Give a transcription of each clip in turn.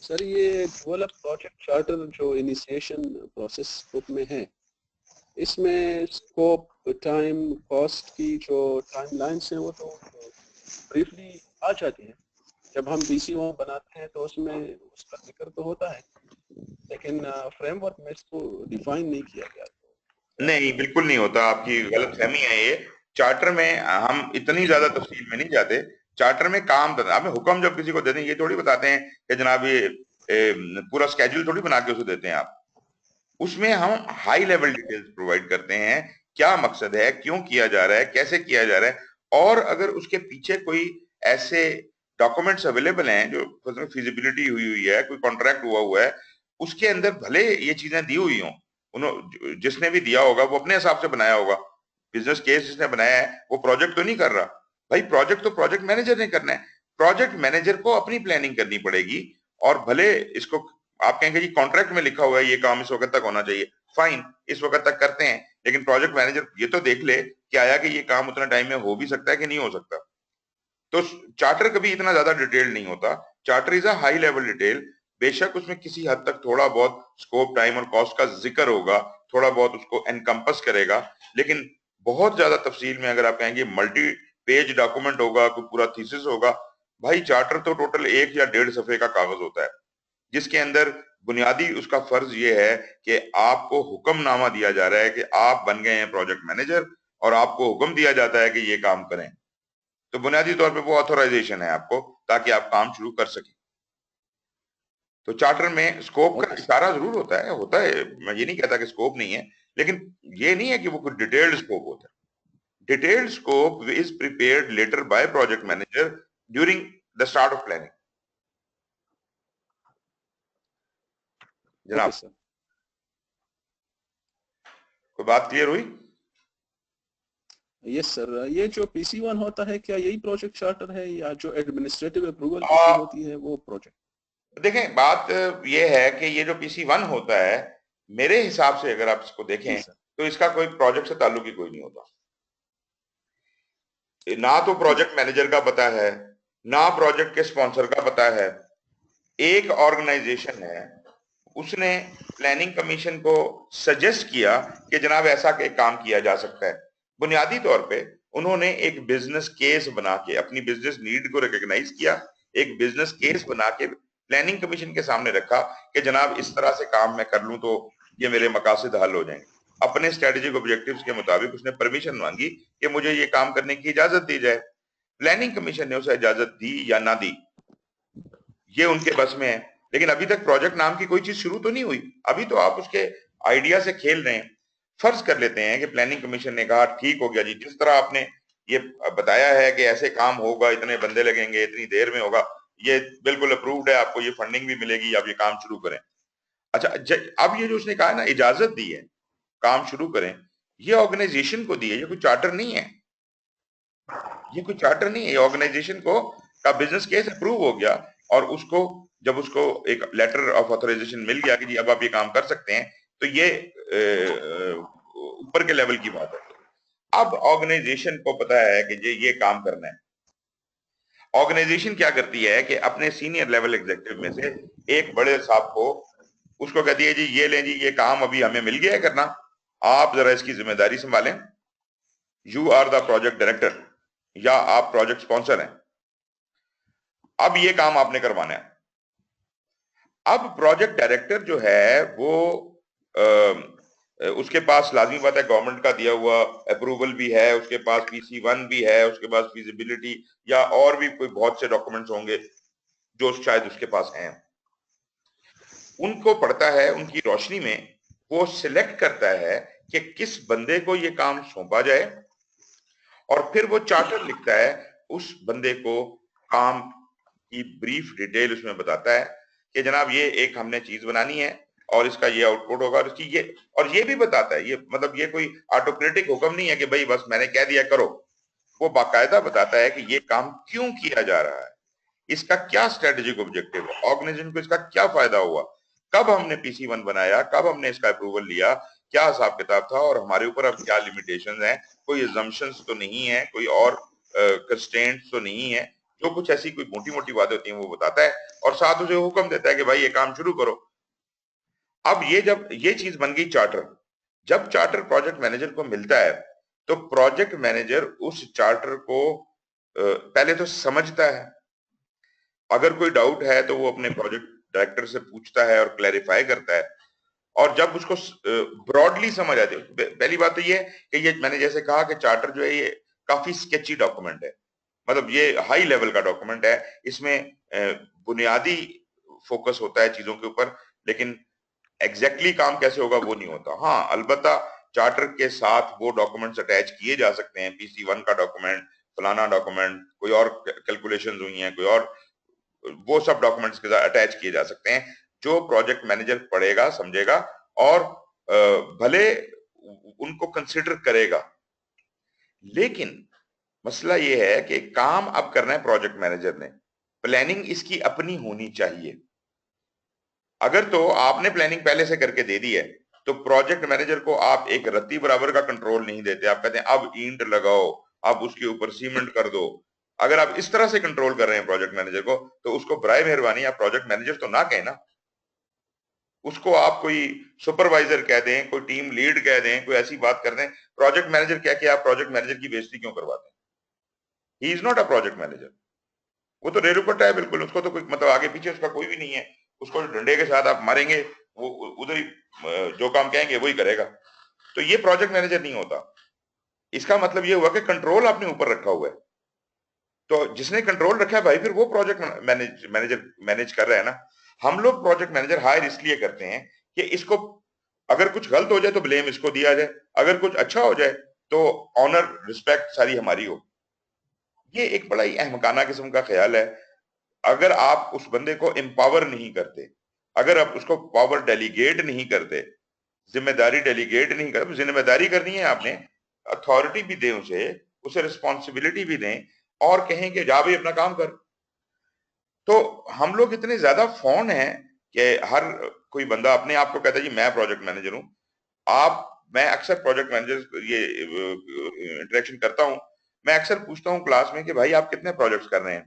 Sir ये वाला project charter जो इनिशिएशन प्रोसेस बुक में है, इसमें स्कोप, टाइम, कॉस्ट की जो टाइमलाइंस हैं वो तो ब्रीफली आ जाती है। जब हम BC1 बनाते हैं तो उसमें उसका जिक्र तो होता है, लेकिन फ्रेमवर्क में इसको डिफाइन नहीं किया गया। तो नहीं, बिल्कुल नहीं होता, आपकी गलतफहमी है ये। चार्टर में हम इतनी ज्यादा तफसील में नहीं जाते। चार्टर में काम हमें हुक्म जब किसी को देते हैं, ये थोड़ी बताते हैं कि जनाब ये पूरा स्केड्यूल थोड़ी बना के उसे देते हैं आप। उसमें हम हाई लेवल डिटेल्स प्रोवाइड करते हैं, क्या मकसद है, क्यों किया जा रहा है, कैसे किया जा रहा है, और अगर उसके पीछे कोई ऐसे डॉक्यूमेंट्स अवेलेबल हैं जो फिजिबिलिटी हुई हुई है, कोई कॉन्ट्रैक्ट हुआ हुआ है, उसके अंदर भले ये चीजें दी हुई हों, जिसने भी दिया होगा वो अपने हिसाब से बनाया होगा। बिजनेस केस जिसने बनाया है वो प्रोजेक्ट तो नहीं कर रहा भाई, प्रोजेक्ट तो प्रोजेक्ट मैनेजर ने करना है। प्रोजेक्ट मैनेजर को अपनी प्लानिंग करनी पड़ेगी, और भले इसको आप कहेंगे जी कॉन्ट्रैक्ट में लिखा हुआ है ये काम इस वक्त तक होना चाहिए, फाइन, इस वक्त तक करते हैं, लेकिन प्रोजेक्ट मैनेजर ये तो देख ले कि आया कि ये काम उतना टाइम में हो भी सकता है कि नहीं हो सकता। तो चार्टर कभी इतना ज्यादा डिटेल नहीं होता। Charter is a high level detail. बेशक उसमें किसी हद तक थोड़ा बहुत स्कोप, टाइम और कॉस्ट का जिक्र होगा, थोड़ा बहुत उसको एनकम्पस करेगा, लेकिन बहुत ज्यादा तफसील में अगर आप कहेंगे मल्टी पेज डॉक्यूमेंट होगा, कोई पूरा थीसिस होगा, भाई चार्टर तो टोटल 1 या 1.5 सफ़े का कागज होता है, जिसके अंदर बुनियादी उसका फर्ज ये है कि आपको हुक्मनामा दिया जा रहा है कि आप बन गए हैं प्रोजेक्ट मैनेजर, और आपको हुक्म दिया जाता है कि ये काम करें। तो बुनियादी तौर पे वो ऑथराइजेशन है आपको, ताकि आप काम शुरू कर सकें। तो चार्टर में स्कोप का इशारा जरूर होता है, मैं ये नहीं कहता कि स्कोप नहीं है, लेकिन ये नहीं है कि वो कोई डिटेल्ड स्कोप होता है। Detailed scope is prepared later by project manager during the start of planning. जनाब, सर, कोई बात क्लियर हुई? यस सर, ये जो PC1 होता है क्या यही प्रोजेक्ट चार्टर है, या जो एडमिनिस्ट्रेटिव अप्रूवल इशू होती है वो प्रोजेक्ट? देखें, बात ये है कि ये जो PC1 होता है, मेरे हिसाब से अगर आप इसको जी देखें सर। तो इसका कोई प्रोजेक्ट से ताल्लुक ही कोई नहीं होता। ना तो जी सर। प्रोजेक्ट मैनेजर का पता है, ना प्रोजेक्ट के स्पॉन्सर का पता है। एक ऑर्गेनाइजेशन है, उसने प्लानिंग कमीशन को सजेस्ट किया कि जनाब ऐसा के काम किया जा सकता है। बुनियादी तौर पे उन्होंने एक बिजनेस केस बना के अपनी बिजनेस नीड को रिकॉग्नाइज किया, एक बिजनेस केस बना के प्लानिंग कमीशन के सामने रखा कि जनाब इस तरह से काम मैं कर लूं तो ये मेरे मकासद हल हो जाएंगे। अपने स्ट्रेटेजिक ऑब्जेक्टिव्स के मुताबिक उसने परमिशन मांगी कि मुझे ये काम करने की इजाजत दी जाए। प्लानिंग कमीशन ने उसे इजाजत दी या ना दी, ये उनके बस में है, लेकिन अभी तक प्रोजेक्ट नाम की कोई चीज शुरू तो नहीं हुई। अभी तो आप उसके आइडिया से खेल रहे हैं। फर्ज कर लेते हैं कि प्लानिंग कमीशन ने कहा ठीक हो गया जी, जिस तरह आपने ये बताया है कि ऐसे काम होगा, इतने बंदे लगेंगे, इतनी देर में होगा, ये बिल्कुल अप्रूव्ड है, आपको ये फंडिंग भी मिलेगी, आप ये काम शुरू करें। अच्छा, अब ये जो उसने कहा ना इजाजत दी है काम शुरू करें, ये ऑर्गेनाइजेशन को दी है, ये कोई चार्टर नहीं है। ये कोई चार्टर नहीं है, ऑर्गेनाइजेशन को का बिजनेस केस अप्रूव हो गया, और उसको जब उसको एक लेटर ऑफ ऑथराइजेशन मिल गया कि जी अब आप ये काम कर सकते हैं, तो ये ऊपर के लेवल की बात है। अब ऑर्गेनाइजेशन को पता है कि ये काम करना है। ऑर्गेनाइजेशन क्या करती है कि अपने सीनियर लेवल एग्जीक्यूटिव में से एक बड़े साहब को उसको कहती है जी ये लें जी, ये काम अभी हमें मिल गया है करना, आप जरा इसकी जिम्मेदारी संभालें, you are the project director या आप प्रोजेक्ट स्पॉन्सर हैं, अब ये काम आपने करवाना है। अब प्रोजेक्ट डायरेक्टर जो है वो उसके पास लाजमी बात है गवर्नमेंट का दिया हुआ अप्रूवल भी है, उसके पास PC1 भी है, उसके पास फिजिबिलिटी या और भी कोई बहुत से डॉक्यूमेंट्स होंगे जो शायद उसके पास हैं। उनको पड़ता है, उनकी रोशनी में वो सिलेक्ट करता है कि किस बंदे को ये काम सौंपा जाए, और फिर वो चार्टर लिखता है, उस बंदे को काम की ब्रीफ डिटेल उसमें बताता है कि जनाब ये एक हमने चीज बनानी है और इसका ये आउटपुट होगा, और इसकी ये, और ये भी बताता है, ये मतलब ये कोई ऑटोक्रेटिक हुक्म नहीं है कि भाई बस मैंने कह दिया करो। वो बाकायदा बताता है कि ये काम क्यों किया जा रहा है, इसका क्या स्ट्रेटेजिक ऑब्जेक्टिव है, ऑर्गेनाइजेशन को इसका क्या फायदा हुआ, कब हमने PC1 बनाया, कब हमने इसका अप्रूवल लिया, क्या हिसाब किताब था, और हमारे ऊपर अब क्या लिमिटेशंस हैं, कोई अजम्पशंस तो नहीं है, कोई और कंस्ट्रेंट्स तो नहीं है जो कुछ ऐसी कोई मोटी मोटी बातें होती हैं वो बताता है और साथ उसे हुक्म देता है कि भाई ये काम शुरू करो। अब ये जब ये चीज बन गई चार्टर, जब चार्टर प्रोजेक्ट मैनेजर को मिलता है तो प्रोजेक्ट मैनेजर उस चार्टर को पहले तो समझता है, अगर कोई डाउट है तो वो अपने प्रोजेक्ट डायरेक्टर से पूछता है और क्लैरिफाई करता है, और जब उसको ब्रॉडली समझ आती है, पहली बात तो ये है कि ये मैंने जैसे कहा कि चार्टर जो है ये काफी स्केची डॉक्यूमेंट है, मतलब ये हाई लेवल का डॉक्यूमेंट है, इसमें बुनियादी फोकस होता है चीजों के ऊपर, लेकिन एग्जैक्टली काम कैसे होगा वो नहीं होता। हाँ, अलबत्ता चार्टर के साथ वो डॉक्यूमेंट्स अटैच किए जा सकते हैं, PC1 का डॉक्यूमेंट, फलाना डॉक्यूमेंट, कोई और कैलकुलेशंस हुई हैं, कोई और, वो सब डॉक्यूमेंट्स के साथ अटैच किए जा सकते हैं जो प्रोजेक्ट मैनेजर पढ़ेगा, समझेगा और भले उनको कंसिडर करेगा। लेकिन मसला ये है कि काम अब करना है प्रोजेक्ट मैनेजर ने, प्लानिंग इसकी अपनी होनी चाहिए। अगर तो आपने प्लानिंग पहले से करके दे दी है तो प्रोजेक्ट मैनेजर को आप एक रत्ती बराबर का कंट्रोल नहीं देते, आप कहते हैं अब ईंट लगाओ, अब उसके ऊपर सीमेंट कर दो। अगर आप इस तरह से कंट्रोल कर रहे हैं प्रोजेक्ट मैनेजर को तो उसको बराए मेहरबानी आप प्रोजेक्ट मैनेजर तो ना कहें ना, उसको आप कोई सुपरवाइजर कह दें, कोई टीम लीड कह दें, कोई ऐसी बात कर दें। प्रोजेक्ट मैनेजर कह के आप प्रोजेक्ट मैनेजर की बेइज्जती क्यों करवाते हैं? He is not a project manager, वो तो रेरूकट्टा है बिल्कुल, उसको तो कोई मतलब आगे पीछे उसका कोई भी नहीं है, उसको डंडे के साथ आप मारेंगे वो उधर ही जो काम कहेंगे वही करेगा। तो ये प्रोजेक्ट मैनेजर नहीं होता। इसका मतलब ये हुआ कि कंट्रोल आपने ऊपर रखा हुआ है, तो जिसने कंट्रोल रखा है भाई फिर वो प्रोजेक्ट मैनेजर मैनेज कर रहा है ना। हम लोग प्रोजेक्ट मैनेजर हायर इसलिए करते हैं कि इसको अगर कुछ गलत हो जाए तो ब्लेम इसको दिया जाए, अगर कुछ अच्छा हो जाए तो ऑनर रिस्पेक्ट सारी हमारी हो। ये एक बड़ा ही अहमकाना किस्म का ख्याल है। अगर आप उस बंदे को एम्पावर नहीं करते, अगर आप उसको पावर डेलीगेट नहीं करते, जिम्मेदारी डेलीगेट नहीं करते, जिम्मेदारी करनी है आपने, अथॉरिटी भी दें उसे, उसे रिस्पॉन्सिबिलिटी भी दें और कहें कि जा भाई अपना काम कर। तो हम लोग इतने ज्यादा फौन हैं कि हर कोई बंदा अपने आप को कहता है जी मैं प्रोजेक्ट मैनेजर हूं। मैं अक्सर प्रोजेक्ट मैनेजर ये इंटरेक्शन करता हूं, मैं अक्सर पूछता हूं क्लास में कि भाई आप कितने प्रोजेक्ट्स कर रहे हैं,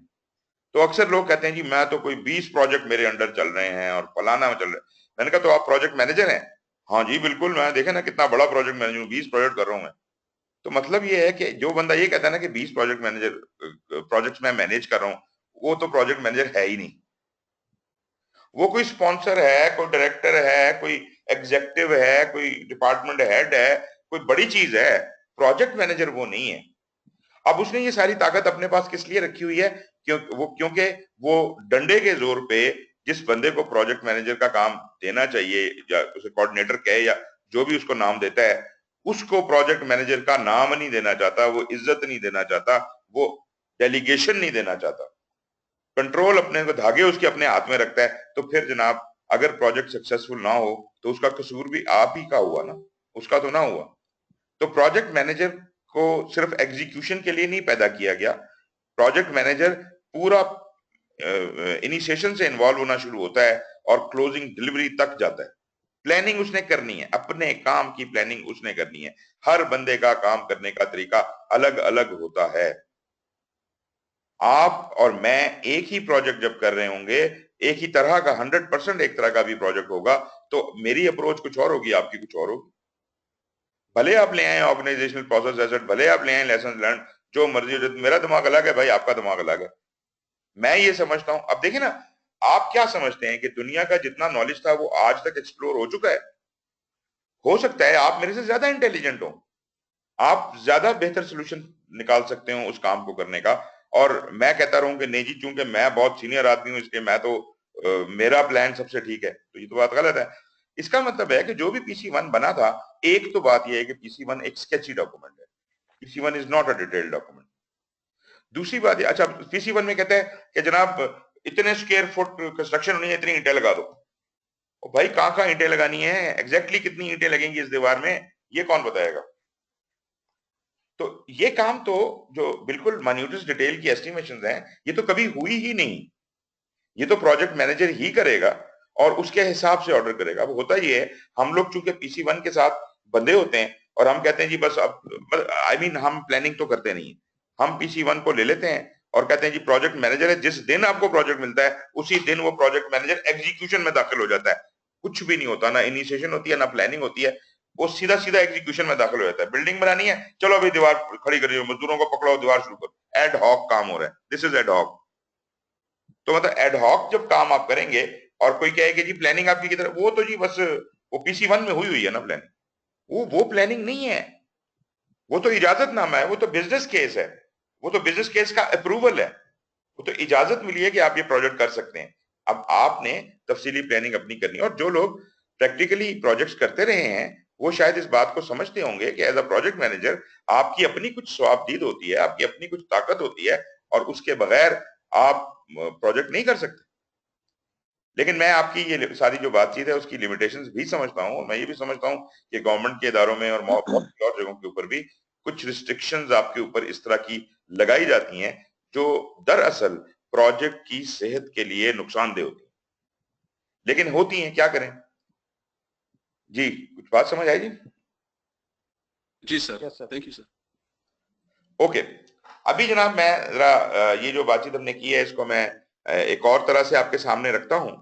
तो अक्सर लोग कहते हैं जी मैं तो कोई 20 प्रोजेक्ट मेरे अंडर चल रहे हैं और फलाना में चल रहे हैं। मैंने कहा तो आप प्रोजेक्ट मैनेजर हैं? हाँ जी बिल्कुल, मैं देखे ना कितना बड़ा प्रोजेक्ट मैनेजर हूँ, 20 प्रोजेक्ट कर रहा हूँ मैं। तो मतलब ये है कि जो बंदा ये कहता है ना कि 20 प्रोजेक्ट्स मैं मैनेज कर रहा हूँ, वो तो प्रोजेक्ट मैनेजर है ही नहीं। वो कोई स्पॉन्सर है, कोई डायरेक्टर है, कोई एग्जेक्टिव है, कोई डिपार्टमेंट हेड है, कोई बड़ी चीज है, प्रोजेक्ट मैनेजर वो नहीं है। अब उसने ये सारी ताकत अपने पास किस लिए रखी हुई है? क्योंकि वो डंडे के जोर पे जिस बंदे को प्रोजेक्ट मैनेजर का काम देना चाहिए या उसे कोऑर्डिनेटर कहे या जो भी उसको नाम देता है, उसको प्रोजेक्ट मैनेजर का नाम नहीं देना चाहता, वो इज्जत नहीं देना चाहता, वो डेलीगेशन नहीं देना चाहता, कंट्रोल अपने को धागे उसके अपने हाथ में रखता है। तो फिर जनाब अगर प्रोजेक्ट सक्सेसफुल ना हो तो उसका कसूर भी आप ही का हुआ ना, उसका तो ना हुआ। तो प्रोजेक्ट मैनेजर को सिर्फ एग्जीक्यूशन के लिए नहीं पैदा किया गया, प्रोजेक्ट मैनेजर पूरा इनिशिएशन से इन्वॉल्व होना शुरू होता है और क्लोजिंग डिलीवरी तक जाता है। प्लानिंग उसने करनी है, अपने काम की प्लानिंग उसने करनी है। हर बंदे का काम करने का तरीका अलग अलग होता है। आप और मैं एक ही प्रोजेक्ट जब कर रहे होंगे, एक ही तरह का 100% एक तरह का भी प्रोजेक्ट होगा, तो मेरी अप्रोच कुछ और होगी, आपकी कुछ और होगी। भले आप ले आए ऑर्गेनाइजेशनल प्रोसेस एसेट, भले आप ले आए लेसन लर्न, जो मर्जी हो जाए, मेरा दिमाग अलग है भाई, आपका दिमाग अलग है। मैं ये समझता हूं, अब देखिए ना, आप क्या समझते हैं कि दुनिया का जितना नॉलेज था वो आज तक एक्सप्लोर हो चुका है? हो सकता है आप मेरे से ज्यादा इंटेलिजेंट हो, आप ज्यादा बेहतर सोल्यूशन निकाल सकते हो उस काम को करने का, और मैं कहता रहूं कि नहीं जी चूंकि मैं बहुत सीनियर आदमी हूं इसलिए मैं तो मेरा प्लान सबसे ठीक है, तो ये तो बात गलत है। इसका मतलब है कि जो भी PC1 बना था, एक तो बात यह है कि PC1 एक स्केची डॉक्यूमेंट है, PC1 is not a detailed document. दूसरी बात है, अच्छा PC1 में कहते हैं कि जनाब इतने स्क्वायर फुट कंस्ट्रक्शन होनी है, इतनी ईंटें लगा दो। और भाई कहाँ ईंटें लगानी है, एग्जैक्टली कितनी ईंटें लगेंगी इस दीवार में, ये कौन बताएगा? तो ये काम तो जो बिल्कुल माइन्यूटेस्ट डिटेल की एस्टिमेशंस हैं, ये तो कभी हुई ही नहीं, ये तो प्रोजेक्ट मैनेजर ही करेगा और उसके हिसाब से ऑर्डर करेगा। अब होता ये है, हम लोग चूंकि PC1 के साथ बंधे होते हैं और हम कहते हैं जी बस अब, आई मीन हम प्लानिंग तो करते नहीं, हम PC1 को ले लेते हैं और कहते हैं जी प्रोजेक्ट मैनेजर है, जिस दिन आपको प्रोजेक्ट मिलता है उसी दिन वो प्रोजेक्ट मैनेजर एग्जीक्यूशन में दाखिल हो जाता है। कुछ भी नहीं होता, ना इनिशिएशन होती है ना प्लानिंग होती है, वो सीधा सीधा एग्जीक्यूशन में दाखिल हो जाता है। बिल्डिंग बनानी है, चलो अभी दीवार खड़ी करिए, मजदूरों को पकड़ो, दीवार शुरू करो। एड हॉक काम हो रहा है, दिस इज एड हॉक। तो मतलब एड हॉक जब काम आप करेंगे और कोई कहे कि जी प्लानिंग आपकी किधर, वो तो जी बस वो PC1 में हुई है ना प्लानिंग, वो प्लानिंग नहीं है, वो तो इजाजतनामा है, वो तो बिजनेस केस है, वो तो बिजनेस केस का अप्रूवल है, वो तो इजाजत मिली है कि आप ये प्रोजेक्ट कर सकते हैं। अब आपने तफसीली प्लानिंग अपनी करनी है, और जो लोग प्रैक्टिकली प्रोजेक्ट्स करते रहे हैं वो शायद इस बात को समझते होंगे कि एज अ प्रोजेक्ट मैनेजर आपकी अपनी कुछ स्वाबदीद होती है, आपकी अपनी कुछ ताकत होती है, और उसके बगैर आप प्रोजेक्ट नहीं कर सकते। लेकिन मैं आपकी ये सारी जो बातचीत है उसकी लिमिटेशंस भी समझता हूं, और मैं ये भी समझता हूं कि गवर्नमेंट के इदारों में और बहुत सी और जगहों के ऊपर भी कुछ रिस्ट्रिक्शंस आपके ऊपर इस तरह की लगाई जाती हैं जो दरअसल प्रोजेक्ट की सेहत के लिए नुकसानदेह होती है, लेकिन होती हैं, क्या करें जी। कुछ बात समझ आई जी? जी sir, thank you sir. Okay, अभी जनाब मैं जरा ये जो बातचीत हमने की है इसको मैं एक और तरह से आपके सामने रखता हूं।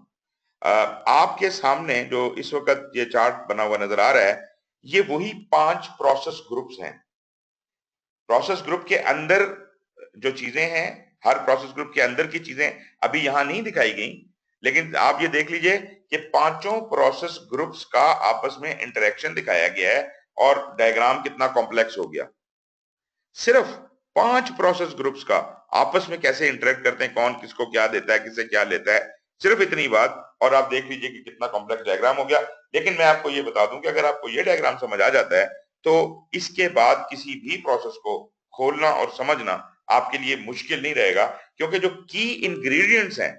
आपके सामने जो इस वक्त ये चार्ट बना हुआ नजर आ रहा है, ये वही 5 प्रोसेस ग्रुप्स हैं। प्रोसेस ग्रुप के अंदर जो चीजें हैं, हर प्रोसेस ग्रुप के अंदर की चीजें अभी यहां नहीं दिखाई गई, लेकिन आप ये देख लीजिए कि पांचों प्रोसेस ग्रुप्स का आपस में इंटरेक्शन दिखाया गया है, और डायग्राम कितना कॉम्प्लेक्स हो गया। सिर्फ 5 प्रोसेस ग्रुप्स का आपस में कैसे इंटरेक्ट करते हैं, कौन किसको क्या देता है, किसे क्या लेता है, सिर्फ इतनी बात, और आप देख लीजिए कि कितना कॉम्प्लेक्स डायग्राम हो गया। लेकिन मैं आपको ये बता दूं कि अगर आपको ये डायग्राम समझ आ जाता है तो इसके बाद किसी भी प्रोसेस को खोलना और समझना आपके लिए मुश्किल नहीं रहेगा, क्योंकि जो की इंग्रेडिएंट्स हैं,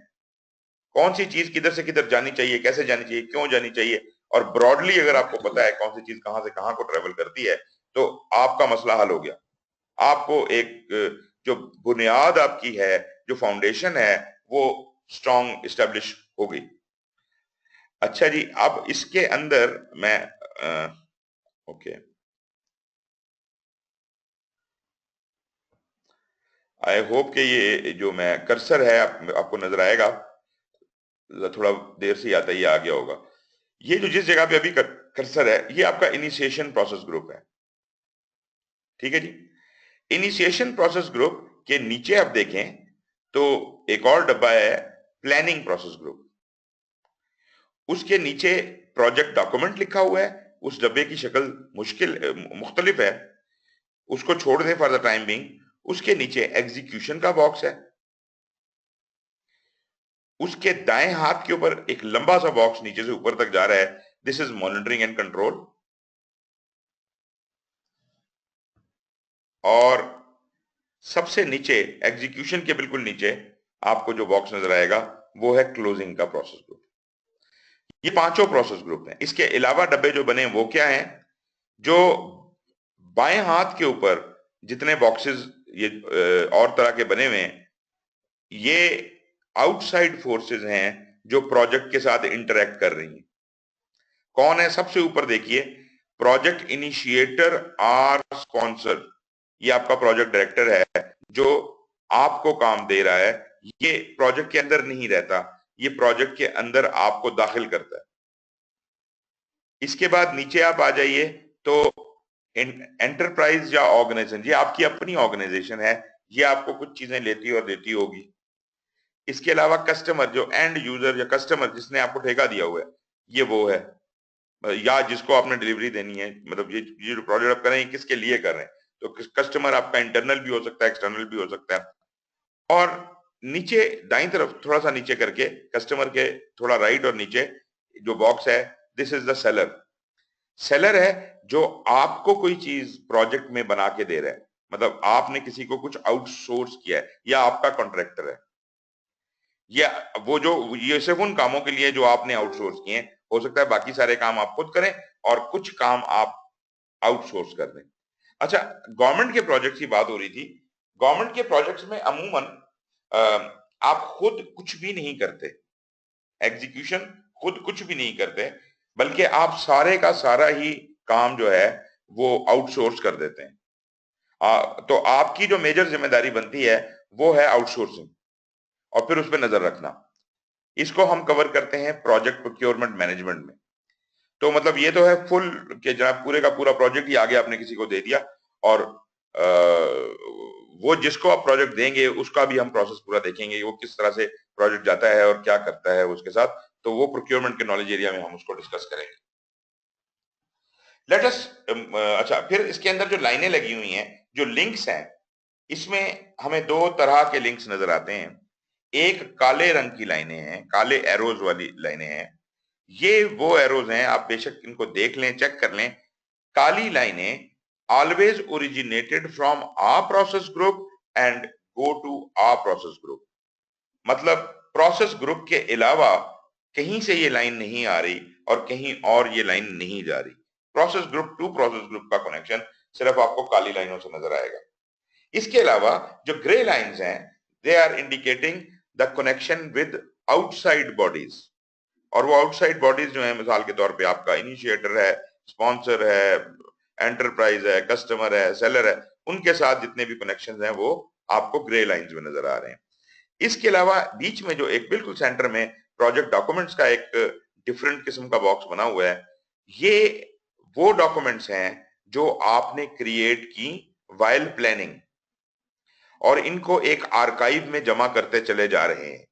कौन सी चीज किधर से किधर जानी चाहिए, कैसे जानी चाहिए, क्यों जानी चाहिए, और ब्रॉडली अगर आपको पता है कौन सी चीज कहां से कहां को ट्रेवल करती है, तो आपका मसला हल हो गया। आपको एक जो बुनियाद आपकी है, जो फाउंडेशन है, वो स्ट्रांग इस्टेब्लिश हो गई। अच्छा जी, अब इसके अंदर मैं ओके, आई होप कि ये जो मैं कर्सर है आपको नजर आएगा, थोड़ा देर से आता, ये आ गया होगा। ये जो जिस जगह पे अभी कर्सर है, ये आपका इनिशिएशन प्रोसेस ग्रुप है, ठीक है जी। इनिशिएशन प्रोसेस ग्रुप के नीचे आप देखें तो एक और डब्बा है प्लानिंग प्रोसेस ग्रुप, उसके नीचे प्रोजेक्ट डॉक्यूमेंट लिखा हुआ है। उस डब्बे की शक्ल मुख्तलिफ है, उसको छोड़ दें फॉर द टाइम बीइंग। उसके नीचे एग्जीक्यूशन का बॉक्स है, उसके दाएं हाथ के ऊपर एक लंबा सा बॉक्स नीचे से ऊपर तक जा रहा है, this is monitoring and control. और सबसे नीचे एग्जीक्यूशन के बिल्कुल नीचे आपको जो बॉक्स नजर आएगा वो है क्लोजिंग का प्रोसेस ग्रुप। ये पांचों प्रोसेस ग्रुप हैं। इसके अलावा डब्बे जो बने वो क्या हैं, जो बाएं हाथ के ऊपर जितने बॉक्सेस ये और तरह के बने हुए हैं, ये आउटसाइड फोर्सेस हैं जो प्रोजेक्ट के साथ इंटरेक्ट कर रही हैं। कौन है? सबसे ऊपर देखिए, प्रोजेक्ट इनिशिएटर आर स्पॉन्सर, ये आपका प्रोजेक्ट डायरेक्टर है जो आपको काम दे रहा है। ये प्रोजेक्ट के अंदर नहीं रहता, ये प्रोजेक्ट के अंदर आपको दाखिल करता है। इसके बाद नीचे आप आ जाइए तो एंटरप्राइज या ऑर्गेनाइजेशन, ये आपकी अपनी ऑर्गेनाइजेशन है, ये आपको कुछ चीजें लेती और देती होगी। इसके अलावा कस्टमर, जो एंड यूजर या कस्टमर जिसने आपको ठेका दिया हुआ है, ये वो है, या जिसको आपने डिलीवरी देनी है, मतलब ये जो प्रोजेक्ट आप कर रहे हैं किसके लिए कर रहे हैं। तो कस्टमर आपका इंटरनल भी हो सकता है, एक्सटर्नल भी हो सकता है। और नीचे दाईं तरफ थोड़ा सा नीचे करके, कस्टमर के थोड़ा राइट और नीचे जो बॉक्स है, this is the seller. Seller है जो आपको कोई चीज प्रोजेक्ट में बना के दे रहा है, मतलब आपने किसी को कुछ आउटसोर्स किया है या आपका कॉन्ट्रैक्टर है, या वो जो ये सिर्फ उन कामों के लिए जो आपने आउटसोर्स किए हैं। हो सकता है बाकी सारे काम आप खुद करें और कुछ काम आप आउटसोर्स कर दें। अच्छा, गवर्नमेंट के प्रोजेक्ट की बात हो रही थी। गवर्नमेंट के प्रोजेक्ट्स में अमूमन आप खुद कुछ भी नहीं करते, एग्जीक्यूशन खुद कुछ भी नहीं करते, बल्कि आप सारे का सारा ही काम जो है वो आउटसोर्स कर देते हैं। तो आपकी जो मेजर जिम्मेदारी बनती है वो है आउटसोर्सिंग, और फिर उस पर नजर रखना। इसको हम कवर करते हैं प्रोजेक्ट प्रोक्योरमेंट मैनेजमेंट में। तो मतलब ये तो है फुल कि जनाब पूरे का पूरा प्रोजेक्ट ही आगे आपने किसी को दे दिया, और वो जिसको आप प्रोजेक्ट देंगे उसका भी हम प्रोसेस पूरा देखेंगे, वो किस तरह से प्रोजेक्ट जाता है और क्या करता है उसके साथ। तो वो प्रोक्योरमेंट के नॉलेज एरिया में हम उसको डिस्कस करेंगे। लेट अस अच्छा, फिर इसके अंदर जो लाइनें लगी हुई हैं, जो लिंक्स हैं, इसमें हमें दो तरह के लिंक्स नजर आते हैं। एक काले रंग की लाइनें हैं, काले एरोज वाली लाइनें हैं। ये वो एरोज हैं, आप बेशक इनको देख लें, चेक कर लें। काली लाइनें always originated from a process group and go to a process group. मतलब प्रोसेस ग्रुप के अलावा कहीं से ये लाइन नहीं आ रही और कहीं और ये लाइन नहीं जा रही। Process group to process group का कनेक्शन सिर्फ आपको काली लाइनों से नजर आएगा। इसके अलावा जो ग्रे लाइंस हैं, they are indicating the connection with outside bodies. और वो आउटसाइड बॉडीज जो है, मिसाल के तौर पे आपका इनिशिएटर है, स्पॉन्सर है, एंटरप्राइज है, कस्टमर है, सेलर है, उनके साथ जितने भी कनेक्शंस हैं वो आपको ग्रे लाइंस में नजर आ रहे हैं। इसके अलावा बीच में जो एक बिल्कुल सेंटर में प्रोजेक्ट डॉक्यूमेंट्स का एक डिफरेंट किस्म का बॉक्स बना हुआ है, ये वो डॉक्यूमेंट्स हैं जो आपने क्रिएट की वाइल प्लानिंग, और इनको एक आर्काइव में जमा करते चले जा रहे हैं।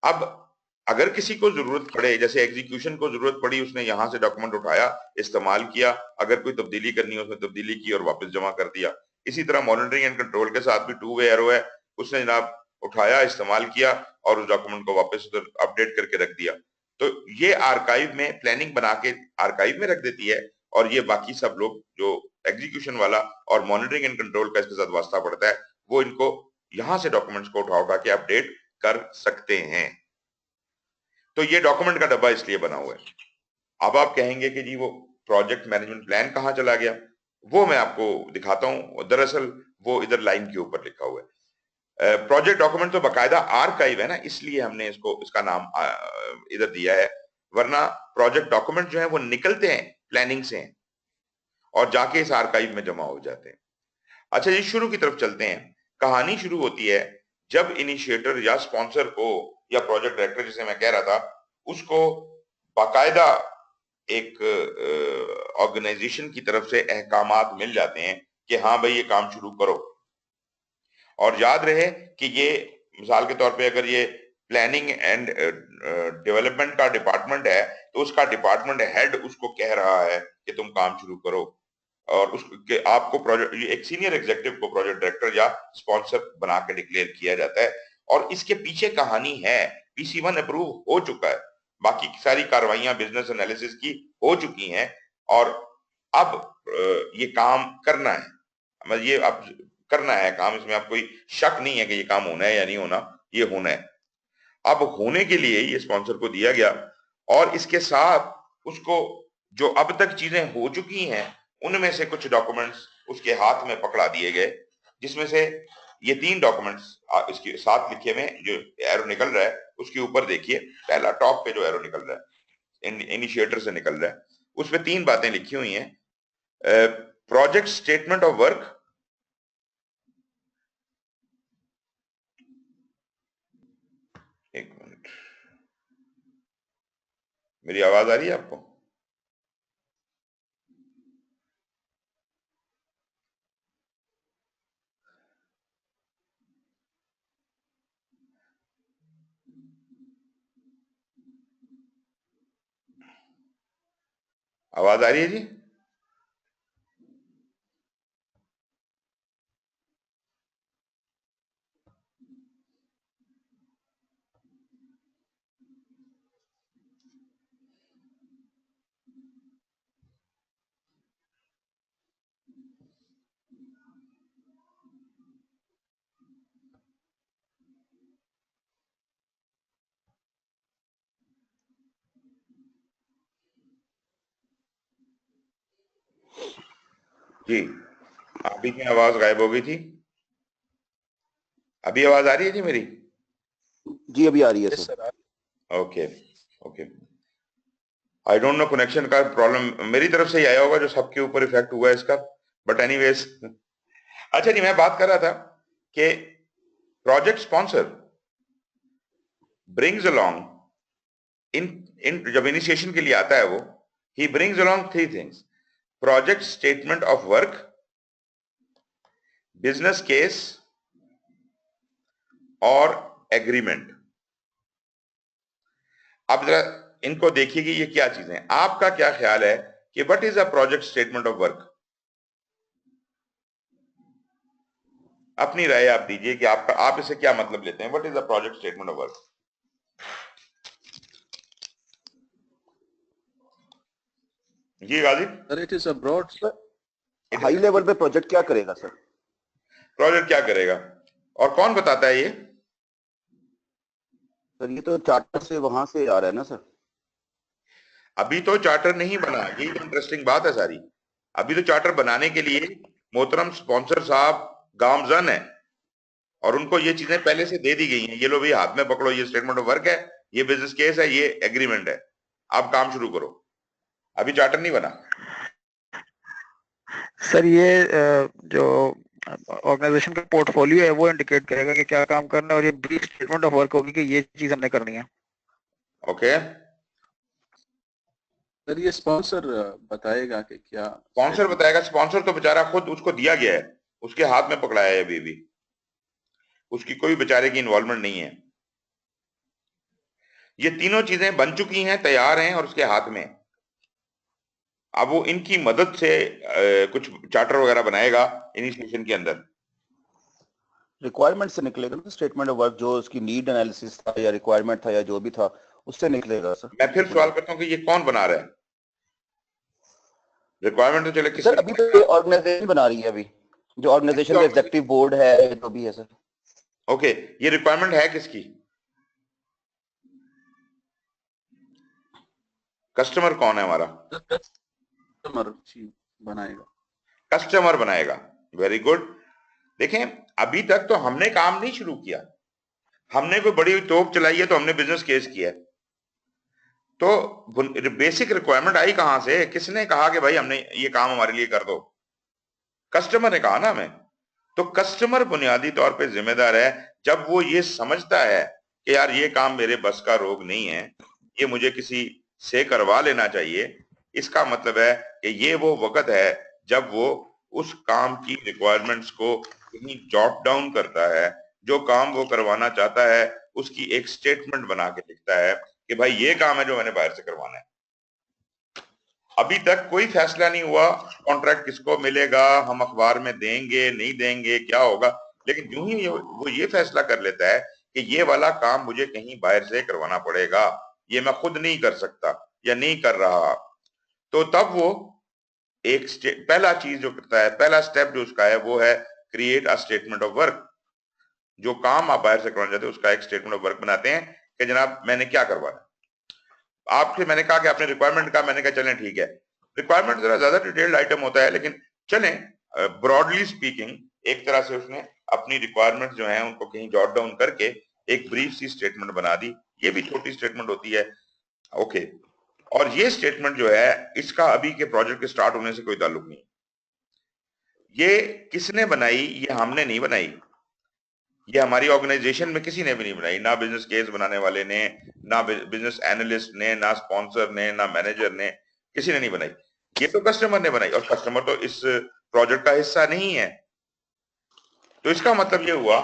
अब अगर किसी को जरूरत पड़े, जैसे एग्जीक्यूशन को जरूरत पड़ी, उसने यहां से डॉक्यूमेंट उठाया, इस्तेमाल किया, अगर कोई तब्दीली करनी है उसमें तब्दीली की और वापस जमा कर दिया। इसी तरह मॉनिटरिंग एंड कंट्रोल के साथ भी टू वे एरो है, उसने जनाब उठाया, इस्तेमाल किया और उस डॉक्यूमेंट को वापस उधर अपडेट करके रख दिया। तो ये आर्काइव में प्लानिंग बना के आर्काइव में रख देती है, और ये बाकी सब लोग जो एग्जीक्यूशन वाला और मॉनिटरिंग एंड कंट्रोल का इसके साथ वास्ता पड़ता है, वो इनको यहां से डॉक्यूमेंट्स को उठा उठा के अपडेट कर सकते हैं। तो ये डॉक्यूमेंट का डब्बा इसलिए बना हुआ है। अब आप कहेंगे कि जी वो प्रोजेक्ट मैनेजमेंट प्लान कहाँ चला गया, वो मैं आपको दिखाता हूं। दरअसल वो इधर लाइन के ऊपर लिखा हुआ है। प्रोजेक्ट डॉक्यूमेंट तो बाकायदा आर्काइव है ना, इसलिए हमने इसको इसका नाम इधर दिया है, वरना प्रोजेक्ट डॉक्यूमेंट जो है वो निकलते हैं प्लानिंग से और जाके इस आर्काइव में जमा हो जाते हैं। अच्छा जी, शुरू की तरफ चलते हैं। कहानी शुरू होती है जब इनिशिएटर या स्पॉन्सर को या प्रोजेक्ट डायरेक्टर जिसे मैं कह रहा था, उसको बाकायदा एक ऑर्गेनाइजेशन की तरफ से अहकामात मिल जाते हैं कि हाँ भाई ये काम शुरू करो। और याद रहे कि ये मिसाल के तौर पे अगर ये प्लानिंग एंड डेवलपमेंट का डिपार्टमेंट है, तो उसका डिपार्टमेंट हेड उसको कह रहा है कि तुम काम शुरू करो, और उसके आपको प्रोजेक्ट एक सीनियर एग्जीक्यूटिव को प्रोजेक्ट डायरेक्टर या स्पॉन्सर बना के डिक्लेयर किया जाता है। और इसके पीछे कहानी है, PC1 अप्रूव हो चुका है, बाकी की सारी कार्रवाइयां बिजनेस एनालिसिस की हो चुकी हैं, और अब ये काम करना है। मतलब ये अब करना है काम, इसमें आप कोई शक नहीं है कि ये काम होना है या नहीं होना, ये होना है। अब होने के लिए ये स्पॉन्सर को दिया गया, और इसके साथ उसको जो अब तक चीजें हो चुकी हैं उनमें से कुछ डॉक्यूमेंट्स उसके हाथ में पकड़ा दिए गए, जिसमें से ये 3 डॉक्यूमेंट्स इसके साथ लिखे हुए, जो एरो निकल रहा है उसके ऊपर देखिए, पहला टॉप पे जो एरो निकल रहा है इनिशिएटर से निकल रहा है, उसमें 3 बातें लिखी हुई हैं। प्रोजेक्ट स्टेटमेंट ऑफ वर्क, एक मिनट, मेरी आवाज आ रही है आपको? आवाज आ रही है जी? जी, आप बीच में आवाज गायब हो गई थी। अभी आवाज आ रही है जी मेरी? जी अभी आ रही है yes sir. Sir. Okay okay, I don't know connection का प्रॉब्लम मेरी तरफ से ही आया होगा जो सबके ऊपर इफेक्ट हुआ है इसका, बट एनीवेज। अच्छा जी, मैं बात कर रहा था कि project sponsor brings along in जब initiation के लिए आता है वो, he brings along 3 things: project statement of work, business case और agreement. अब जरा इनको देखिए कि ये क्या चीजें हैं. आपका क्या ख्याल है कि what is a project statement of work? अपनी राय आप दीजिए कि आप इसे क्या मतलब लेते हैं. What is a project statement of work? Ji Ghazi. Sir it is a broad, high level पे प्रोजेक्ट क्या करेगा सर? प्रोजेक्ट क्या करेगा और कौन बताता है ये? सर ये तो चार्टर से वहां से आ रहा है ना सर. अभी तो चार्टर नहीं बना, यही तो इंटरेस्टिंग बात है सारी. अभी तो चार्टर बनाने के लिए मोहतरम स्पॉन्सर साहब गामजन है और उनको ये चीजें पहले से दे दी गई हैं. ये लो भाई हाथ में पकड़ो, ये स्टेटमेंट ऑफ वर्क है, ये बिजनेस केस है, ये एग्रीमेंट है, आप काम शुरू करो. अभी चार्टर नहीं बना सर. ये जो ऑर्गेनाइजेशन का पोर्टफोलियो है वो इंडिकेट करेगा कि क्या काम करना है और ये ब्रीफ स्टेटमेंट ऑफ वर्क होगी कि ये चीज हमने करनी है. ओके. सर ये स्पॉन्सर बताएगा कि क्या. स्पॉन्सर बताएगा. स्पॉन्सर तो बेचारा खुद उसको दिया गया है, उसके हाथ में पकड़ाया है अभी भी, उसकी कोई बेचारे की इन्वॉल्वमेंट नहीं है. ये तीनों चीजें बन चुकी हैं, तैयार हैं और उसके हाथ में. अब वो इनकी मदद से कुछ चार्टर वगैरह बनाएगा इनिशिएशन के अंदर. रिक्वायरमेंट से निकलेगा ना स्टेटमेंट ऑफ वर्क, जो उसकी नीड एनालिसिस था या रिक्वायरमेंट था या जो भी था उससे निकलेगा सर. मैं फिर सवाल करता हूँ कि ये कौन बना रहा है? रिक्वायरमेंट तो चले सर अभी तो ऑर्गेनाइजेशन बना रही है, अभी जो ऑर्गेनाइजेशन का एग्जीक्यूटिव बोर्ड है जो भी है सर. ओके. ये रिक्वायरमेंट है किसकी? कस्टमर कौन है हमारा? कस्टमर बनाएगा. कस्टमर बनाएगा. Very good. देखें अभी तक तो हमने काम नहीं शुरू किया, हमने कोई बड़ी तोप चलाई है तो हमने बिजनेस केस किया. तो बेसिक रिक्वायरमेंट आई कहां से? किसने कहा कि भाई हमने ये काम हमारे लिए कर दो? कस्टमर ने कहा ना हमें. तो कस्टमर बुनियादी तौर पे जिम्मेदार है. जब वो ये समझता है कि यार ये काम मेरे बस का रोग नहीं है, ये मुझे किसी से करवा लेना चाहिए, इसका मतलब है कि ये वो वक्त है जब वो उस काम की रिक्वायरमेंट्स को कहीं जॉट डाउन करता है, जो काम वो करवाना चाहता है उसकी एक स्टेटमेंट बना के लिखता है कि भाई ये काम है जो मैंने बाहर से करवाना है. अभी तक कोई फैसला नहीं हुआ कॉन्ट्रैक्ट किसको मिलेगा, हम अखबार में देंगे नहीं देंगे, क्या होगा. लेकिन यूं ही वो ये फैसला कर लेता है कि ये वाला काम मुझे कहीं बाहर से करवाना पड़ेगा, ये मैं खुद नहीं कर सकता या नहीं कर रहा. तो तब वो एक पहला चीज जो करता है, पहला स्टेप जो उसका है वो है create a statement of work. जो काम आप बाहर से करवाना चाहते हैं उसका एक स्टेटमेंट ऑफ वर्क बनाते हैं कि जनाब मैंने क्या करवाना. आपसे मैंने कहा कि आपने रिक्वायरमेंट का, मैंने कहा चलें ठीक है. रिक्वायरमेंट जरा ज्यादा डिटेल्ड आइटम होता है, लेकिन चलें ब्रॉडली स्पीकिंग एक तरह से उसने अपनी रिक्वायरमेंट जो है उनको कहीं जॉट डाउन करके एक ब्रीफ सी स्टेटमेंट बना दी. ये भी छोटी स्टेटमेंट होती है. ओके. और ये स्टेटमेंट जो है इसका अभी के प्रोजेक्ट के स्टार्ट होने से कोई ताल्लुक नहीं. ये किसने बनाई? ये हमने नहीं बनाई, ये हमारी ऑर्गेनाइजेशन में किसी ने भी नहीं बनाई. ना बिजनेस केस बनाने वाले ने, ना बिजनेस एनालिस्ट ने, ना स्पॉन्सर ने, ना मैनेजर ने, किसी ने नहीं बनाई. ये तो कस्टमर ने बनाई और कस्टमर तो इस प्रोजेक्ट का हिस्सा नहीं है. तो इसका मतलब ये हुआ,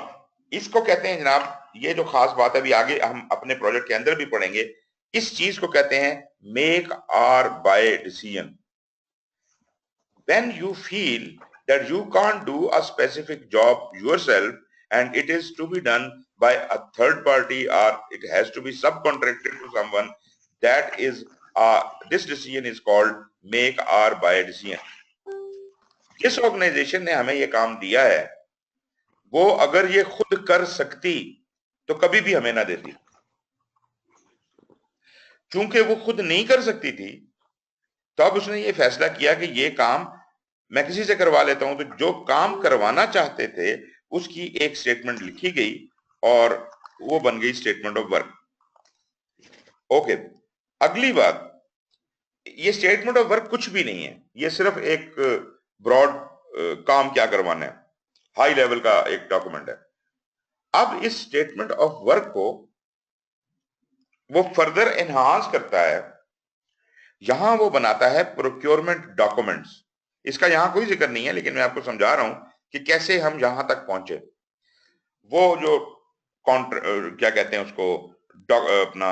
इसको कहते हैं जनाब, ये जो खास बात है अभी आगे हम अपने प्रोजेक्ट के अंदर भी पढ़ेंगे, इस चीज को कहते हैं मेक और buy decision. When you feel that you can't do a specific job yourself and it is to be done by a third party or it has to be subcontracted to someone, that is this decision is called make or buy decision. जिस organisation ने हमें ये काम दिया है वो अगर ये खुद कर सकती तो कभी भी हमें ना देती. चूंकि वो खुद नहीं कर सकती थी तो अब उसने ये फैसला किया कि ये काम मैं किसी से करवा लेता हूं. तो जो काम करवाना चाहते थे उसकी एक स्टेटमेंट लिखी गई और वो बन गई स्टेटमेंट ऑफ वर्क. ओके. अगली बात, ये स्टेटमेंट ऑफ वर्क कुछ भी नहीं है, ये सिर्फ एक ब्रॉड काम क्या करवाना है, हाई लेवल का एक डॉक्यूमेंट है. अब इस स्टेटमेंट ऑफ वर्क को वो फर्दर एनहांस करता है, यहां वो बनाता है प्रोक्योरमेंट डॉक्यूमेंट्स। इसका यहां कोई जिक्र नहीं है, लेकिन मैं आपको समझा रहा हूं कि कैसे हम यहां तक पहुंचे। वो जो क्या कहते हैं उसको, अपना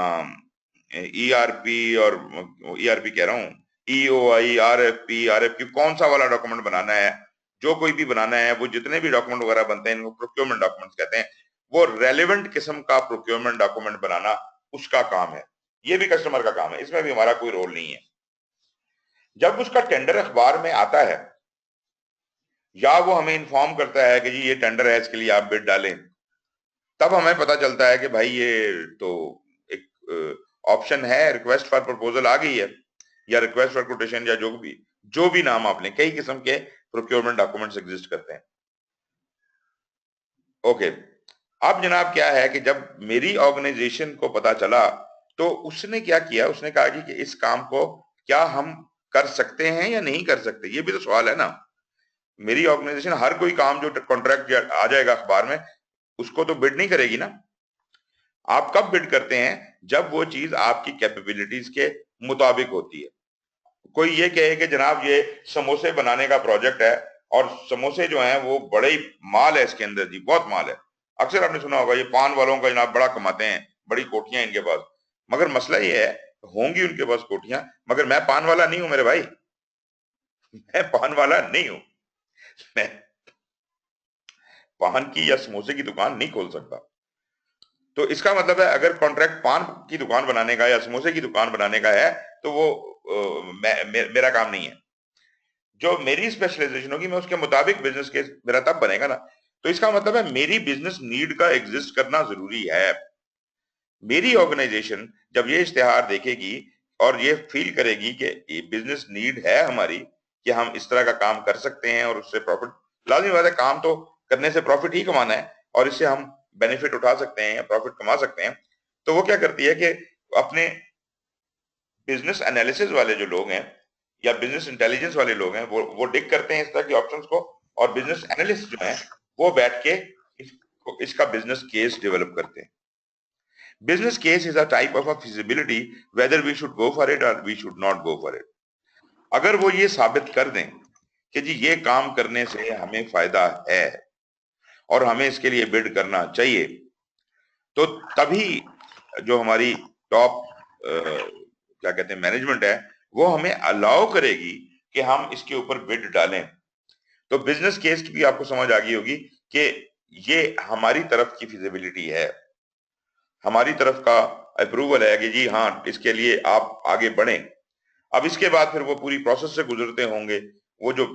ईआरपी और ईआरपी कह रहा हूं, ईओआई, आरएफपी कौन सा वाला डॉक्यूमेंट बनाना है, जो कोई भी बनाना है, वो जितने भी डॉक्यूमेंट वगैरह बनते हैं इनको प्रोक्योरमेंट डॉक्यूमेंट्स कहते हैं। वो रेलेवेंट किस्म का प्रोक्योरमेंट डॉक्यूमेंट बनाना उसका काम है, ये भी कस्टमर का काम है, इसमें भी हमारा कोई रोल नहीं है। जब उसका टेंडर अखबार में आता है या वो हमें इन्फॉर्म करता है कि जी ये टेंडर है, इसके लिए आप बिड डालें, तब हमें पता चलता है कि भाई ये तो एक ऑप्शन है, रिक्वेस्ट फॉर प्रपोजल आ गई है, या रिक्वेस्ट फॉर कोटेशन, या जो भी नाम आप लें, कई किस्म के प्रोक्योरमेंट डॉक्यूमेंट्स एग्जिस्ट करते हैं। ओके, अब जनाब क्या है कि जब मेरी ऑर्गेनाइजेशन को पता चला तो उसने क्या किया, उसने कहा कि इस काम को क्या हम कर सकते हैं या नहीं कर सकते, ये भी तो सवाल है ना। मेरी ऑर्गेनाइजेशन हर कोई काम जो कॉन्ट्रैक्ट आ जाएगा अखबार में उसको तो बिड नहीं करेगी ना। आप कब बिड करते हैं, जब वो चीज आपकी कैपेबिलिटीज के मुताबिक होती है। कोई ये कहे कि जनाब ये समोसे बनाने का प्रोजेक्ट है और समोसे जो हैं वो बड़े ही माल है इसके अंदर, जी बहुत माल है। अक्सर आपने सुना होगा ये पान वालों का जनाब बड़ा कमाते हैं, बड़ी कोठियां इनके पास। मगर मसला ये है, होंगी उनके पास कोठियां, मगर मैं पान वाला नहीं हूं मेरे भाई, मैं पान वाला नहीं हूं, मैं पान की या समोसे की दुकान नहीं खोल सकता। तो इसका मतलब है अगर कॉन्ट्रैक्ट पान की दुकान बनाने का या समोसे की दुकान बनाने का है तो वो मेरा काम नहीं है। जो मेरी स्पेशलाइजेशन होगी मैं उसके मुताबिक बिजनेस केस मेरा तब बनेगा ना। तो इसका मतलब है मेरी बिजनेस नीड का एग्जिस्ट करना जरूरी है। मेरी ऑर्गेनाइजेशन जब ये इश्तेहार देखेगी और ये फील करेगी कि ये बिजनेस नीड है हमारी, कि हम इस तरह का काम कर सकते हैं और उससे प्रॉफिट, लाजमी बात है काम तो करने से प्रॉफिट ही कमाना है और इससे हम बेनिफिट उठा सकते हैं या प्रॉफिट कमा सकते हैं, तो वो क्या करती है कि अपने बिजनेस एनालिसिस वाले जो लोग हैं या बिजनेस इंटेलिजेंस वाले लोग हैं वो डिग करते हैं इस तरह की ऑप्शंस को, और बिजनेस एनालिस्ट जो हैं वो बैठ के इसका बिजनेस केस डेवलप करते हैं। Business case is a type of a feasibility whether we should go for it or we should not go for it. अगर वो ये साबित कर दें कि जी ये काम करने से हमें फायदा है और हमें इसके लिए बिड करना चाहिए, तो तभी जो हमारी टॉप क्या कहते हैं मैनेजमेंट है वो हमें अलाउ करेगी कि हम इसके ऊपर बिड डालें। तो बिजनेस केस की भी आपको समझ आ गई होगी कि ये हमारी तरफ की फिजिबिलिटी है, हमारी तरफ का अप्रूवल है कि जी हाँ इसके लिए आप आगे बढ़ें। अब इसके बाद फिर वो पूरी प्रोसेस से गुजरते होंगे, वो जो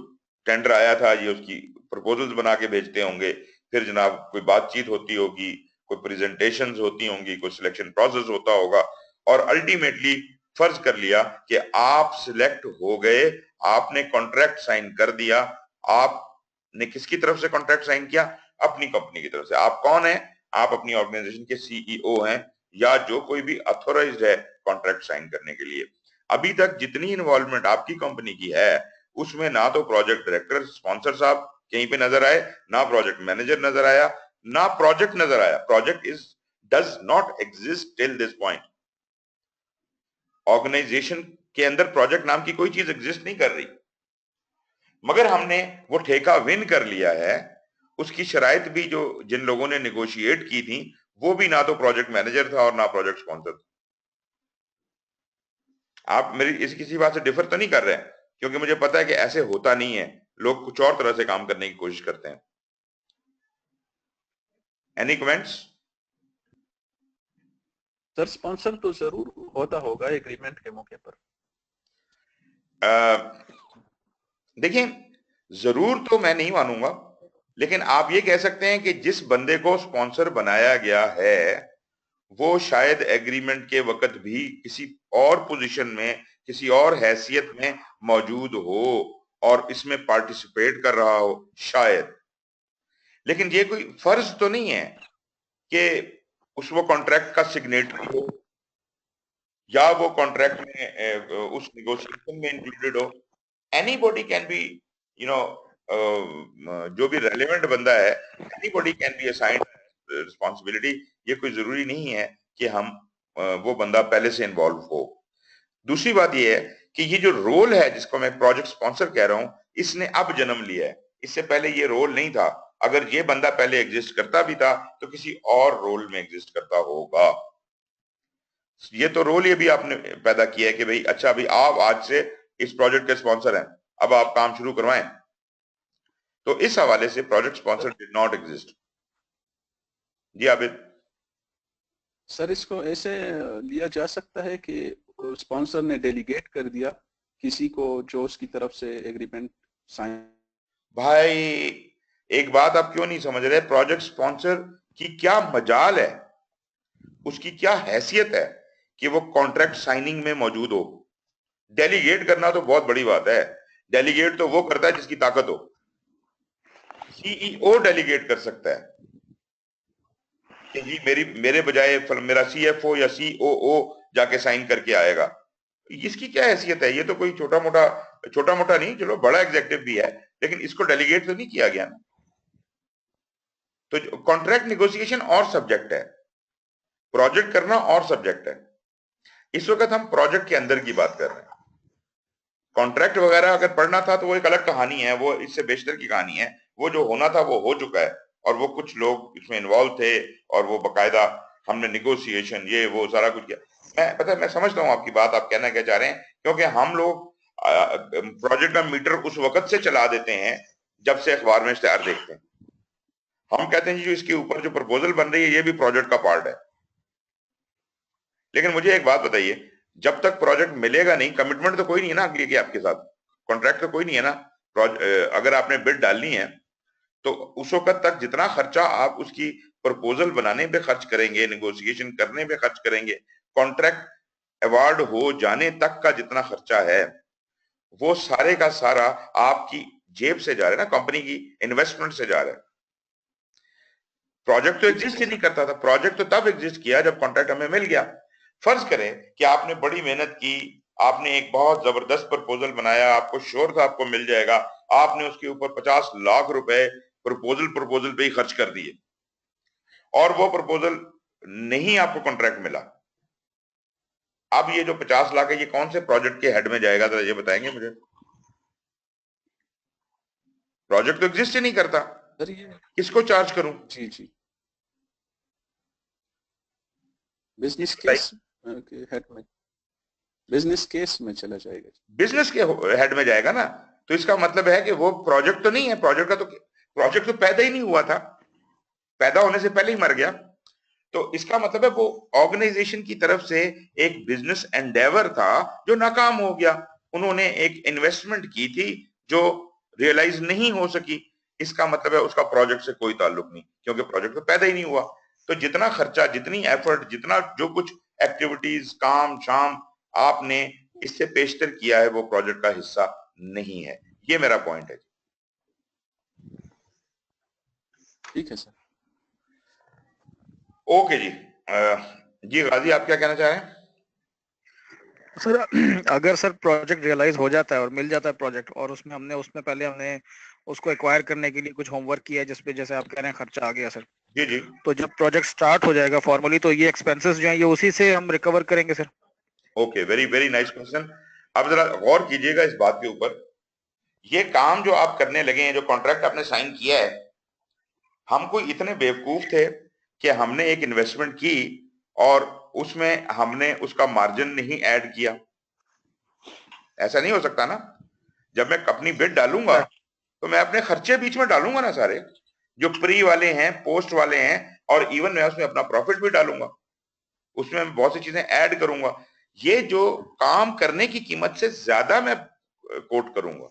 टेंडर आया था ये उसकी प्रपोजल्स बना के भेजते होंगे, फिर जनाब कोई बातचीत होती होगी, कोई प्रेजेंटेशंस होती होंगी, कोई सिलेक्शन प्रोसेस होता होगा, और अल्टीमेटली फर्ज कर लिया कि आप सिलेक्ट हो गए, आपने कॉन्ट्रैक्ट साइन कर दिया। आपने किसकी तरफ से कॉन्ट्रैक्ट साइन किया? अपनी कंपनी की तरफ से। आप कौन है? आप अपनी ऑर्गेनाइजेशन के सीईओ हैं या जो कोई भी अथॉराइज्ड है कॉन्ट्रैक्ट साइन करने के लिए। अभी तक जितनी इन्वॉल्वमेंट आपकी कंपनी की है उसमें ना तो प्रोजेक्ट डायरेक्टर स्पॉन्सर साहब कहीं पे नजर आए, ना प्रोजेक्ट मैनेजर नजर आया, ना प्रोजेक्ट नजर आया। Project does not exist till this point. Organisation के अंदर प्रोजेक्ट नाम की कोई चीज एग्जिस्ट नहीं कर रही, मगर हमने वो ठेका विन कर लिया है। उसकी शराइत भी जो जिन लोगों ने नेगोशिएट की थी वो भी ना तो प्रोजेक्ट मैनेजर था और ना प्रोजेक्ट स्पॉन्सर था। आप मेरी इस किसी बात से डिफर तो नहीं कर रहे हैं, क्योंकि मुझे पता है कि ऐसे होता नहीं है, लोग कुछ और तरह से काम करने की कोशिश करते हैं। Any comments? सर स्पॉन्सर तो जरूर होता होगा एग्रीमेंट के मौके पर। देखिए जरूर तो मैं नहीं मानूंगा, लेकिन आप ये कह सकते हैं कि जिस बंदे को स्पॉन्सर बनाया गया है वो शायद एग्रीमेंट के वक्त भी किसी और पोजीशन में, किसी और हैसियत में मौजूद हो और इसमें पार्टिसिपेट कर रहा हो शायद। लेकिन ये कोई फर्ज तो नहीं है कि वो कॉन्ट्रैक्ट का सिग्नेटरी हो या वो कॉन्ट्रैक्ट में उस नेगोशिएशन में इंक्लूडेड हो। Anybody can be, you know, जो भी रेलेवेंट बंदा है, anybody can be assigned responsibility, ये कोई जरूरी नहीं है कि हम वो बंदा पहले से इन्वॉल्व हो। दूसरी बात ये है कि ये जो रोल है जिसको मैं प्रोजेक्ट स्पॉन्सर कह रहा हूं, इसने अब जन्म लिया है, इससे पहले ये रोल नहीं था। अगर ये बंदा पहले एग्जिस्ट करता भी था तो किसी और रोल में एग्जिस्ट करता होगा। ये तो रोल ये भी आपने पैदा किया है कि भाई अच्छा अभी आप आज से इस प्रोजेक्ट के स्पॉन्सर हैं, अब आप काम शुरू करवाएं। तो इस हवाले से project sponsor did not exist. जी आबिद। सर इसको ऐसे लिया जा सकता है कि स्पॉन्सर ने डेलीगेट कर दिया किसी को जो उसकी तरफ से एग्रीमेंट साइन। भाई एक बात आप क्यों नहीं समझ रहे, प्रोजेक्ट स्पॉन्सर की क्या मजाल है, उसकी क्या हैसियत है कि वो कॉन्ट्रैक्ट साइनिंग में मौजूद हो। डेलीगेट करना तो बहुत बड़ी बात है, डेलीगेट तो वो करता है जिसकी ताकत हो। सीईओ डेलीगेट कर सकता है कि जी मेरे बजाय मेरा सीएफओ या सीओओ जाके साइन करके आएगा। इसकी क्या हैसियत है, ये तो कोई छोटा मोटा नहीं, चलो बड़ा एग्जेक्टिव भी है, लेकिन इसको डेलीगेट तो नहीं किया गया ना। तो कॉन्ट्रैक्ट निगोशिएशन और सब्जेक्ट है, प्रोजेक्ट करना और सब्जेक्ट है। इस वक्त हम प्रोजेक्ट के अंदर की बात कर रहे हैं। कॉन्ट्रैक्ट वगैरह अगर पढ़ना था तो वो एक अलग कहानी है, वो इससे बेशतर की कहानी है। वो जो होना था वो हो चुका है, और वो कुछ लोग इसमें इन्वॉल्व थे और वो बकायदा हमने निगोशिएशन ये वो सारा कुछ किया। मैं समझता हूँ आपकी बात, आप कहना क्या चाह रहे हैं, क्योंकि हम लोग प्रोजेक्ट का मीटर उस वक्त से चला देते हैं जब से अखबार में इश्तेहार देखते हैं। हम कहते हैं जी जो इसके ऊपर जो प्रपोजल बन रही है ये भी प्रोजेक्ट का पार्ट है। लेकिन मुझे एक बात बताइए, जब तक प्रोजेक्ट मिलेगा नहीं, कमिटमेंट तो कोई नहीं है ना अगली की आपके साथ, कॉन्ट्रैक्ट तो कोई नहीं है ना। अगर आपने बिड डालनी है तो उस वक्त तक जितना खर्चा आप उसकी प्रपोजल बनाने पे खर्च करेंगे, नेगोशिएशन करने पे खर्च करेंगे, कॉन्ट्रैक्ट अवार्ड हो जाने तक का जितना खर्चा है वो सारे का सारा आपकी जेब से जा रहा है ना, कंपनी की इन्वेस्टमेंट से जा रहा है। प्रोजेक्ट तो एग्जिस्ट ही नहीं करता था, प्रोजेक्ट तो तब एग्जिस्ट किया जब कॉन्ट्रैक्ट हमें मिल गया। फर्ज करें कि आपने बड़ी मेहनत की, आपने एक बहुत जबरदस्त प्रपोजल बनाया, आपको श्योर था आपको मिल जाएगा, आपने उसके ऊपर 50 लाख रुपए प्रपोजल पे ही खर्च कर दिए, और वो प्रपोजल नहीं आपको कॉन्ट्रैक्ट मिला। अब ये जो 50 लाख है ये कौन से प्रोजेक्ट के हेड में जाएगा, तो ये बताएंगे मुझे। प्रोजेक्ट तो एग्जिस्ट ही नहीं करता, किसको चार्ज करूं? जी जी, बिजनेस केस हेड में, बिजनेस केस में चला जाएगा, बिजनेस के हेड में जाएगा ना। तो इसका मतलब है कि वो प्रोजेक्ट तो नहीं है, प्रोजेक्ट तो पैदा ही नहीं हुआ था, पैदा होने से पहले ही मर गया। तो इसका मतलब है वो ऑर्गेनाइजेशन की तरफ से एक बिजनेस एंडेवर था जो नाकाम हो गया। उन्होंने एक इन्वेस्टमेंट की थी जो रियलाइज नहीं हो सकी। इसका मतलब है उसका प्रोजेक्ट से कोई ताल्लुक नहीं, क्योंकि प्रोजेक्ट तो पैदा ही नहीं हुआ। तो जितना खर्चा, जितनी एफर्ट, जितना जो कुछ एक्टिविटीज, काम शाम आपने इससे पेशतर किया है वो प्रोजेक्ट का हिस्सा नहीं है। ये मेरा पॉइंट है। ठीक है सर। ओके जी। जी गाजी, आप क्या कहना चाह रहे हैं? सर अगर सर प्रोजेक्ट रियलाइज हो जाता है और मिल जाता है प्रोजेक्ट, और उसमें पहले हमने उसको एक्वायर करने के लिए कुछ होमवर्क किया है, जिसपे जैसे आप कह रहे हैं खर्चा आ गया सर, जी जी, तो जब प्रोजेक्ट स्टार्ट हो जाएगा फॉर्मली तो ये एक्सपेंसेस जो है ये उसी से हम रिकवर करेंगे sir? Okay, very very nice question. अब जरा गौर कीजिएगा इस बात के ऊपर। ये काम जो आप करने लगे हैं, जो कॉन्ट्रैक्ट आपने साइन किया है, हम कोई इतने बेवकूफ थे कि हमने एक इन्वेस्टमेंट की और उसमें हमने उसका मार्जिन नहीं ऐड किया? ऐसा नहीं हो सकता ना। जब मैं अपनी बिड डालूंगा तो मैं अपने खर्चे बीच में डालूंगा ना सारे, जो प्री वाले हैं, पोस्ट वाले हैं, और इवन मैं उसमें अपना प्रॉफिट भी डालूंगा, उसमें मैं बहुत सी चीजें ऐड करूंगा। ये जो काम करने की कीमत से ज्यादा मैं कोट करूंगा।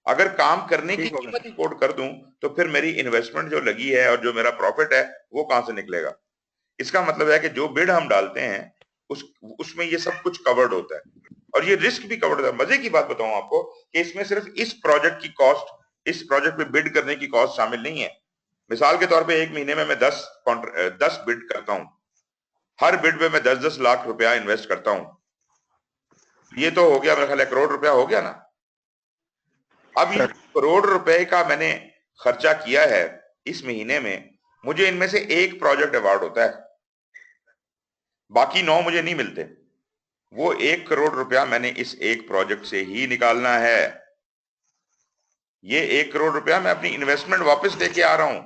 अगर काम करने की कीमत ही कोट कर दूं तो फिर मेरी इन्वेस्टमेंट जो लगी है और जो मेरा प्रॉफिट है वो कहां से निकलेगा? इसका मतलब है कि जो बिड हम डालते हैं उसमें ये सब कुछ कवर्ड होता है, और ये रिस्क भी कवर्ड होता है। मजे की बात बताऊं आपको कि इसमें सिर्फ इस प्रोजेक्ट की कॉस्ट, इस प्रोजेक्ट पे बिड करने की कॉस्ट शामिल नहीं है। मिसाल के तौर पे एक महीने में मैं 10 बिड करता हूं, हर बिड पे मैं 10-10 लाख रुपया इन्वेस्ट करता हूं। ये तो हो गया मेरा ख्याल 1 करोड़ रुपया हो गया ना। अब ये 1 करोड़ रुपए का मैंने खर्चा किया है इस महीने में, मुझे इनमें से एक प्रोजेक्ट अवार्ड होता है, बाकी 9 मुझे नहीं मिलते। वो 1 करोड़ रुपया मैंने इस एक प्रोजेक्ट से ही निकालना है। ये 1 करोड़ रुपया मैं अपनी इन्वेस्टमेंट वापस लेके आ रहा हूं,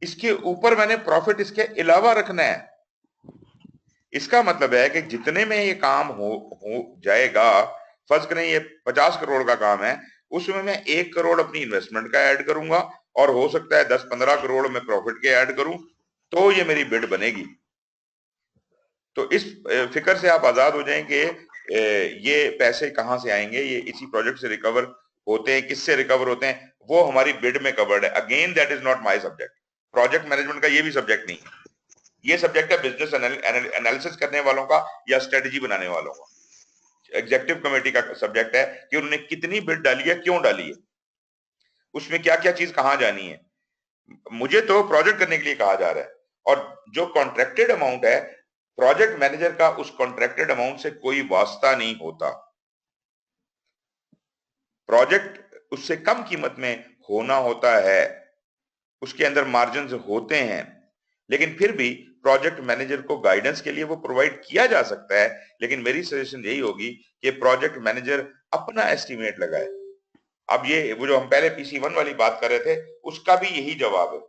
इसके ऊपर मैंने प्रॉफिट इसके अलावा रखना है। इसका मतलब है कि जितने में ये काम हो जाएगा, फर्ज करें ये 50 करोड़ का काम है, उसमें मैं 1 करोड़ अपनी इन्वेस्टमेंट का ऐड करूंगा और हो सकता है 10-15 करोड़ में प्रॉफिट के ऐड करूं, तो ये मेरी बिड बनेगी। तो इस फिक्र से आप आजाद हो जाएं कि ये पैसे कहां से आएंगे, ये इसी प्रोजेक्ट से रिकवर होते हैं। किससे रिकवर होते हैं वो हमारी बिड में कवर्ड है। Again that is not my subject. Project management का ये भी सब्जेक्ट नहीं है, ये सब्जेक्ट है बिजनेस एनालिसिस करने वालों का या स्ट्रेटजी बनाने वालों का। एग्जीक्यूटिव कमेटी का सब्जेक्ट है कि उन्होंने कितनी बिड डाली है, क्यों डाली है, उसमें क्या क्या चीज कहां जानी है। मुझे तो प्रोजेक्ट करने के लिए कहा जा रहा है, और जो कॉन्ट्रैक्टेड अमाउंट है, प्रोजेक्ट मैनेजर का उस कॉन्ट्रैक्टेड अमाउंट से कोई वास्ता नहीं होता। प्रोजेक्ट उससे कम कीमत में होना होता है, उसके अंदर मार्जिन होते हैं, लेकिन फिर भी प्रोजेक्ट मैनेजर को गाइडेंस के लिए वो प्रोवाइड किया जा सकता है। लेकिन मेरी सजेशन यही होगी कि प्रोजेक्ट मैनेजर अपना एस्टिमेट लगाए। अब ये वो जो हम पहले PC1 वाली बात कर रहे थे, उसका भी यही जवाब है।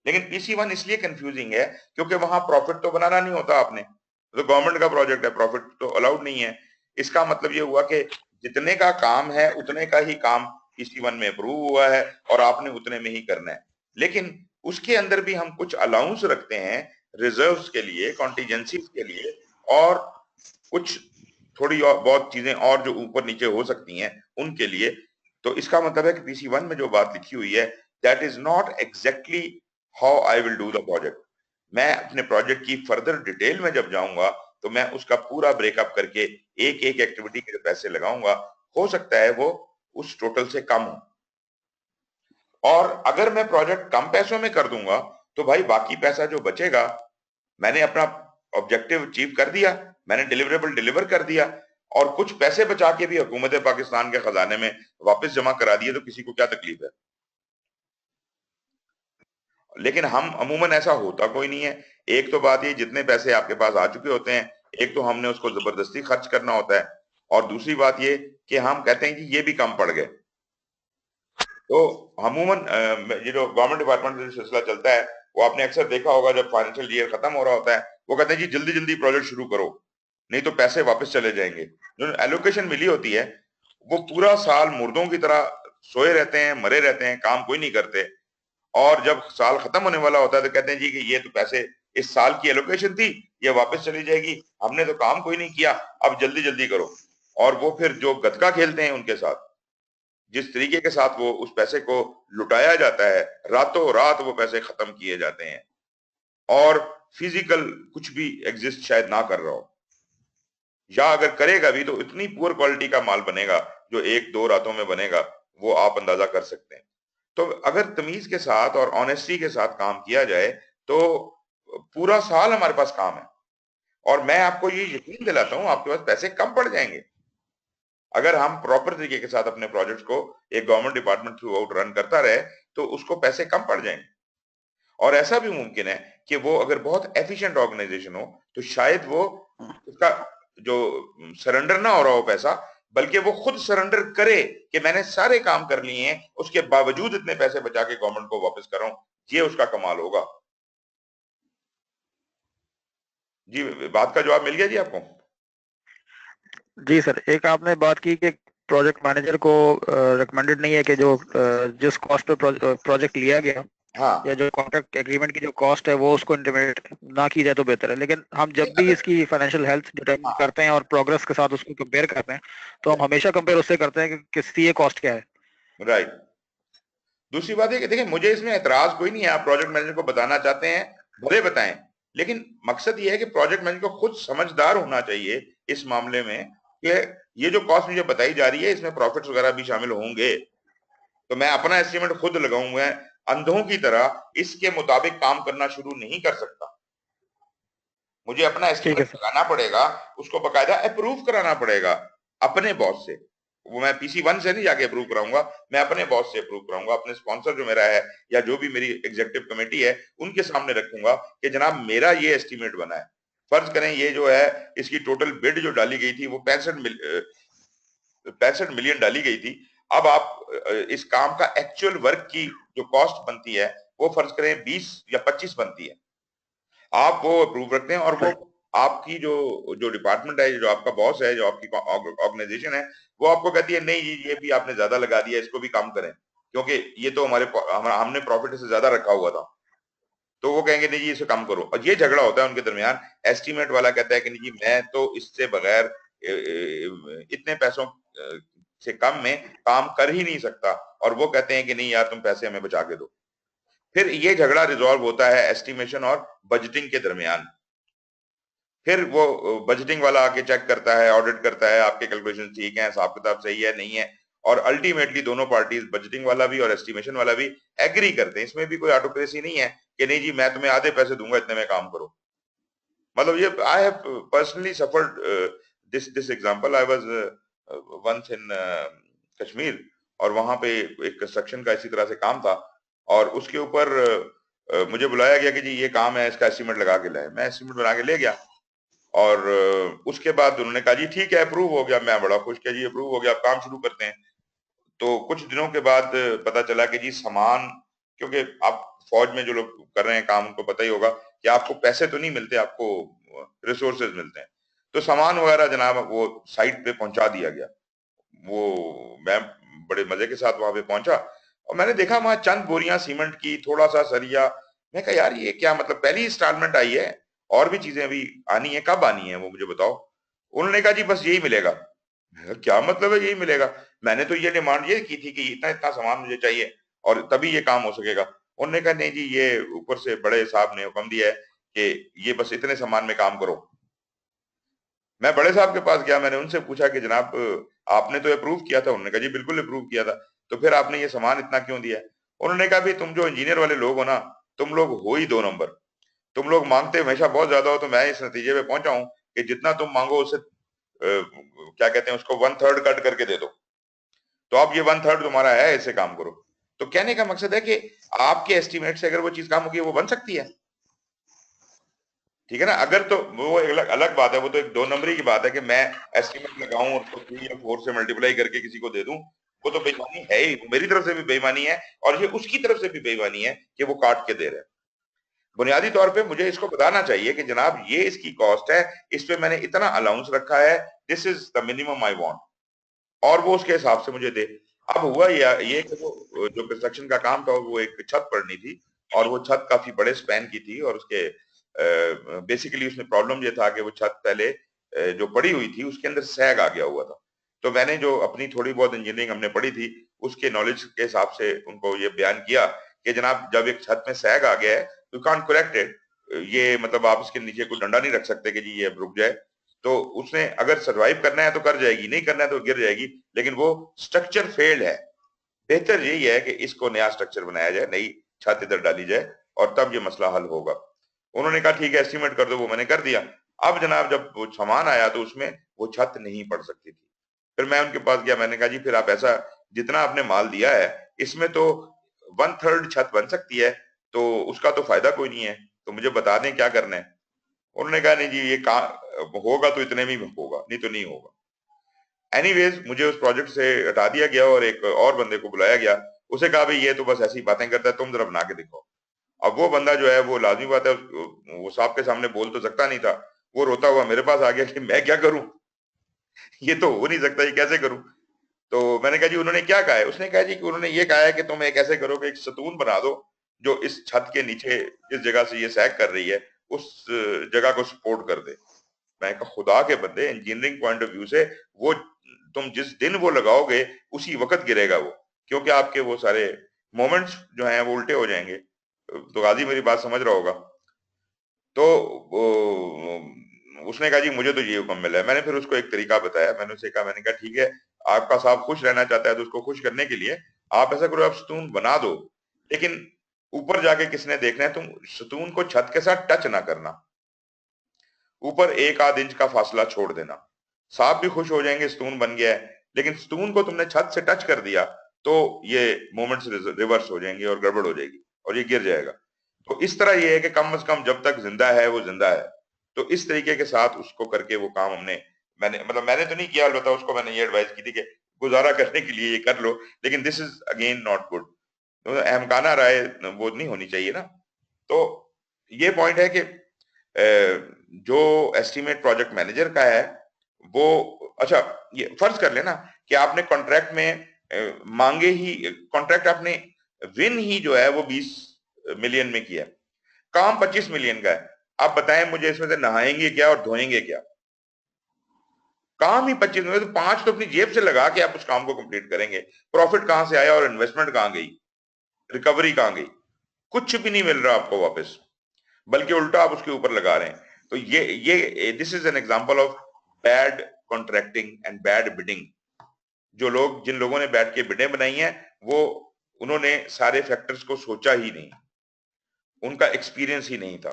लेकिन PC1 इसलिए कंफ्यूजिंग है क्योंकि वहां प्रॉफिट तो बनाना नहीं होता आपने, तो गवर्नमेंट का प्रोजेक्ट है, प्रॉफिट तो अलाउड नहीं है। इसका मतलब ये हुआ कि जितने का काम है उतने का ही काम PC1 में अप्रूव हुआ है और आपने उतने में ही करना है। लेकिन उसके अंदर भी हम कुछ अलाउंस रखते हैं रिजर्व्स के लिए, कॉन्टीजेंसीज के लिए, और कुछ थोड़ी और बहुत चीजें और जो ऊपर नीचे हो सकती हैं उनके लिए। तो इसका मतलब है कि PC1 में जो बात लिखी हुई है, that is not exactly how I will do the project. मैं अपने प्रोजेक्ट की फर्दर डिटेल में जब जाऊंगा तो मैं उसका पूरा ब्रेकअप करके एक एक एक्टिविटी के पैसे लगाऊंगा। हो सकता है वो उस टोटल से कम हो, और अगर मैं प्रोजेक्ट कम पैसों में कर दूंगा तो भाई बाकी पैसा जो बचेगा, मैंने अपना ऑब्जेक्टिव अचीव कर दिया, मैंने डिलीवरेबल डिलीवर कर दिया, और कुछ पैसे बचा के भी हुकूमत पाकिस्तान के खजाने में वापस जमा करा दिए, तो किसी को क्या तकलीफ है। लेकिन हम अमूमन ऐसा होता कोई नहीं है। एक तो बात ये, जितने पैसे आपके पास आ चुके होते हैं, एक तो हमने उसको जबरदस्ती खर्च करना होता है, और दूसरी बात ये कि हम कहते हैं कि ये भी कम पड़ गए। तो अमूमन ये जो गवर्नमेंट डिपार्टमेंट में सिलसिला चलता है, वो आपने अक्सर देखा होगा, जब फाइनेंशियल ईयर खत्म हो रहा होता है वो कहते हैं जी जल्दी जल्दी प्रोजेक्ट शुरू करो, नहीं तो पैसे वापस चले जाएंगे। जो एलोकेशन मिली होती है वो पूरा साल मुर्दों की तरह सोए रहते हैं, मरे रहते हैं, काम कोई नहीं करते, और जब साल खत्म होने वाला होता है तो कहते हैं जी कि ये तो पैसे इस साल की एलोकेशन थी, ये वापस चली जाएगी, हमने तो काम कोई नहीं किया, अब जल्दी जल्दी करो। और वो फिर जो गतका खेलते हैं उनके साथ, जिस तरीके के साथ वो उस पैसे को लुटाया जाता है, रातों रात वो पैसे खत्म किए जाते हैं, और फिजिकल कुछ भी एग्जिस्ट शायद ना कर रहा हो, या अगर करेगा भी तो इतनी पुअर क्वालिटी का माल बनेगा जो 1-2 रातों में बनेगा, वो आप अंदाजा कर सकते हैं। तो अगर तमीज के साथ और ऑनेस्टी के साथ काम किया जाए तो पूरा साल हमारे पास काम है, और मैं आपको ये यकीन दिलाता हूं आपके पास पैसे कम पड़ जाएंगे अगर हम प्रॉपर तरीके के साथ अपने प्रोजेक्ट्स को एक government department through out run करता रहे, तो उसको पैसे कम पड़ जाएंगे। और ऐसा भी मुमकिन है कि वो अगर बहुत एफिशिएंट ऑर्गेनाइजेशन हो तो शायद वो उसका जो सरेंडर ना हो रहा हो पैसा, बल्कि वो खुद सरेंडर करे कि मैंने सारे काम कर लिए हैं, उसके बावजूद इतने पैसे बचा के गवर्नमेंट को वापस कर रहा हूं, ये उसका कमाल होगा। जी, बात का जवाब मिल गया जी आपको? जी सर, एक आपने बात की कि प्रोजेक्ट मैनेजर को रिकमेंडेड नहीं है कि जो जिस कॉस्ट पे प्रोजेक्ट लिया गया हाँ, या जो कॉन्ट्रैक्ट एग्रीमेंट की जो कॉस्ट है वो उसको इंटीमेट ना की जाए तो बेहतर है। लेकिन हम जब भी अगर इसकी फाइनेंशियल हेल्थ डिटरमाइन करते हैं और प्रोग्रेस के साथ उसको कंपेयर करते हैं, तो हम हमेशा कंपेयर उससे करते हैं कि किसकी ये कॉस्ट क्या है। राइट। दूसरी बात है कि देखिए, मुझे इसमें एतराज कोई नहीं है, आप प्रोजेक्ट मैनेजर को बताना चाहते हैं भले बताएं, लेकिन मकसद ये है कि प्रोजेक्ट मैनेजर को खुद समझदार होना चाहिए इस मामले में कि ये जो कॉस्ट मुझे बताई जा रही है इसमें प्रॉफिट्स वगैरह भी शामिल होंगे, तो मैं अपना एस्टिमेट खुद लगाऊंगा। अंधों की तरह इसके मुताबिक काम करना शुरू नहीं कर सकता। मुझे अपना ठीक है एस्टिमेट सर। लगाना पड़ेगा, उसको बकायदा अप्रूव कराना पड़ेगा अपने बॉस से। वो मैं PC1 से नहीं जाके अप्रूव कराऊंगा, मैं अपने बॉस से अप्रूव कराऊंगा, अपने स्पॉन्सर जो मेरा है या जो भी मेरी एग्जीक्यूटिव कमेटी है उनके सामने रखूंगा कि जनाब मेरा ये एस्टीमेट बना है। फर्ज करें ये जो है इसकी टोटल बिड जो डाली गई थी वो 65 मिलियन डाली गई थी। अब आप इस काम का एक्चुअल वर्क की जो कॉस्ट बनती है वो फर्ज करें 20 या 25 बनती है, आप वो अप्रूव रखते हैं और वो आपकी जो जो डिपार्टमेंट है, जो आपका बॉस है, जो आपकी ऑर्गेनाइजेशन है, वो आपको कहती है नहीं ये भी आपने ज्यादा लगा दिया, इसको भी कम करें क्योंकि ये तो हमने प्रॉफिट से ज्यादा रखा हुआ था। तो वो कहेंगे नहीं जी इसे कम करो, और ये झगड़ा होता है उनके दरमियान। एस्टीमेट वाला कहता है कि नहीं जी मैं तो इससे बगैर इतने पैसों से कम में काम कर ही नहीं सकता, और वो कहते हैं कि नहीं यार तुम पैसे हमें बचा के दो। फिर ये झगड़ा रिजॉल्व होता है एस्टिमेशन और बजटिंग के दरमियान। फिर वो बजटिंग वाला आके चेक करता है, ऑडिट करता है, आपके कैलकुलेशन ठीक है, हिसाब किताब सही है नहीं है, और अल्टीमेटली दोनों पार्टीज, बजटिंग वाला भी और एस्टिमेशन वाला भी, एग्री करते हैं। इसमें भी कोई ऑटोक्रेसी नहीं है कि नहीं जी मैं तुम्हें आधे पैसे दूंगा इतने में काम करो। मतलब ये I have personally suffered this example. I was once in Kashmir, और वहां पे एक कंस्ट्रक्शन का इसी तरह से काम था, और उसके ऊपर मुझे बुलाया गया कि जी ये काम है, इसका एस्टीमेट लगा के लाए। मैं एस्टीमेट बना के ले गया, और उसके बाद उन्होंने कहा जी ठीक है अप्रूव हो गया। मैं बड़ा खुश किया जी अप्रूव हो गया, अब काम शुरू करते हैं। तो कुछ दिनों के बाद पता चला कि जी सामान, क्योंकि आप फौज में जो लोग कर रहे हैं काम उनको पता ही होगा कि आपको पैसे तो नहीं मिलते, आपको रिसोर्सेज मिलते हैं। तो सामान वगैरह जनाब वो साइट पे पहुंचा दिया गया। वो मैं बड़े मजे के साथ वहां पे पहुंचा, और मैंने देखा वहां चंद बोरियां सीमेंट की, थोड़ा सा सरिया। मैं कहा यार ये क्या, मतलब पहली इंस्टॉलमेंट आई है, और भी चीजें अभी आनी है, कब आनी है वो मुझे बताओ। उन्होंने कहा जी बस यही मिलेगा। मैं कहा, क्या मतलब है यही मिलेगा? मैंने तो ये डिमांड ये की थी कि इतना इतना सामान मुझे चाहिए और तभी ये काम हो सकेगा। उन्होंने कहा नहीं जी ये ऊपर से बड़े साहब ने हुक्म दिया है कि ये बस इतने सामान में काम करो। मैं बड़े साहब के पास गया, मैंने उनसे पूछा कि जनाब आपने तो अप्रूव किया था। उन्होंने कहा जी बिल्कुल अप्रूव किया था, तो फिर आपने ये सामान इतना क्यों दिया? उन्होंने कहा भी तुम जो इंजीनियर वाले लोग हो ना, तुम लोग हो ही 2 नंबर। तुम लोग मांगते हमेशा बहुत ज्यादा हो, तो मैं इस नतीजे पे पहुंचा हूं कि जितना तुम मांगो उससे क्या कहते हैं उसको 1/3 कट करके दे दो। तो अब ये 1/3 तुम्हारा है, इससे काम करो। तो कहने का मकसद है कि आपके एस्टिमेट से अगर वो चीज काम होगी वो बन सकती है, ठीक है ना। अगर तो वो अलग अलग बात है, वो तो एक 2 नंबरी की बात है कि मैं एस्टिमेट लगाऊं और उसको 3 या 4 से मल्टीप्लाई करके किसी को दे दूं, वो तो बेईमानी है ही। मेरी तरफ से भी बेईमानी है और ये उसकी तरफ से भी बेईमानी है कि वो काट के दे रहे हैं। बुनियादी तौर पे मुझे इसको बताना चाहिए कि जनाब ये इसकी कॉस्ट है, इस पे मैंने इतना अलाउंस रखा है, this is the minimum I want, और वो उसके हिसाब से मुझे दे। अब हुआ ये कि वो जो कंस्ट्रक्शन का काम था वो एक छत पड़नी थी, और वो छत काफी बड़े स्पैन की थी, और उसके बेसिकली उसमें प्रॉब्लम ये था कि वो छत पहले जो पड़ी हुई थी उसके अंदर सैग आ गया हुआ था। तो मैंने जो अपनी थोड़ी बहुत इंजीनियरिंग हमने पढ़ी थी उसके नॉलेज के हिसाब से उनको ये बयान किया कि जनाब जब एक छत में सैग आ गया है यू कांट करेक्ट इट, ये मतलब आप इसके नीचे कोई डंडा नहीं रख सकते कि जी ये रुक जाए। तो उसने अगर सरवाइव करना है तो कर जाएगी, नहीं करना है तो गिर जाएगी, लेकिन वो स्ट्रक्चर फेल्ड है। बेहतर यही है कि इसको नया स्ट्रक्चर बनाया जाए, नई छत इधर डाली जाए, और तब ये मसला हल होगा। उन्होंने कहा ठीक है एस्टिमेट कर दो, वो मैंने कर दिया। अब जनाब जब वो सामान आया तो उसमें वो छत नहीं पड़ सकती थी। फिर मैं उनके पास गया, मैंने कहा जी फिर आप ऐसा, जितना आपने माल दिया है इसमें तो 1/3 छत बन सकती है, तो उसका तो फायदा कोई नहीं है, तो मुझे बता दें क्या करना है। उन्होंने कहा नहीं जी ये होगा तो इतने में ही होगा, नहीं तो नहीं होगा। एनीवेज मुझे उस प्रोजेक्ट से हटा दिया गया और एक और बंदे को बुलाया गया। उसे कहा भाई ये तो बस ऐसी बातें करता है, तुम जरा बना के दिखाओ। अब वो बंदा जो है वो लाजमी बात है वो साहब के सामने बोल तो सकता नहीं था, वो रोता हुआ मेरे पास आ गया कि मैं क्या करूं, ये तो हो नहीं सकता, ये कैसे करूं। तो मैंने कहा जी उन्होंने क्या कहा है? उसने कहा जी कि उन्होंने ये कहा है कि तुम एक ऐसे करो कि एक सतून बना दो जो इस छत के नीचे जिस जगह से ये सैग कर रही है उस जगह को सपोर्ट कर दे। मैं कहा खुदा के बंदे, इंजीनियरिंग पॉइंट ऑफ व्यू से वो तुम जिस दिन वो लगाओगे उसी वक्त गिरेगा वो, क्योंकि आपके वो सारे मोमेंट्स जो हैं वो उल्टे हो जाएंगे। तो गाजी मेरी बात समझ रहा होगा। तो उसने कहा जी मुझे तो ये हुक्म मिला है। मैंने फिर उसको एक तरीका बताया, मैंने उसे कहा, मैंने कहा ठीक है आपका साहब खुश रहना चाहता है तो उसको खुश करने के लिए आप ऐसा करो, आप सतून बना दो, लेकिन ऊपर जाके किसने देखना है, तुम सतून को छत के साथ टच ना करना, ऊपर 1 आध इंच का फासला छोड़ देना। साहब भी खुश हो जाएंगे, सतून बन गया है। लेकिन स्टून को तुमने छत से टच कर दिया तो ये मोमेंट्स रिवर्स हो जाएंगे और गड़बड़ हो जाएगी और ये गिर जाएगा। तो इस तरह ये है कि कम से कम जब तक जिंदा है वो जिंदा है। तो इस तरीके के साथ उसको करके वो काम मैंने तो नहीं किया, अलबत्ता उसको मैंने ये एडवाइस की थी कि गुजारा करने के लिए ये कर लो, लेकिन this is again not good. तो अहमकाना राय वो नहीं होनी चाहिए ना। तो ये पॉइंट है कि जो एस्टीमेट प्रोजेक्ट मैनेजर का है वो, अच्छा ये फर्ज कर लेना कि आपने कॉन्ट्रैक्ट में मांगे ही, कॉन्ट्रैक्ट आपने विन ही जो है वो 20 मिलियन में किया, काम 25 मिलियन का है। आप बताएं मुझे इसमें से नहाएंगे क्या और धोएंगे क्या? काम ही 25 में, तो 5 तो अपनी जेब से लगा के आप उस काम को कंप्लीट करेंगे। प्रॉफिट कहां से आया और इन्वेस्टमेंट कहां गई, रिकवरी कहां गई? कुछ भी नहीं मिल रहा आपको वापस, बल्कि उल्टा आप उसके ऊपर लगा रहे हैं। तो ये this is an example of bad contracting and bad bidding. जिन लोगों ने बैठ के बिडें बनाई हैं वो, उन्होंने सारे फैक्टर्स को सोचा ही नहीं, उनका एक्सपीरियंस ही नहीं था।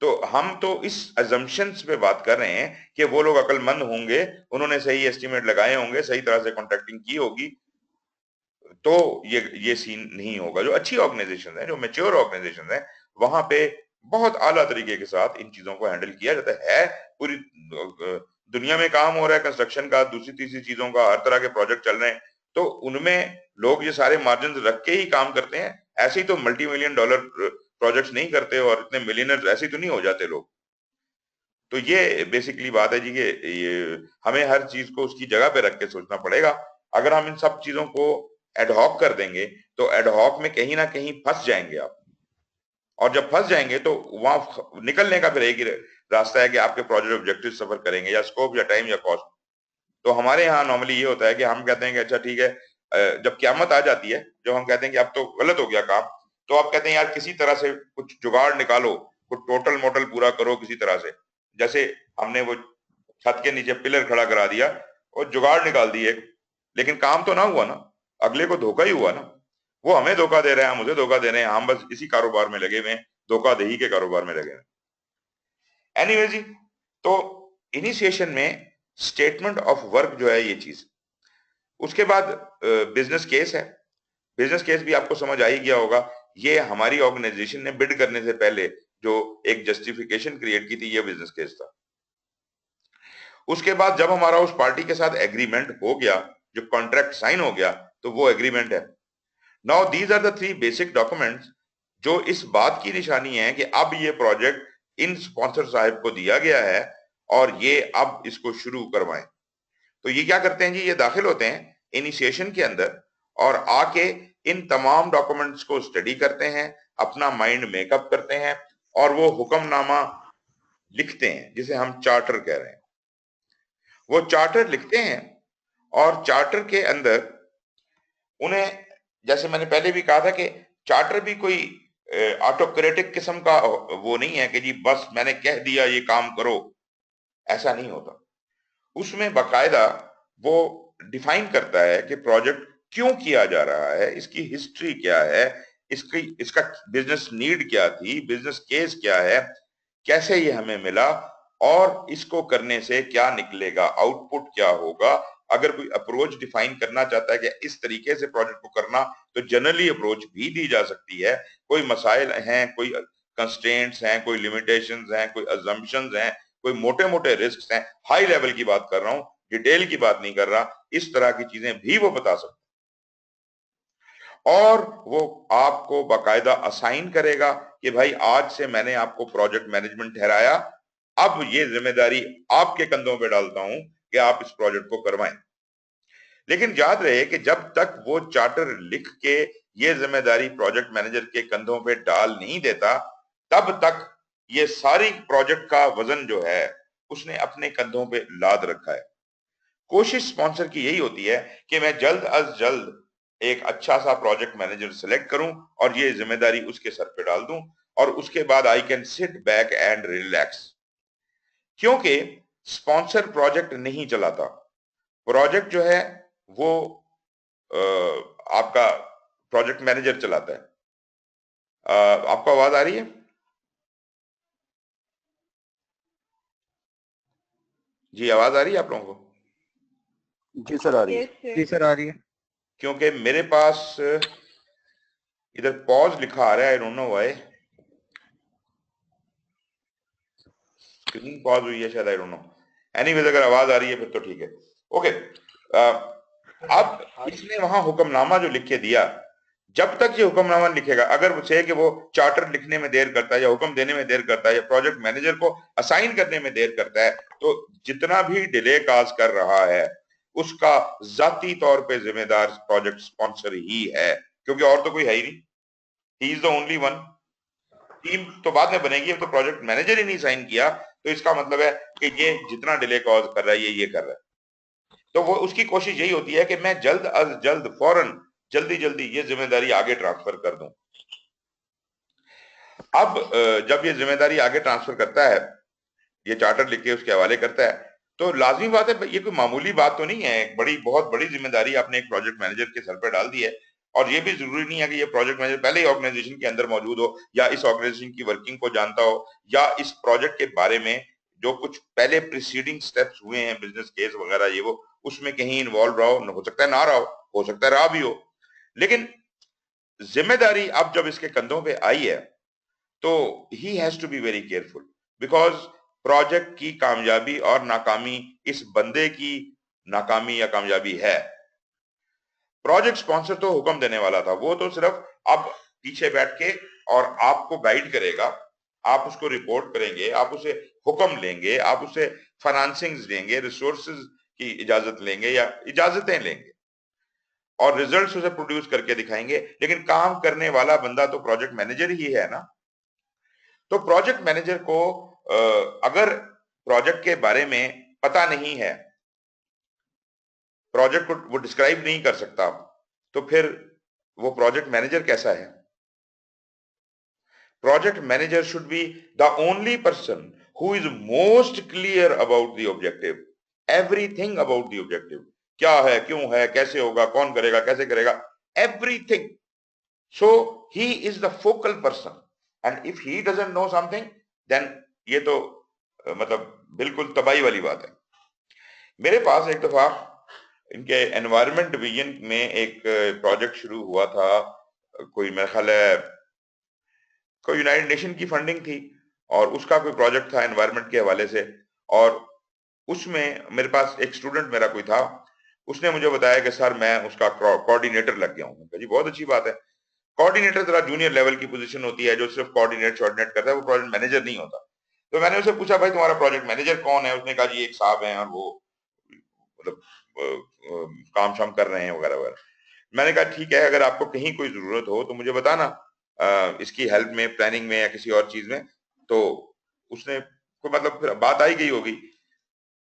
तो हम तो इस अजम्पशंस पे बात कर रहे हैं कि वो लोग अक्लमंद होंगे, उन्होंने सही एस्टीमेट लगाए होंगे, सही तरह से कॉन्ट्रैक्टिंग की होगी, तो ये सीन नहीं होगा। जो अच्छी ऑर्गेनाइजेशन है, जो मेच्योर ऑर्गेनाइजेशन है, वहां पे बहुत आला तरीके के साथ इन चीजों को हैंडल किया जाता है। पूरी दुनिया में काम हो रहा है कंस्ट्रक्शन का, दूसरी तीसरी चीजों का, हर तरह के प्रोजेक्ट चल रहे हैं, तो उनमें लोग ये सारे मार्जिन रख के ही काम करते हैं। ऐसे ही तो मल्टी मिलियन डॉलर प्रोजेक्ट्स नहीं करते और इतने मिलियनर ऐसे ही तो नहीं हो जाते लोग। तो ये बेसिकली बात है जी कि ये हमें हर चीज को उसकी जगह पे रख के सोचना पड़ेगा। अगर हम इन सब चीजों को एडहॉक कर देंगे तो एडहॉक में कहीं ना कहीं फंस जाएंगे आप, और जब फंस जाएंगे तो वहां निकलने का फिर एक ही रास्ता है कि आपके प्रोजेक्ट ऑब्जेक्टिव सफर करेंगे, या स्कोप या टाइम या कॉस्ट। तो हमारे यहाँ नॉर्मली ये होता है कि हम कहते हैं कि अच्छा ठीक है, जब क्यामत आ जाती है, जब हम कहते हैं कि अब तो गलत हो गया काम, तो आप कहते हैं यार किसी तरह से कुछ जुगाड़ निकालो, कुछ टोटल मोटल पूरा करो किसी तरह से। जैसे हमने वो छत के नीचे पिलर खड़ा करा दिया और जुगाड़ निकाल दिए, लेकिन काम तो ना हुआ ना, अगले को धोखा ही हुआ ना। वो हमें धोखा दे रहे हैं, हम उसे धोखा दे रहे हैं, हम बस इसी कारोबार में लगे हुए हैं, धोखाधही के कारोबार में लगे हुए हैं। एनीवे जी, तो इनिशिएशन में स्टेटमेंट ऑफ वर्क जो है ये चीज, उसके बाद बिजनेस केस है। बिजनेस केस भी आपको समझ आ ही गया होगा। ये हमारी ऑर्गेनाइजेशन ने बिड करने से पहले जो एक जस्टिफिकेशन क्रिएट की थी, ये बिजनेस केस था। उसके बाद जब हमारा उस पार्टी के साथ एग्रीमेंट हो गया, जो कॉन्ट्रैक्ट साइन हो गया, तो वो एग्रीमेंट है। Now these are the 3 basic documents जो इस बात की निशानी है कि अब ये प्रोजेक्ट इन स्पॉन्सर साहब को दिया गया है और ये अब इसको शुरू करवाएं। तो ये क्या करते हैं जी, ये दाखिल होते हैं इनिशिएशन के अंदर और आके इन तमाम डॉक्यूमेंट्स को स्टडी करते हैं, अपना माइंड मेकअप करते हैं और वो हुक्मनामा लिखते हैं जिसे हम चार्टर कह रहे हैं। वो चार्टर लिखते हैं और चार्टर के अंदर उन्हें, जैसे मैंने पहले भी कहा था कि चार्टर भी कोई ऑटोक्रेटिक किस्म का वो नहीं है कि जी बस मैंने कह दिया ये काम करो, ऐसा नहीं होता। उसमें बाकायदा वो डिफाइन करता है कि प्रोजेक्ट क्यों किया जा रहा है, इसकी हिस्ट्री क्या है, इसका बिजनेस नीड क्या थी, बिजनेस केस क्या है, कैसे ये हमें मिला और इसको करने से क्या निकलेगा, आउटपुट क्या होगा। अगर कोई अप्रोच डिफाइन करना चाहता है कि इस तरीके से प्रोजेक्ट को करना, तो जनरली अप्रोच भी दी जा सकती है। कोई मसाइल हैं, कोई कंस्ट्रेंट्स हैं, कोई लिमिटेशंस हैं, कोई अजम्पशंस हैं, कोई मोटे मोटे रिस्क हैं, हाई लेवल की बात कर रहा हूं, डिटेल की बात नहीं कर रहा। इस तरह की चीजें भी वो बता सकते और वो आपको बाकायदा असाइन करेगा कि भाई आज से मैंने आपको प्रोजेक्ट मैनेजमेंट ठहराया, अब ये जिम्मेदारी आपके कंधों पे डालता हूं कि आप इस प्रोजेक्ट को करवाएं। लेकिन याद रहे कि जब तक वो चार्टर लिख के ये जिम्मेदारी प्रोजेक्ट मैनेजर के कंधों पे डाल नहीं देता, तब तक ये सारी प्रोजेक्ट का वजन जो है उसने अपने कंधों पे लाद रखा है। कोशिश स्पॉन्सर की यही होती है कि मैं जल्द अज जल्द एक अच्छा सा प्रोजेक्ट मैनेजर सिलेक्ट करूं और ये जिम्मेदारी उसके सर पे डाल दूं, और उसके बाद I can sit back and relax. क्योंकि स्पॉन्सर प्रोजेक्ट नहीं चलाता, प्रोजेक्ट जो है वो आपका प्रोजेक्ट मैनेजर चलाता है। आपको आवाज आ रही है? जी आवाज आ रही है आप लोगों को? जी सर, आ रही है। जी सर, आ रही है। क्योंकि मेरे पास इधर पॉज लिखा आ रहा है, I don't know why, screen pause हुई है शायद, आई डोंट नो। एनीवेज अगर आवाज आ रही है फिर तो ठीक है। ओके, अब इसने वहां हुक्मनामा जो लिख के दिया, जब तक ये हुक्मनामा लिखेगा, अगर वो से कि वो चार्टर लिखने में देर करता है या हुक्म देने में देर करता है या प्रोजेक्ट मैनेजर को असाइन करने में देर करता है, तो जितना भी डिले काज कर रहा है उसका जाती तौर पे जिम्मेदार प्रोजेक्ट स्पॉन्सर ही है, क्योंकि और तो कोई है ही नहीं, ही is the only one. Team तो बाद में बनेगी, अब तो प्रोजेक्ट मैनेजर ही नहीं साइन किया, तो इसका मतलब है कि ये जितना डिले कॉज कर रहा है ये कर रहा है। तो वो उसकी कोशिश यही होती है कि मैं जल्द अज जल्द फौरन जल्दी जल्दी ये जिम्मेदारी आगे ट्रांसफर कर दूं। अब जब ये जिम्मेदारी आगे ट्रांसफर करता है, ये चार्टर लिख के उसके हवाले करता है, तो लाजमी बात है, ये कोई मामूली बात तो नहीं है, एक बहुत बड़ी जिम्मेदारी आपने एक प्रोजेक्ट मैनेजर के सर पर डाल दी है। और ये भी जरूरी नहीं है कि ये प्रोजेक्ट मैनेजर पहले ही ऑर्गेनाइजेशन के अंदर मौजूद हो या इस ऑर्गेनाइजेशन की वर्किंग को जानता हो या इस प्रोजेक्ट के बारे में जो कुछ पहले प्रीसीडिंग स्टेप्स हुए हैं, बिजनेस केस वगैरह ये वो, उसमें कहीं इन्वॉल्व रहा हो सकता है ना रहा हो सकता है रहा भी हो। लेकिन जिम्मेदारी अब जब इसके कंधों पे आई है तो he has to be very careful, because project की कामयाबी और नाकामी इस बंदे की नाकामी या कामयाबी है। प्रोजेक्ट स्पॉन्सर तो हुक्म देने वाला था, वो तो सिर्फ अब पीछे बैठ के और आपको गाइड करेगा, आप उसको रिपोर्ट करेंगे, आप उसे हुक्म लेंगे, आप उसे फाइनेंसिंग लेंगे, रिसोर्सेज की इजाजत लेंगे या इजाजतें लेंगे और रिजल्ट्स उसे प्रोड्यूस करके दिखाएंगे, लेकिन काम करने वाला बंदा तो प्रोजेक्ट मैनेजर ही है ना। तो प्रोजेक्ट मैनेजर को अगर प्रोजेक्ट के बारे में पता नहीं है, प्रोजेक्ट को वो डिस्क्राइब नहीं कर सकता, तो फिर वो प्रोजेक्ट मैनेजर कैसा है? Project manager should be the only person who is most clear about the objective, everything about the objective, क्या है, क्यों है, कैसे होगा, कौन करेगा, कैसे करेगा, everything. So he is the focal person and if he doesn't know something then ये तो मतलब बिल्कुल तबाही वाली बात है। मेरे पास एक दफा इनके एनवायरनमेंट डिवीजन में एक प्रोजेक्ट शुरू हुआ था, कोई मेरा ख्याल है कोई यूनाइटेड नेशन की फंडिंग थी और उसका कोई प्रोजेक्ट था एनवायरनमेंट के हवाले से, और उसमें मेरे पास एक स्टूडेंट मेरा कोई था, उसने मुझे बताया कि सर मैं उसका कोऑर्डिनेटर लग गया हूँ। जी बहुत अच्छी बात है। कोऑर्डिनेटर जरा जूनियर लेवल की पोजीशन होती है, जो सिर्फ कोऑर्डिनेट करता है, वो प्रोजेक्ट मैनेजर नहीं होता। तो मैंने उसे पूछा भाई तुम्हारा प्रोजेक्ट मैनेजर कौन है? उसने कहा जी एक साहब हैं और वो मतलब काम शाम कर रहे हैं वगैरह वगैरह। मैंने कहा ठीक है, अगर आपको कहीं कोई जरूरत हो तो मुझे बताना इसकी हेल्प में, प्लानिंग में या किसी और चीज में। तो उसने कोई मतलब फिर बात आई गई होगी।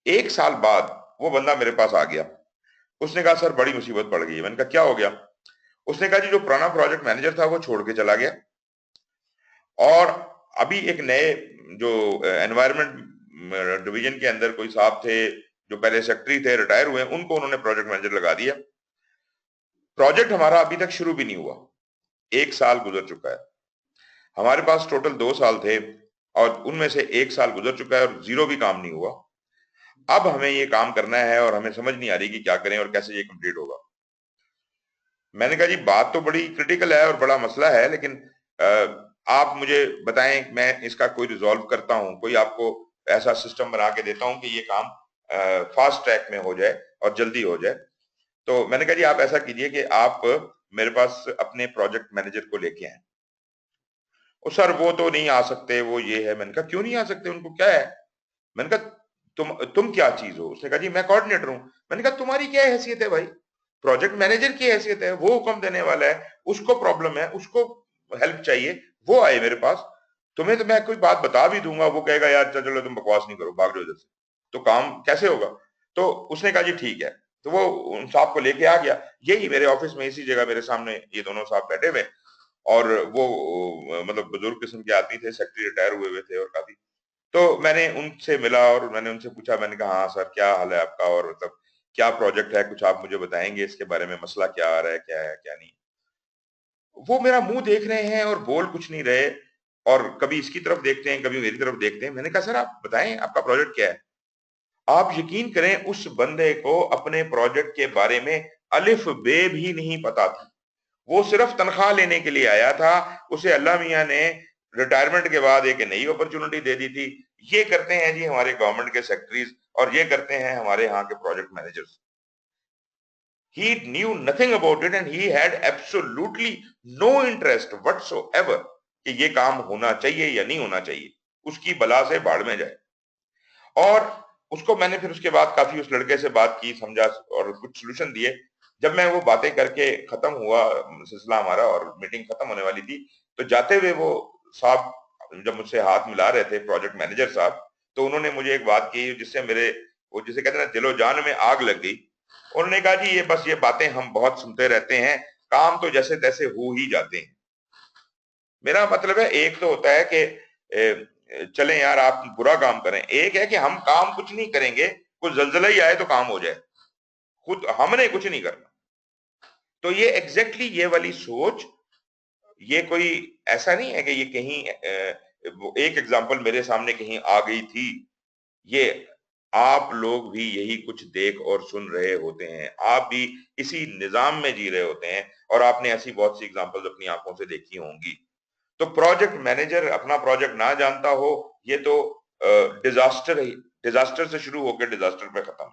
एक साल बाद वो बंदा मेरे पास आ गया, उसने कहा सर बड़ी मुसीबत पड़ गई है। मैंने कहा क्या हो गया? उसने कहा जी जो पुराना प्रोजेक्ट मैनेजर था वो छोड़ के चला गया और अभी एक नए जो एनवायरनमेंट डिवीजन के अंदर कोई साहब थे जो पहले सेक्रेटरी थे, रिटायर हुए, उनको उन्होंने प्रोजेक्ट मैनेजर लगा दिया। प्रोजेक्ट हमारा अभी तक शुरू भी नहीं हुआ, एक साल गुजर चुका है। हमारे पास टोटल 2 साल थे और उनमें से 1 साल गुजर चुका है और 0 भी काम नहीं हुआ। अब हमें ये काम करना है और हमें समझ नहीं आ रही कि क्या करें और कैसे ये कंप्लीट होगा। मैंने कहा जी बात तो बड़ी क्रिटिकल है और बड़ा मसला है, लेकिन आप मुझे बताएं, मैं इसका कोई रिजॉल्व करता हूं, कोई आपको ऐसा सिस्टम बना के देता हूं कि ये काम फास्ट ट्रैक में हो जाए और जल्दी हो जाए। तो मैंने कहा जी आप ऐसा कीजिए कि आप मेरे पास अपने प्रोजेक्ट मैनेजर को लेके आए। और सर वो तो नहीं आ सकते, वो ये है। मैंने कहा क्यों नहीं आ सकते, उनको क्या है? मैंने कहा तुम क्या चीज हो? उसने कहा जी मैं कोऑर्डिनेटर हूं। मैंने कहा तुम्हारी क्या हैसियत है भाई? प्रोजेक्ट मैनेजर की हैसियत है, वो हुक्म देने वाला है, उसको प्रॉब्लम है, उसको हेल्प चाहिए, वो आए मेरे पास। तुम्हें तो मैं कोई बात बता भी दूंगा, वो कहेगा यार चलो तुम बकवास नहीं करो, भाग जाओ इधर से, तो काम कैसे होगा? तो उसने कहा जी ठीक है। तो वो उन साहब को लेके आ गया, यही मेरे ऑफिस में इसी जगह मेरे सामने ये दोनों साहब बैठे हुए, और वो मतलब बुजुर्ग किस्म के आदमी थे, सेक्रेटरी रिटायर हुए हुए थे और काफी। तो मैंने उनसे मिला और मैंने उनसे पूछा, मैंने कहा हाँ सर क्या हाल है आपका, और मतलब क्या प्रोजेक्ट है, कुछ आप मुझे बताएंगे इसके बारे में, मसला क्या आ रहा है, क्या है क्या नहीं। वो मेरा मुंह देख रहे हैं और बोल कुछ नहीं रहे, और कभी इसकी तरफ देखते हैं, कभी मेरी तरफ देखते हैं। मैंने कहा सर आप बताएं आपका प्रोजेक्ट क्या है? आप यकीन करें उस बंदे को अपने प्रोजेक्ट के बारे में अलिफ बे भी नहीं पता थी। वो सिर्फ तनख्वाह लेने के लिए आया था। उसे अल्लाह मियां ने रिटायरमेंट के बाद एक नई अपॉर्चुनिटी दे दी थी। ये करते हैं जी हमारे गवर्नमेंट के सेक्रेटरीज और ये करते हैं हमारे यहाँ के project managers. He knew nothing about it and he had absolutely no interest whatsoever कि ये काम होना चाहिए या नहीं होना चाहिए। उसकी बला से बाढ़ में जाए। और उसको मैंने फिर उसके बाद काफी उस लड़के से बात की, समझा और कुछ सोल्यूशन दिए। जब मैं वो बातें करके खत्म हुआ सिलसिला हमारा और मीटिंग खत्म होने वाली थी, तो जाते हुए वो साहब जब मुझसे हाथ मिला रहे थे, प्रोजेक्ट मैनेजर साहब, तो उन्होंने मुझे एक बात की जिससे मेरे वो जिसे कहते हैं ना दिलो जान में आग लग गई। उन्होंने कहा जी ये बस ये बातें हम बहुत सुनते रहते हैं, काम तो जैसे तैसे हो ही जाते हैं। मेरा मतलब है एक तो होता है कि चलें यार आप बुरा काम करें, एक है कि हम काम कुछ नहीं करेंगे, कुछ जल्जला ही आए तो काम हो जाए, खुद हमने कुछ नहीं करना। तो ये एग्जैक्टली ये वाली सोच, ये कोई ऐसा नहीं है कि ये कहीं एक एग्जांपल मेरे सामने कहीं आ गई थी। ये आप लोग भी यही कुछ देख और सुन रहे होते हैं, आप भी इसी निजाम में जी रहे होते हैं और आपने ऐसी बहुत सी एग्जांपल्स अपनी आंखों से देखी होंगी। तो प्रोजेक्ट मैनेजर अपना प्रोजेक्ट ना जानता हो, ये तो डिजास्टर से शुरू होकर डिजास्टर पे खत्म।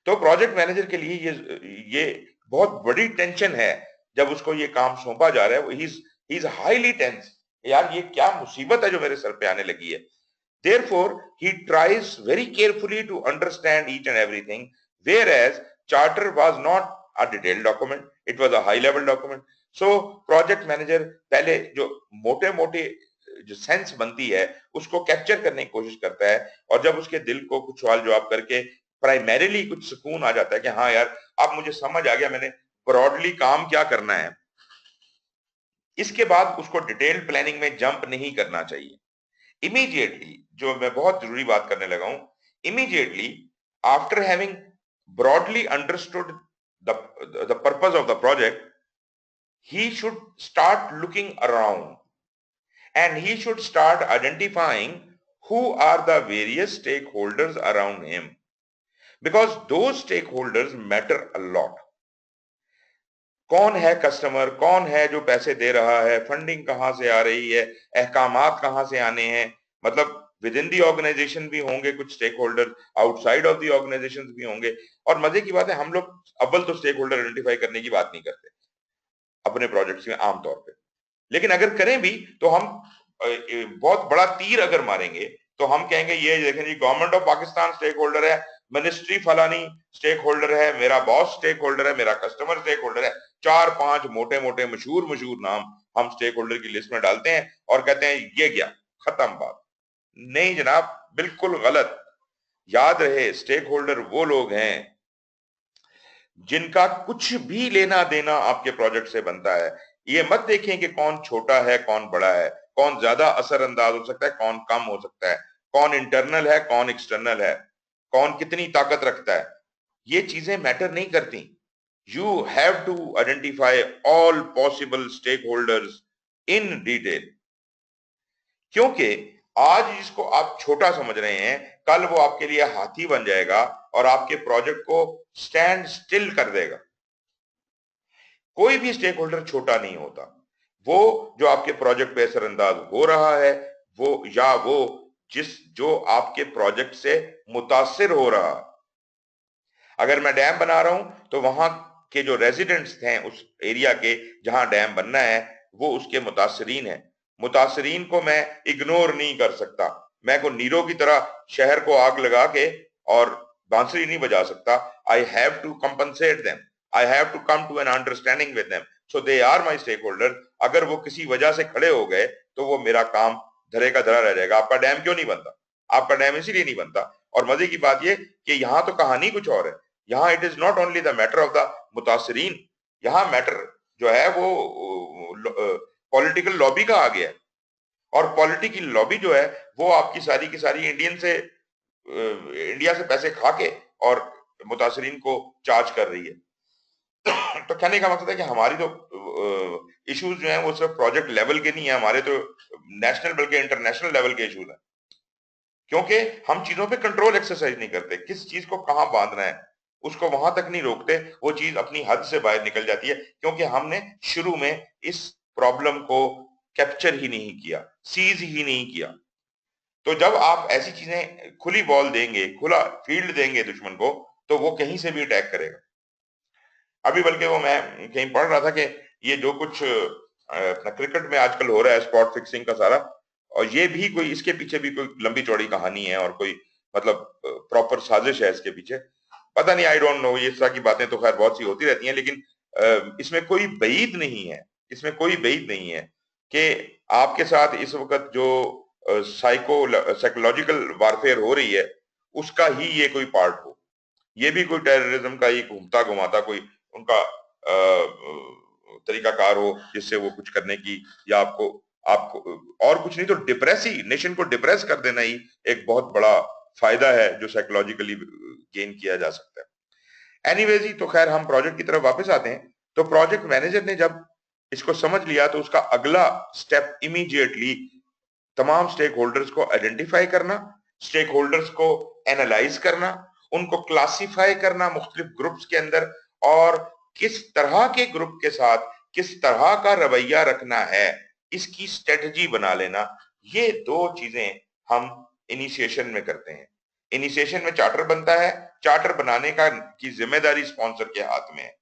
तो प्रोजेक्ट मैनेजर के लिए ये बहुत बड़ी टेंशन है जब उसको ये काम सौंपा जा रहा है। ही इज हाईली टेंस, यार ये क्या मुसीबत है जो मेरे सर पे आने लगी है। Therefore, he tries very carefully to understand each and everything, whereas charter was not a detailed document, it was a high level document. So project manager पहले जो मोटे मोटे जो सेंस बनती है उसको कैप्चर करने की कोशिश करता है, और जब उसके दिल को कुछ सवाल जवाब करके प्राइमरीली कुछ सुकून आ जाता है कि हाँ यार अब मुझे समझ आ गया मैंने ब्रॉडली काम क्या करना है, इसके बाद उसको डिटेल्ड प्लानिंग में जंप नहीं करना चाहिए। इमीडिएटली, जो मैं बहुत जरूरी बात करने लगा हूं, immediately after having broadly understood the purpose of the project, he should start looking around and he should start identifying who are the various stakeholders around him, because those stakeholders matter a lot. कौन है customer, कौन है जो पैसे दे रहा है, funding कहां से आ रही है, अहकामात कहां से आने हैं, मतलब विद इन दी ऑर्गेनाइजेशन भी होंगे कुछ stakeholder, outside of the organisation भी होंगे। और मजे की बात है हम लोग अव्वल तो स्टेक होल्डर आइडेंटिफाई करने की बात नहीं करते अपने प्रोजेक्ट्स में आमतौर पे, लेकिन अगर करें भी तो हम बहुत बड़ा तीर अगर मारेंगे तो हम कहेंगे ये देखें जी government of Pakistan stakeholder है, मिनिस्ट्री फलानी स्टेक होल्डर है, मेरा बॉस स्टेक होल्डर है, मेरा कस्टमर स्टेक होल्डर है, 4-5 मोटे मोटे मशहूर मशहूर नाम हम स्टेक होल्डर की लिस्ट में डालते हैं और कहते हैं ये क्या, खत्म बात। नहीं जनाब, बिल्कुल गलत। याद रहे स्टेक होल्डर वो लोग हैं जिनका कुछ भी लेना देना आपके प्रोजेक्ट से बनता है। ये मत देखें कि कौन छोटा है कौन बड़ा है, कौन ज्यादा असरअंदाज हो सकता है कौन कम हो सकता है, कौन इंटरनल है कौन एक्सटर्नल है, कौन कितनी ताकत रखता है, ये चीजें मैटर नहीं करती। You have to identify all possible stakeholders in detail, क्योंकि आज जिसको आप छोटा समझ रहे हैं कल वो आपके लिए हाथी बन जाएगा और आपके प्रोजेक्ट को स्टैंड स्टिल कर देगा। कोई भी स्टेक होल्डर छोटा नहीं होता, वो जो आपके प्रोजेक्ट पे असरअंदाज हो रहा है वो, या वो जो आपके प्रोजेक्ट से मुतासिर हो रहा। अगर मैं डैम बना रहा हूं तो वहां के जो रेजिडेंट्स हैं उस एरिया के जहां डैम बनना है वो उसके मुतासरीन हैं। मुतासरीन को मैं इग्नोर नहीं कर सकता, मैं को नीरो की तरह शहर को आग लगा के और बांसुरी नहीं बजा सकता। I have to compensate them, I have to come to an understanding with them, so they are my stakeholder. अगर वो किसी वजह से खड़े हो गए तो वो मेरा काम धरे का धरा रह जाएगा। आपका डैम क्यों नहीं बनता? आपका डैम इसीलिए नहीं बनता। और मजे की बात ये कि यहाँ तो कहानी कुछ और है, यहाँ it is not only the matter of the मुतासरीन, यहाँ मैटर जो है वो पॉलिटिकल लॉबी का आ गया है। और पॉलिटिकल लॉबी जो है वो आपकी सारी की सारी इंडिया से पैसे खा के और मुतासरीन को चार्ज कर रही है। तो कहने का मकसद है कि हमारी तो इश्यूज जो हैं वो सिर्फ प्रोजेक्ट लेवल के नहीं है, हमारे तो नेशनल बल्कि इंटरनेशनल लेवल के इश्यूज हैं। क्योंकि हम चीजों पे कंट्रोल एक्सरसाइज नहीं करते, किस चीज को कहां बांधना है उसको वहां तक नहीं रोकते, वो चीज अपनी हद से बाहर निकल जाती है, क्योंकि हमने शुरू में इस प्रॉब्लम को कैप्चर ही नहीं किया, सीज ही नहीं किया। तो जब आप ऐसी चीजें खुली बॉल देंगे, खुला फील्ड देंगे दुश्मन को, तो वो कहीं से भी अटैक करेगा। अभी बल्कि वो मैं कहीं पढ़ रहा था कि ये जो कुछ अपना क्रिकेट में आजकल हो रहा है स्पॉट फिक्सिंग का सारा, और ये भी कोई, इसके पीछे भी कोई लंबी चौड़ी कहानी है और कोई मतलब प्रॉपर साजिश है इसके पीछे, पता नहीं, आई डोंट नो। ये तरह की बातें तो खैर बहुत सी होती रहती हैं, लेकिन इसमें कोई बईद नहीं है, इसमें कोई बईद नहीं है कि आपके साथ इस वक्त जो साइकोलॉजिकल वारफेयर हो रही है उसका ही ये कोई पार्ट हो, ये भी कोई टेररिज्म का ही घूमता घुमाता कोई उनका तरीकाकार हो जिससे वो कुछ करने की, या आपको आपको और कुछ नहीं तो डिप्रेस ही, नेशन को डिप्रेस कर देना ही एक बहुत बड़ा फायदा है जो साइकोलॉजिकली गेन किया जा सकता है। एनीवेज ही, तो खैर हम प्रोजेक्ट की तरफ वापस आते हैं। तो प्रोजेक्ट मैनेजर ने जब इसको समझ लिया तो उसका अगला स्टेप इमीडिएटली तमाम स्टेक होल्डर्स को आइडेंटिफाई करना, स्टेक होल्डर्स को एनालाइज करना, उनको क्लासिफाई करना मुख्तलिफ ग्रुप्स के अंदर, और किस तरह के ग्रुप के साथ किस तरह का रवैया रखना है इसकी स्ट्रेटजी बना लेना। ये दो चीजें हम इनिशिएशन में करते हैं। इनिशिएशन में चार्टर बनता है, चार्टर बनाने का की जिम्मेदारी स्पॉन्सर के हाथ में है,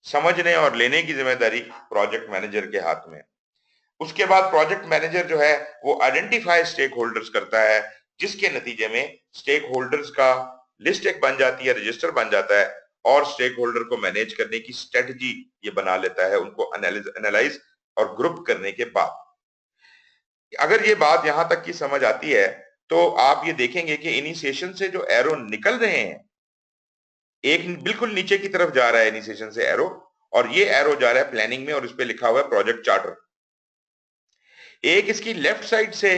समझने और लेने की जिम्मेदारी प्रोजेक्ट मैनेजर के हाथ में है। उसके बाद प्रोजेक्ट मैनेजर जो है वो आइडेंटिफाई स्टेक होल्डर्स करता है, जिसके नतीजे में स्टेक होल्डर्स का लिस्ट एक बन जाती है, रजिस्टर बन जाता है, और स्टेक होल्डर को मैनेज करने की स्ट्रेटजी ये बना लेता है उनको एनालाइज और ग्रुप करने के बाद। अगर ये बात यहां तक की समझ आती है तो आप ये देखेंगे कि इनिशिएशन से जो एरो निकल रहे हैं, एक बिल्कुल नीचे की तरफ जा रहा है इनिशिएशन से एरो, और ये एरो जा रहा है प्लानिंग में और उस पर लिखा हुआ है प्रोजेक्ट चार्टर। एक इसकी लेफ्ट साइड से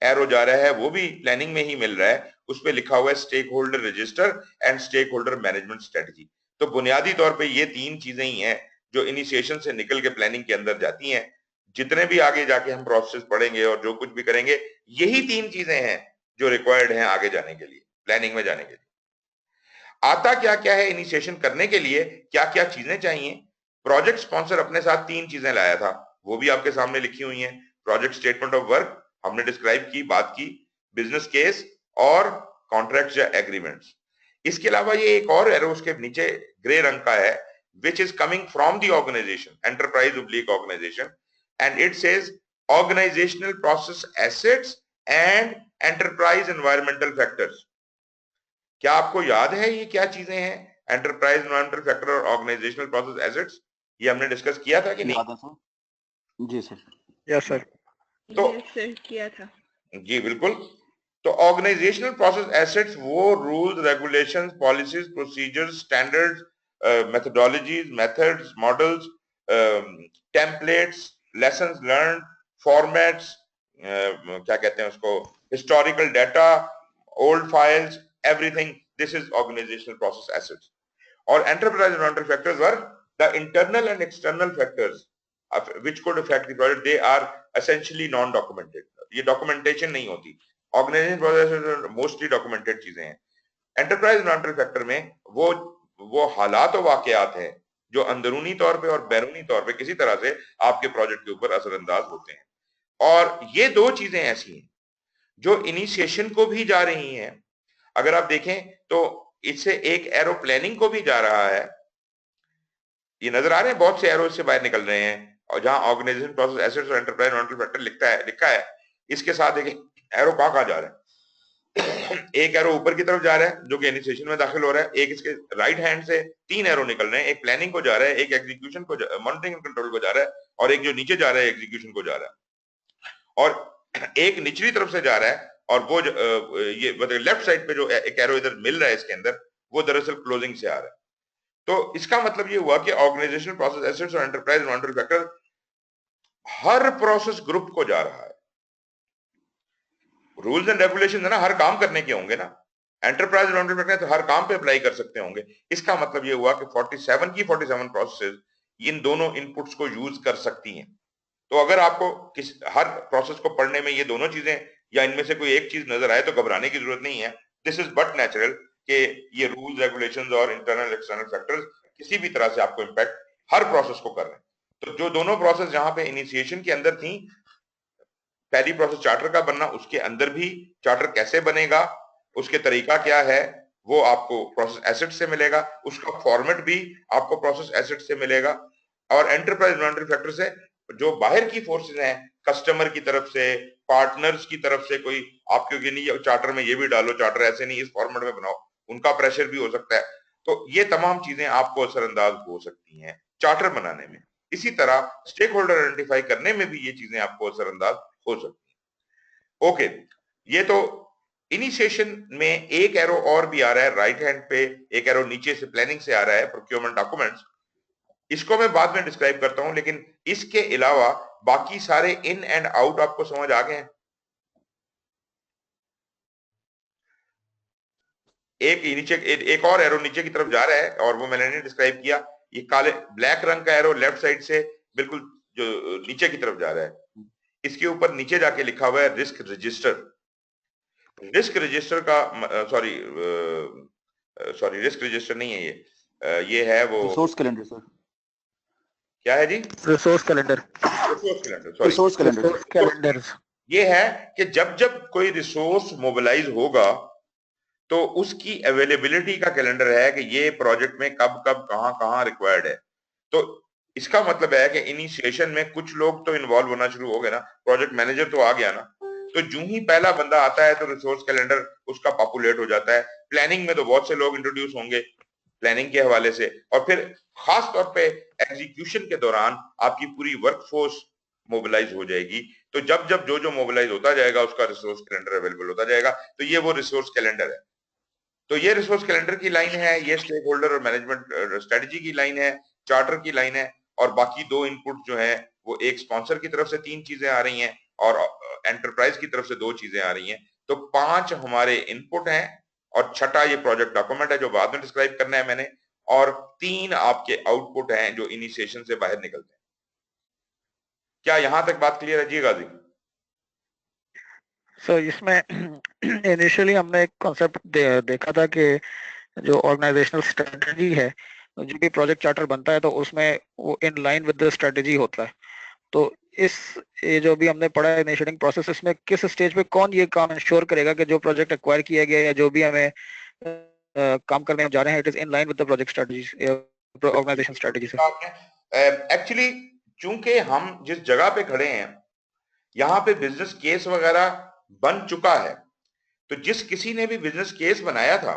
एरो जा रहा है, वो भी प्लानिंग में ही मिल रहा है, उस पे लिखा हुआ है stakeholder register and stakeholder management strategy. तो बुनियादी तौर पे ये तीन चीजें ही हैं जो इनिशिएशन से निकल के प्लानिंग के अंदर जाती हैं। जितने भी आगे जाके हम प्रोसेस पढ़ेंगे और जो कुछ भी करेंगे, यही तीन चीजें हैं जो रिक्वायर्ड हैं आगे जाने के लिए, प्लानिंग में जाने के लिए। आता क्या क्या है इनिशिएशन करने के लिए, क्या क्या चीजें चाहिए? प्रोजेक्ट स्पॉन्सर अपने साथ तीन चीजें लाया था, वो भी आपके सामने लिखी हुई हैं। प्रोजेक्ट स्टेटमेंट ऑफ वर्क हमने डिस्क्राइब की, बात की, बिजनेस केस और कॉन्ट्रैक्ट्स या एग्रीमेंट्स। इसके अलावा ये एक और एरो उसके नीचे ग्रे रंग का है, which is coming from the organization, enterprise/organization, and it says organizational process assets and enterprise environmental factors। क्या आपको याद है ये क्या चीजें हैं? एंटरप्राइज एनवायरमेंटल फैक्टर और ऑर्गेनाइजेशनल प्रोसेस एसेट्स, ये हमने डिस्कस किया था कि नहीं? याद है सर? जी सर। Yes sir. तो सर किया था जी बिल्कुल। तो ऑर्गेनाइजेशनल प्रोसेस एसेट्स वो rules, regulations, policies, procedures, standards, methodologies, methods, models, templates, lessons learn, formats, क्या कहते हैं उसको, historical data, old files, everything. This is organizational process assets. Or enterprise environmental factors were the internal and external factors which could affect the project. They are essentially non-documented. ये documentation नहीं होती। Organizational process mostly documented चीजें हैं। Enterprise environmental factor में वो हालात और वाकयात हैं जो अंदरूनी तौर पे और बैरूनी तौर पे किसी तरह से आपके प्रोजेक्ट के ऊपर असरअंदाज होते हैं। और ये दो चीजें ऐसी हैं जो इनिशिएशन को भी जा रही हैं। अगर आप देखें तो इससे एक एरो प्लानिंग को भी जा रहा है, ये नजर आ रहे हैं, बहुत से एरो इससे बाहर निकल रहे हैं। और जहां ऑर्गेनाइजेशन प्रोसेस एसेट्स और एंटरप्राइज एनवायरमेंटल फैक्टर लिखा है, इसके साथ एक एरो कहां जा रहा है? एक एरो ऊपर की तरफ जा रहा है जो कि इनिशिएशन में दाखिल हो रहा है, एक इसके राइट हैंड से तीन एरो निकल रहे हैं, एक प्लानिंग को जा रहा है, एक एग्जीक्यूशन को, मॉनिटरिंग एंड कंट्रोल को जा रहा है, और एक जो नीचे जा रहा है एग्जीक्यूशन को जा रहा है, और एक निचली तरफ से जा रहा है, और वो ये मतलब लेफ्ट साइड पे जो एक एरो इधर मिल रहा है इसके अंदर, वो दरअसल क्लोजिंग से आ रहा है। तो इसका मतलब ये हुआ कि ऑर्गेनाइजेशनल प्रोसेस एसेट्स और एंटरप्राइज एनवायरमेंटल फैक्टर हर प्रोसेस ग्रुप को जा रहा है। रूल्स एंड रेगुलेशन है ना, हर काम करने के होंगे ना, एंटरप्राइज एनवायरमेंटल फैक्टर तो हर काम पे अप्लाई कर सकते होंगे। इसका मतलब ये हुआ कि 47 प्रोसेसेस इन दोनों इनपुट्स को यूज कर सकती हैं। तो अगर आपको हर प्रोसेस को पढ़ने में ये दोनों चीजें या इनमें से कोई एक चीज नजर आए तो घबराने की जरूरत नहीं है। दिस इज बट नेचुरल कि ये रूल्स रेगुलेशंस और इंटरनल एक्सटर्नल फैक्टर्स किसी भी तरह से आपको इम्पैक्ट हर प्रोसेस को कर रहे हैं। तो जो दोनों प्रोसेस जहां पे इनिशिएशन के अंदर थी, पहली प्रोसेस चार्टर का बनना, उसके अंदर भी चार्टर कैसे बनेगा, उसके तरीका क्या है, वो आपको प्रोसेस एसेट से मिलेगा, उसका फॉर्मेट भी आपको प्रोसेस एसेट से मिलेगा। और एंटरप्राइज मॉनिटरी फैक्टर से जो बाहर की फोर्सेस हैं, कस्टमर की तरफ से, पार्टनर्स की तरफ से, कोई आपके कि नहीं चार्टर में ये भी डालो, चार्टर ऐसे नहीं इस फॉर्मेट में बनाओ, उनका प्रेशर भी हो सकता है। तो ये तमाम चीजें आपको असरअंदाज हो सकती हैं चार्टर बनाने में। इसी तरह स्टेक होल्डर आइडेंटिफाई करने में भी ये चीजें आपको असरअंदाज हो सकती है। ओके, ये तो इनिशिएशन में एक एरो और भी आ रहा है राइट हैंड पे, एक एरो नीचे से प्लानिंग से आ रहा है, प्रोक्योरमेंट डॉक्यूमेंट्स। इसको मैं बाद में डिस्क्राइब करता हूं, लेकिन इसके अलावा बाकी सारे इन एंड आउट आपको समझ आ गए हैं। एक नीचे एक और एरो नीचे की तरफ जा रहा है और वो मैंने नहीं डिस्क्राइब किया। ये काले ब्लैक रंग का एरो लेफ्ट साइड से बिल्कुल जो नीचे की तरफ जा रहा है, इसके ऊपर नीचे जाके लिखा हुआ है रिस्क रजिस्टर। रिस्क रजिस्टर का सॉरी रिस्क रजिस्टर नहीं है ये है वो रिसोर्स कैलेंडर सर। क्या है जी? Resource calendar. रिसोर्स कैलेंडर ये है कि जब जब कोई रिसोर्स मोबिलाइज होगा तो उसकी अवेलेबिलिटी का कैलेंडर है कि ये प्रोजेक्ट में कब कब कहां कहां रिक्वायर्ड है। तो इसका मतलब है कि इनिशिएशन में कुछ लोग तो इन्वॉल्व होना शुरू हो गए ना, प्रोजेक्ट मैनेजर तो आ गया ना, तो जो ही पहला बंदा आता है तो रिसोर्स कैलेंडर उसका पॉपुलेट हो जाता है। प्लानिंग में तो बहुत से लोग इंट्रोड्यूस होंगे प्लानिंग के हवाले से, और फिर खास तौर पे एग्जीक्यूशन के दौरान आपकी पूरी वर्कफोर्स मोबिलाइज हो जाएगी। तो जब जब जो जो मोबिलाइज होता जाएगा उसका रिसोर्स कैलेंडर अवेलेबल होता जाएगा। तो ये वो रिसोर्स कैलेंडर है। तो ये रिसोर्स कैलेंडर की लाइन है, ये स्टेक होल्डर और मैनेजमेंट स्ट्रेटजी की लाइन है, चार्टर की लाइन है, और बाकी दो इनपुट जो है वो एक स्पॉन्सर की तरफ से 3 चीजें आ रही हैं और एंटरप्राइज की तरफ से 2 चीजें आ रही हैं। तो 5 हमारे इनपुट हैं और छठा ये प्रोजेक्ट डॉक्यूमेंट है जो बाद में डिस्क्राइब करना है मैंने, और 3 आपके आउटपुट हैं जो इनिशिएशन से बाहर निकलते हैं। क्या यहां तक बात क्लियर है जी गाजी? सर इसमें इनिशियली हमने एक कॉन्सेप्ट देखा था कि जो ऑर्गेनाइजेशनल स्ट्रेटजी है, जो भी प्रोजेक्ट चार्टर बनता है तो उसमें वो इन लाइन विद द स्ट्रेटजी होता है। तो ये जो भी हमने पढ़ा है इनिशिएटिंग प्रोसेस, इसमें किस स्टेज पे कौन ये काम इंश्योर करेगा कि जो प्रोजेक्ट एक्वायर किया गया या जो भी हमें काम करने हम जा रहे हैं it is in line with the project strategy organisation strategy से। एक्चुअली चूंकि हम जिस जगह पे खड़े हैं यहाँ पे बिजनेस केस वगैरह बन चुका है, तो जिस किसी ने भी बिजनेस केस बनाया था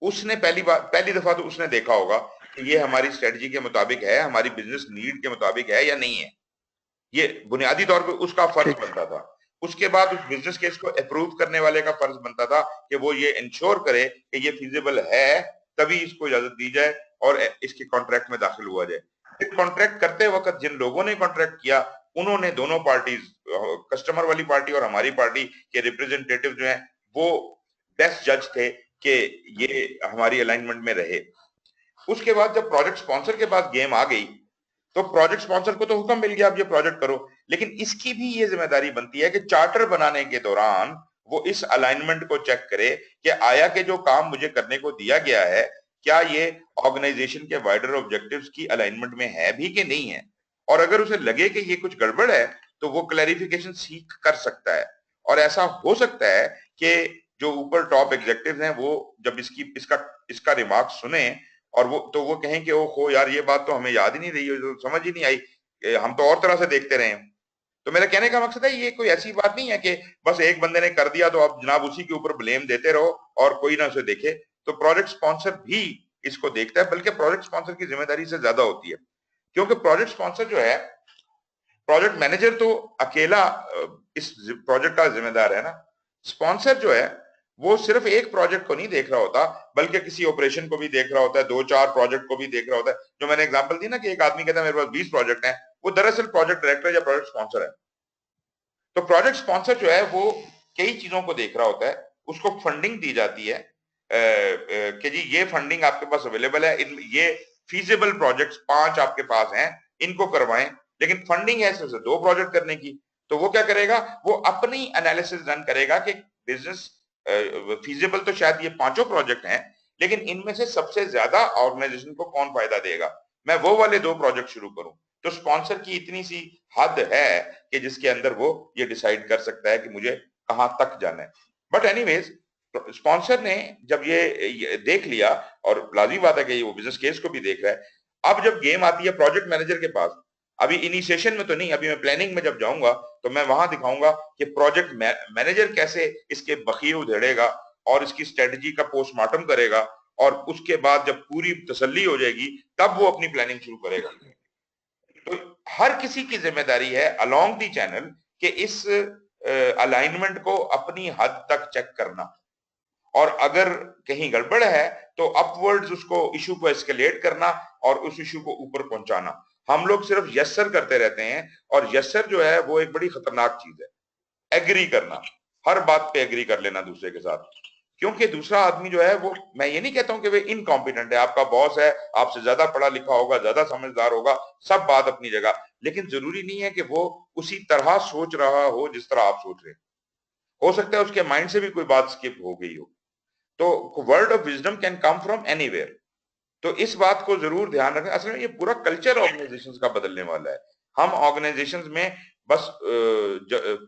उसने पहली दफा तो उसने देखा होगा कि ये हमारी स्ट्रेटजी के मुताबिक है, हमारी बिजनेस नीड के मुताबिक है या नहीं है। ये बुनियादी तौर पे उसका फर्ज बनता था। उसके बाद उस बिजनेस केस को अप्रूव करने वाले का फर्ज बनता था कि वो ये इंश्योर करे कि ये फिजिबल है, तभी इसको इजाजत दी जाए और इसके कॉन्ट्रैक्ट में दाखिल हुआ जाए। फिर कॉन्ट्रैक्ट करते वक्त जिन लोगों ने कॉन्ट्रैक्ट किया उन्होंने दोनों पार्टीज, कस्टमर वाली पार्टी और हमारी पार्टी के रिप्रेजेंटेटिव जो हैं वो बेस्ट जज थे कि ये हमारी अलाइनमेंट में रहे। उसके बाद जब प्रोजेक्ट स्पॉन्सर के पास गेम आ गई तो प्रोजेक्ट स्पॉन्सर को तो हुक्म मिल गया अब ये प्रोजेक्ट करो, लेकिन इसकी भी ये जिम्मेदारी बनती है कि चार्टर बनाने के दौरान वो इस अलाइनमेंट को चेक करे कि आया कि जो काम मुझे करने को दिया गया है क्या ये ऑर्गेनाइजेशन के वाइडर ऑब्जेक्टिव्स की अलाइनमेंट में है भी कि नहीं है। और अगर उसे लगे कि ये कुछ गड़बड़ है तो वो क्लैरिफिकेशन सीख कर सकता है। और ऐसा हो सकता है कि जो ऊपर टॉप एग्जेक्टिव्स हैं वो जब इसका रिमार्क सुने और वो कहें कि ओहो यार ये बात तो हमें याद ही नहीं रही, तो समझ ही नहीं आई, हम तो और तरह से देखते रहे। तो मेरा कहने का मकसद है ये कोई ऐसी बात नहीं है कि बस एक बंदे ने कर दिया तो आप जनाब उसी के ऊपर ब्लेम देते रहो और कोई ना उसे देखे। तो प्रोजेक्ट स्पॉन्सर भी इसको देखता है, बल्कि प्रोजेक्ट स्पॉन्सर की जिम्मेदारी से ज्यादा होती है, क्योंकि प्रोजेक्ट स्पॉन्सर जो है, प्रोजेक्ट मैनेजर तो अकेला इस प्रोजेक्ट का जिम्मेदार है ना, स्पॉन्सर जो है वो सिर्फ एक प्रोजेक्ट को नहीं देख रहा होता बल्कि किसी ऑपरेशन को भी देख रहा होता है, 2-4 प्रोजेक्ट को भी देख रहा होता है। जो मैंने एग्जांपल दी ना कि एक आदमी कहता है मेरे पास 20 प्रोजेक्ट हैं, वो दरअसल प्रोजेक्ट डायरेक्टर या प्रोजेक्ट स्पॉन्सर है। तो प्रोजेक्ट स्पॉन्सर जो है वो कई चीजों को देख रहा होता है, उसको फंडिंग दी जाती है कि जी ये फंडिंग आपके पास अवेलेबल है, ये फीजिबल प्रोजेक्ट्स 5 आपके पास हैं, इनको करवाएं, लेकिन फंडिंग है सिर्फ 2 प्रोजेक्ट करने की। तो वो क्या करेगा, वो अपनी एनालिसिस रन करेगा कि बिजनेस फीजिबल तो शायद ये 5 प्रोजेक्ट हैं, लेकिन इनमें से सबसे ज्यादा ऑर्गेनाइजेशन को कौन फायदा देगा, मैं वो वाले 2 प्रोजेक्ट शुरू करूं। तो स्पॉन्सर की इतनी सी हद है कि जिसके अंदर वो ये डिसाइड कर सकता है कि मुझे कहां तक जाना है। बट एनीवेज, स्पॉन्सर ने जब ये देख लिया, और लाजमी बात है कि वो बिजनेस केस को भी देख रहा है, अब जब गेम आती है प्रोजेक्ट मैनेजर के पास, अभी इनिशिएशन में तो नहीं, अभी मैं प्लानिंग में जब जाऊंगा तो मैं वहां दिखाऊंगा कि प्रोजेक्ट मैनेजर कैसे इसके बखीर उधेड़ेगा और इसकी स्ट्रेटजी का पोस्टमार्टम करेगा, और उसके बाद जब पूरी तसल्ली हो जाएगी तब वो अपनी प्लानिंग शुरू करेगा। तो हर किसी की जिम्मेदारी है अलोंग दी चैनल कि इस अलाइनमेंट को अपनी हद तक चेक करना, और अगर कहीं गड़बड़ है तो अपवर्ड्स उसको इशू को एस्केलेट करना और उस इशू को ऊपर पहुंचाना। हम लोग सिर्फ यस सर करते रहते हैं, और यस सर जो है वो एक बड़ी खतरनाक चीज है। एग्री करना, हर बात पे एग्री कर लेना दूसरे के साथ, क्योंकि दूसरा आदमी जो है वो, मैं ये नहीं कहता हूं कि वे इनकॉम्पिटेंट है, आपका बॉस है, आपसे ज्यादा पढ़ा लिखा होगा, ज्यादा समझदार होगा, सब बात अपनी जगह, लेकिन जरूरी नहीं है कि वो उसी तरह सोच रहा हो जिस तरह आप सोच रहे हैं। हो सकता है उसके माइंड से भी कोई बात स्किप हो गई हो। तो word of wisdom can come from anywhere. तो इस बात को जरूर ध्यान रखें। असल में ये पूरा कल्चर ऑर्गेनाइजेशंस का बदलने वाला है। हम ऑर्गेनाइजेशंस में बस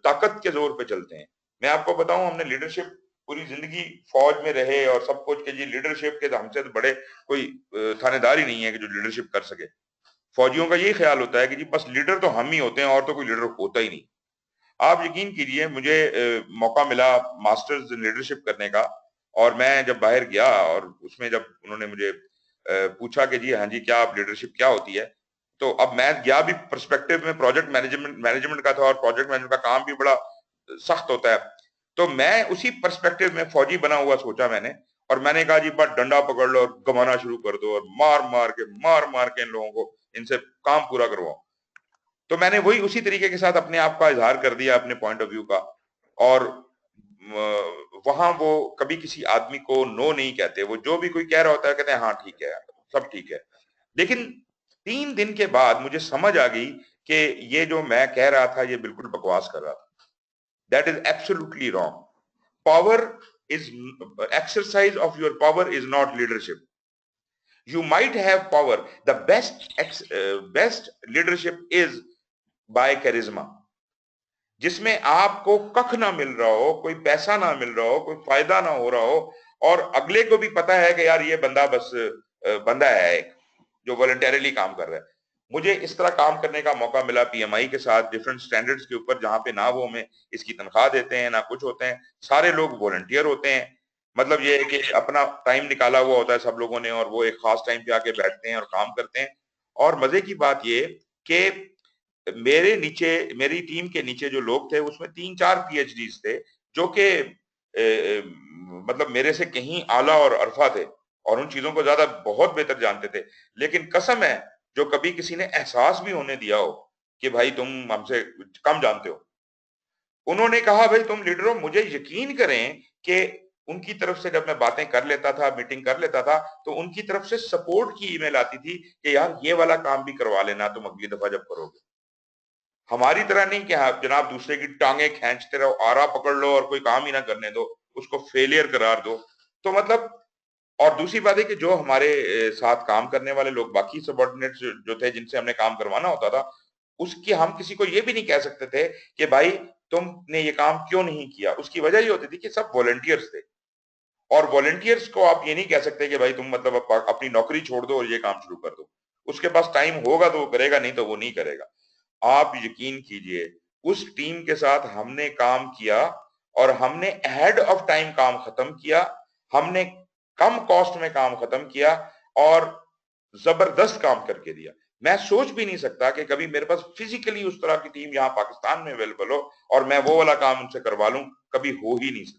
ताकत के जोर पे चलते हैं। मैं आपको बताऊं, हमने लीडरशिप पूरी जिंदगी फौज में रहे और सब कुछ के जी लीडरशिप के हमसे तो बड़े कोई थानेदार ही नहीं है कि जो लीडरशिप कर सके। फौजियों का यही ख्याल होता है कि जी बस लीडर तो हम ही होते हैं और तो कोई लीडर होता ही नहीं। आप यकीन कीजिए, मुझे मौका मिला मास्टर्स इन लीडरशिप करने का, और मैं जब बाहर गया और उसमें जब उन्होंने मुझे पूछा कि जी हाँ जी क्या आप लीडरशिप क्या होती है, तो अब मैं गया भी पर्सपेक्टिव में प्रोजेक्ट मैनेजमेंट का था, और प्रोजेक्ट मैनेजमेंट का काम भी बड़ा सख्त होता है। तो मैं उसी पर्सपेक्टिव में फौजी बना हुआ सोचा मैंने, और मैंने कहा जी बस डंडा पकड़ लो और घुमाना शुरू कर दो, और मार मार के इन लोगों को इनसे काम पूरा करवाओ। तो मैंने वही उसी तरीके के साथ अपने आप का इजहार कर दिया, अपने पॉइंट ऑफ व्यू का, और वहां वो कभी किसी आदमी को नो नहीं कहते। वो जो भी कोई कह रहा होता है कहते हैं हाँ ठीक है, सब ठीक है। लेकिन 3 दिन के बाद मुझे समझ आ गई कि ये जो मैं कह रहा था ये बिल्कुल बकवास कर रहा था। That is absolutely wrong. Power is, exercise of your power is not leadership. You might have power. The best leadership is by charisma. जिसमें आपको कख ना मिल रहा हो, कोई पैसा ना मिल रहा हो, कोई फायदा ना हो रहा हो, और अगले को भी पता है कि यार ये बंदा बस बंदा है एक जो वॉलंटियरली काम कर रहा है। मुझे इस तरह काम करने का मौका मिला पीएमआई के साथ, डिफरेंट स्टैंडर्ड्स के ऊपर, जहां पे ना वो हमें इसकी तनख्वाह देते हैं ना कुछ होते हैं, सारे लोग वॉलंटियर होते हैं। मतलब ये है कि अपना टाइम निकाला हुआ होता है सब लोगों ने, और वो एक खास टाइम पे आके बैठते हैं और काम करते हैं। और मजे की बात ये कि मेरे नीचे, मेरी टीम के नीचे जो लोग थे उसमें 3-4 पीएचडीज थे, जो कि मतलब मेरे से कहीं आला और अरफा थे, और उन चीजों को ज्यादा बहुत बेहतर जानते थे। लेकिन कसम है, जो कभी किसी ने एहसास भी होने दिया हो कि भाई तुम हमसे कम जानते हो, उन्होंने कहा भाई तुम लीडर हो। मुझे यकीन करें कि उनकी तरफ से जब मैं बातें कर लेता था, मीटिंग कर लेता था, तो उनकी तरफ से सपोर्ट की ईमेल आती थी कि यार ये वाला काम भी करवा लेना तुम अगली दफा जब करोगे। हमारी तरह नहीं कि आप जनाब दूसरे की टांगे खींचते रहो, आरा पकड़ लो और कोई काम ही ना करने दो, उसको फेलियर करार दो। तो मतलब, और दूसरी बात है कि जो हमारे साथ काम करने वाले लोग, बाकी सबऑर्डिनेट्स जो थे जिनसे हमने काम करवाना होता था, उसकी हम किसी को ये भी नहीं कह सकते थे कि भाई तुमने ये काम क्यों नहीं किया। उसकी वजह ये होती थी कि सब वॉलंटियर्स थे, और वॉलंटियर्स को आप ये नहीं कह सकते कि भाई तुम मतलब अपनी नौकरी छोड़ दो और ये काम शुरू कर दो। उसके पास टाइम होगा तो वो करेगा, नहीं तो वो नहीं करेगा। आप यकीन कीजिए, उस टीम के साथ हमने काम किया, और हमने अहेड ऑफ टाइम काम खत्म किया, हमने कम कॉस्ट में काम खत्म किया, और जबरदस्त काम करके दिया। मैं सोच भी नहीं सकता कि कभी मेरे पास फिजिकली उस तरह की टीम यहाँ पाकिस्तान में अवेलेबल हो और मैं वो वाला काम उनसे करवा लूं, कभी हो ही नहीं सकता।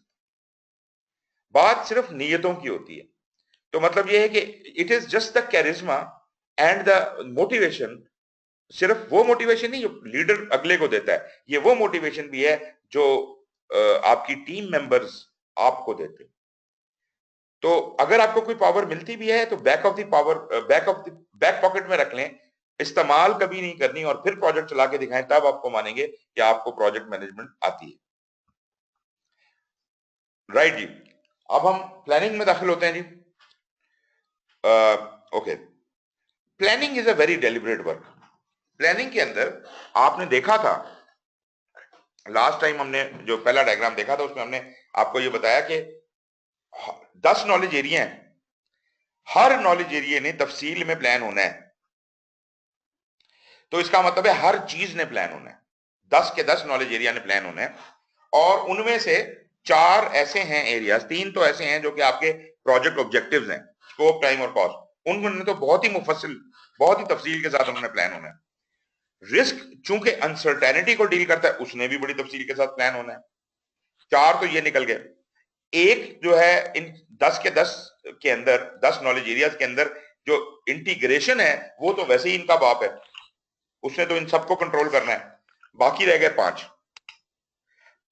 बात सिर्फ नीयतों की होती है। तो मतलब ये है कि it is just the charisma and the motivation. सिर्फ वो मोटिवेशन नहीं जो लीडर अगले को देता है, ये वो मोटिवेशन भी है जो आपकी टीम मेंबर्स आपको देते हैं। तो अगर आपको कोई पावर मिलती भी है तो बैक पॉकेट में रख लें, इस्तेमाल कभी नहीं करनी और फिर प्रोजेक्ट चला के दिखाएं, तब आपको मानेंगे कि आपको प्रोजेक्ट मैनेजमेंट आती है। राइट जी, अब हम प्लानिंग में दाखिल होते हैं जी। Okay, planning is a very deliberate work. Planning के अंदर आपने देखा था, लास्ट टाइम हमने जो पहला डायग्राम देखा था उसमें हमने आपको ये बताया कि 10 नॉलेज एरिया हैं, हर नॉलेज एरिया ने तफसील में प्लान होना है। तो इसका मतलब है हर चीज ने प्लान होना है, 10 के 10 नॉलेज एरिया ने प्लान होना है। और उनमें से 4 ऐसे हैं एरियाज, 3 तो ऐसे हैं जो कि आपके प्रोजेक्ट ऑब्जेक्टिव्स हैं, स्कोप, टाइम और कॉस्ट। उन्होंने तो बहुत ही मुफस्सिल, बहुत ही तफसील के साथ उन्होंने प्लान होना है। रिस्क चूंकि अनसर्टेनिटी को डील करता है, उसने भी बड़ी तफसील के साथ प्लान होना है। 4 तो ये निकल गए। एक जो है इन 10 के 10 के अंदर, 10 नॉलेज एरियाज के अंदर जो इंटीग्रेशन है वो तो वैसे ही इनका बाप है, उसने तो इन सबको कंट्रोल करना है। बाकी रह गए 5।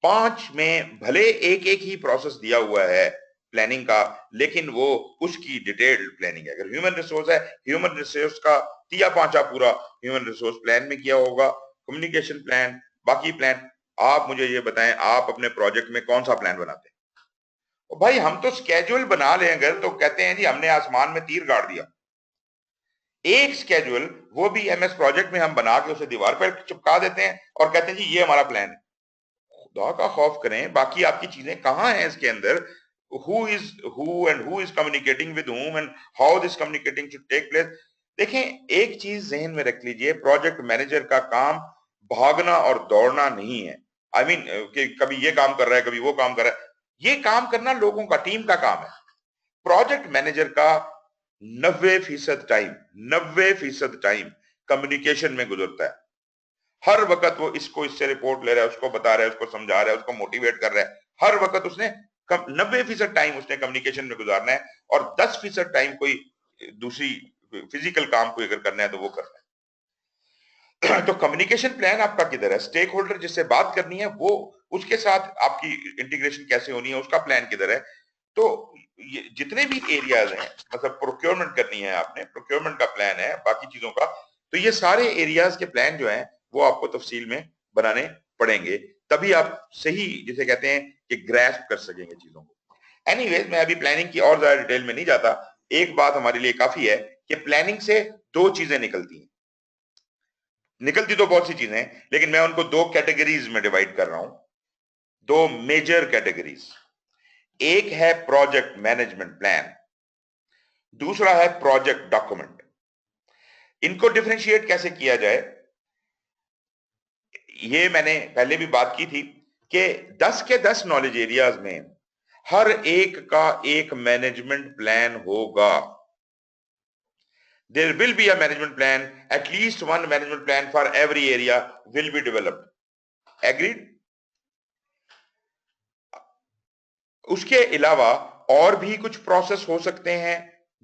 5 में भले एक एक ही प्रोसेस दिया हुआ है प्लानिंग का, लेकिन वो उसकी डिटेल्ड प्लानिंग है। अगर ह्यूमन रिसोर्स है, ह्यूमन रिसोर्स का 3 पूरा ह्यूमन रिसोर्स प्लान में किया होगा, कम्युनिकेशन प्लान, बाकी प्लान। आप मुझे ये बताएं, आप अपने प्रोजेक्ट में कौन सा प्लान बनाते हैं? और भाई हम तो स्केड्यूल बना लें अगर, तो कहते हैं जी हमने आसमान में तीर गाड़ दिया। एक स्केड्यूल, वो भी एमएस प्रोजेक्ट में हम बना के उसे दीवार पर चिपका देते हैं और कहते हैं जी ये हमारा प्लान है। खुदा का खौफ करें, बाकी आपकी चीजें कहां हैं इसके अंदर? who is who and who is communicating with whom and how this communicating should take place? देखें, एक चीज जहन में रख लीजिए, प्रोजेक्ट मैनेजर का काम भागना और दौड़ना नहीं है। आई मीन कि कभी ये काम कर रहा है, कभी वो काम कर रहा है। ये काम करना लोगों का, टीम का काम है। प्रोजेक्ट मैनेजर का 90% टाइम कम्युनिकेशन में गुजरता है। हर वक्त वो इसको इससे रिपोर्ट ले रहा है, उसको बता रहा है, उसको समझा रहा है, उसको मोटिवेट कर रहा है। हर वक्त उसने 90% टाइम उसने कम्युनिकेशन में गुजारना है और 10% टाइम कोई दूसरी फिजिकल काम कोई अगर करना है तो वो करना है। तो कम्युनिकेशन प्लान आपका किधर है? स्टेक होल्डर जिससे बात करनी है वो, उसके साथ आपकी इंटीग्रेशन कैसे होनी है, उसका प्लान किधर है? तो ये जितने भी एरियाज हैं, मतलब प्रोक्योरमेंट करनी है आपने, प्रोक्योरमेंट का प्लान है, बाकी चीजों का, तो ये सारे एरियाज के प्लान जो हैं वो आपको तफसील में बनाने पड़ेंगे, तभी आप सही, जिसे कहते हैं कि ग्रैस्प कर सकेंगे चीजों को। एनीवेज, मैं अभी प्लानिंग की और ज्यादा डिटेल में नहीं जाता। एक बात हमारे लिए काफी है कि प्लानिंग से 2 चीजें निकलती हैं। निकलती तो बहुत सी चीजें हैं, लेकिन मैं उनको 2 कैटेगरीज में डिवाइड कर रहा हूं, 2 मेजर कैटेगरीज। एक है प्रोजेक्ट मैनेजमेंट प्लान, दूसरा है प्रोजेक्ट डॉक्यूमेंट। इनको डिफरेंशिएट कैसे किया जाए, ये मैंने पहले भी बात की थी कि 10 के 10 नॉलेज एरियाज में हर एक का एक मैनेजमेंट प्लान होगा। There will be a management plan, at least one management plan for every area will be developed. Agreed? उसके अलावा और भी कुछ प्रोसेस हो सकते हैं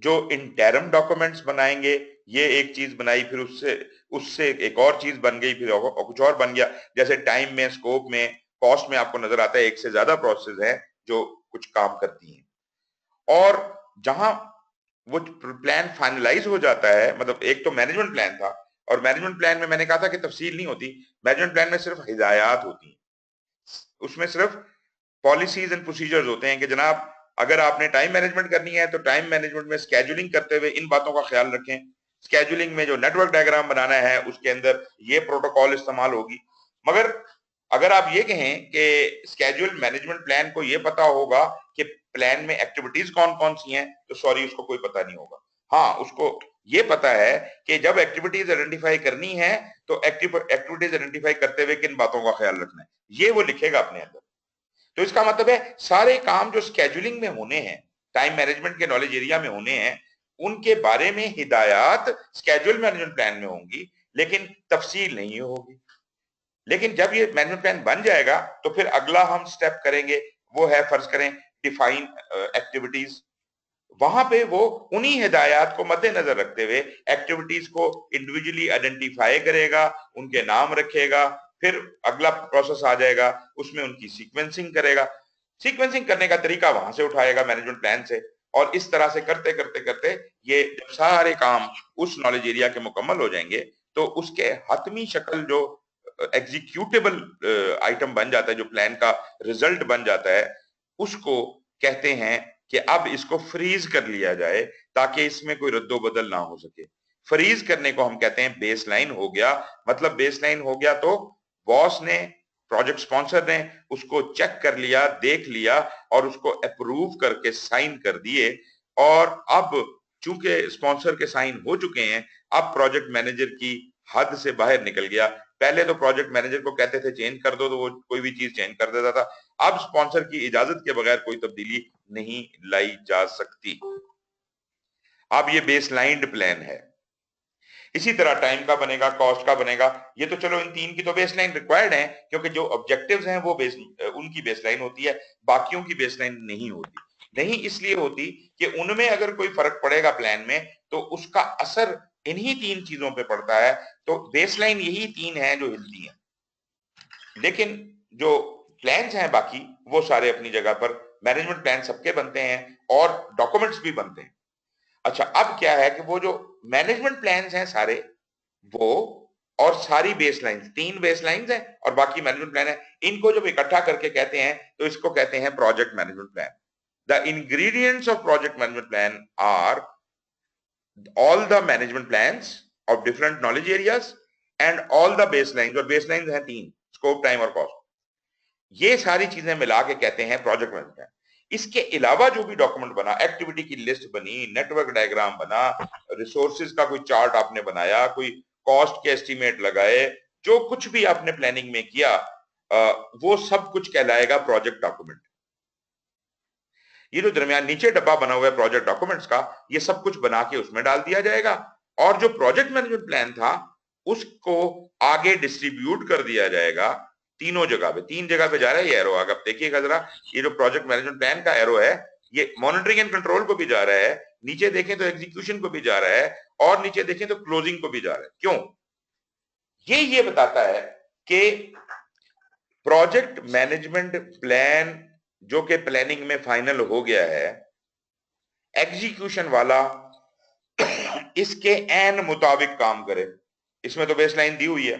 जो इंटरम डॉक्यूमेंट्स बनाएंगे। ये एक चीज बनाई, फिर उससे एक और चीज बन गई, फिर कुछ और बन गया। जैसे टाइम में, स्कोप में, कॉस्ट में आपको नजर आता है एक से ज्यादा प्रोसेस है जो कुछ काम करती हैं। और जहां वो प्लान फाइनलाइज हो जाता है, मतलब एक तो मैनेजमेंट प्लान था, और मैनेजमेंट प्लान में मैंने कहा था कि तफसील नहीं होती, मैनेजमेंट प्लान में सिर्फ हिदायत होती हैं, उसमें सिर्फ पॉलिसीज एंड प्रोसीजर्स होते हैं कि जनाब अगर आपने टाइम मैनेजमेंट करनी है तो टाइम मैनेजमेंट में स्केड्यूलिंग करते हुए इन बातों का ख्याल रखें। स्केड्यूलिंग में जो नेटवर्क डायग्राम बनाना है उसके अंदर ये प्रोटोकॉल इस्तेमाल होगी। मगर अगर आप ये कहें कि स्केड्यूल मैनेजमेंट प्लान को ये पता होगा कि प्लान में एक्टिविटीज कौन कौन सी हैं, तो सॉरी, उसको कोई पता नहीं होगा। हाँ, उसको ये पता है कि जब एक्टिविटीज आइडेंटिफाई करनी है तो एक्टिविटीज आइडेंटिफाई करते हुए किन बातों का ख्याल रखना है, ये वो लिखेगा अपने अंदर। तो इसका मतलब है सारे काम जो स्केड्यूलिंग में होने हैं, टाइम मैनेजमेंट के नॉलेज एरिया में होने हैं, उनके बारे में हिदायत स्केड्यूल मैनेजमेंट प्लान में होंगी, लेकिन तफसील नहीं होगी। लेकिन जब ये मैनेजमेंट प्लान बन जाएगा तो फिर अगला हम स्टेप करेंगे, वो है फर्ज करें डिफाइन एक्टिविटीज। वहां पे वो उन्हीं हिदायत को मद्देनजर रखते हुए एक्टिविटीज को इंडिविजुअली आइडेंटिफाई करेगा, उनके नाम रखेगा, फिर अगला प्रोसेस आ जाएगा, उसमें उनकी सीक्वेंसिंग करेगा। सीक्वेंसिंग करने का तरीका वहां से उठाएगा मैनेजमेंट प्लान से, और इस तरह से करते करते करते ये जब सारे काम उस नॉलेज एरिया के मुकम्मल हो जाएंगे तो उसके हतमी शक्ल जो एग्जीक्यूटेबल आइटम बन जाता है, जो प्लान का रिजल्ट बन जाता है, उसको कहते हैं कि अब इसको फ्रीज कर लिया जाए ताकि इसमें कोई रद्दोबदल ना हो सके। फ्रीज करने को हम कहते हैं बेसलाइन हो गया। मतलब बेसलाइन हो गया तो बॉस ने, प्रोजेक्ट स्पॉन्सर ने उसको चेक कर लिया, देख लिया और उसको अप्रूव करके साइन कर दिए। और अब चूंकि स्पॉन्सर के साइन हो चुके हैं, अब प्रोजेक्ट मैनेजर की हद से बाहर निकल गया। पहले तो प्रोजेक्ट मैनेजर को कहते थे चेंज कर दो तो वो कोई भी चीज चेंज कर देता था। अब स्पॉन्सर की इजाजत के बगैर कोई तब्दीली नहीं लाई जा सकती। अब ये बेसलाइंड प्लान है। इसी तरह टाइम का बनेगा, कॉस्ट का बनेगा। ये तो चलो इन तीन की तो बेसलाइन रिक्वायर्ड है क्योंकि जो ऑब्जेक्टिव्स हैं वो उनकी बेसलाइन होती है, बाकियों की बेसलाइन नहीं होती। नहीं इसलिए होती कि उनमें अगर कोई फर्क पड़ेगा प्लान में तो उसका असर इन्हीं तीन चीजों पे पड़ता है। तो बेसलाइन यही तीन है जो हिलती हैं, लेकिन जो प्लान्स हैं बाकी वो सारे अपनी जगह पर, मैनेजमेंट प्लान सबके बनते हैं और डॉक्यूमेंट्स भी बनते हैं। अच्छा, अब क्या है कि वो जो मैनेजमेंट प्लान्स हैं सारे वो और सारी बेसलाइंस, तीन बेसलाइंस हैं और बाकी मैनेजमेंट प्लान है, इनको जब इकट्ठा करके कहते हैं तो इसको कहते हैं project management plan. The ingredients of project management plan are all the management plans of different knowledge areas and all the baselines, और baselines हैं तीन, scope, time और cost। ये सारी चीजें मिला के कहते हैं प्रोजेक्ट मैनेजमेंट प्लान। इसके अलावा जो भी डॉक्यूमेंट बना, एक्टिविटी की लिस्ट बनी, नेटवर्क डायग्राम बना, रिसोर्सेज का कोई चार्ट आपने बनाया, कोई कॉस्ट के एस्टीमेट लगाए, जो कुछ भी आपने प्लानिंग में किया वो सब कुछ कहलाएगा प्रोजेक्ट डॉक्यूमेंट। ये जो दरमियान नीचे डब्बा बना हुआ है प्रोजेक्ट डॉक्यूमेंट्स का, ये सब कुछ बना के उसमें डाल दिया जाएगा और जो प्रोजेक्ट मैनेजमेंट प्लान था उसको आगे डिस्ट्रीब्यूट कर दिया जाएगा तीनों जगह पे। तीन जगह पे जा रहा है ये एरो, अगर देखिएगा जरा, ये जो प्रोजेक्ट मैनेजमेंट प्लान का एरो है ये मॉनिटरिंग एंड कंट्रोल को भी जा रहा है, नीचे देखें तो एग्जीक्यूशन को भी जा रहा है और नीचे देखें तो क्लोजिंग को भी जा रहा है। क्यों? ये बताता है कि प्रोजेक्ट मैनेजमेंट प्लान जो कि प्लानिंग में फाइनल हो गया है, एग्जीक्यूशन वाला इसके एन मुताबिक काम करे। इसमें तो बेसलाइन दी हुई है,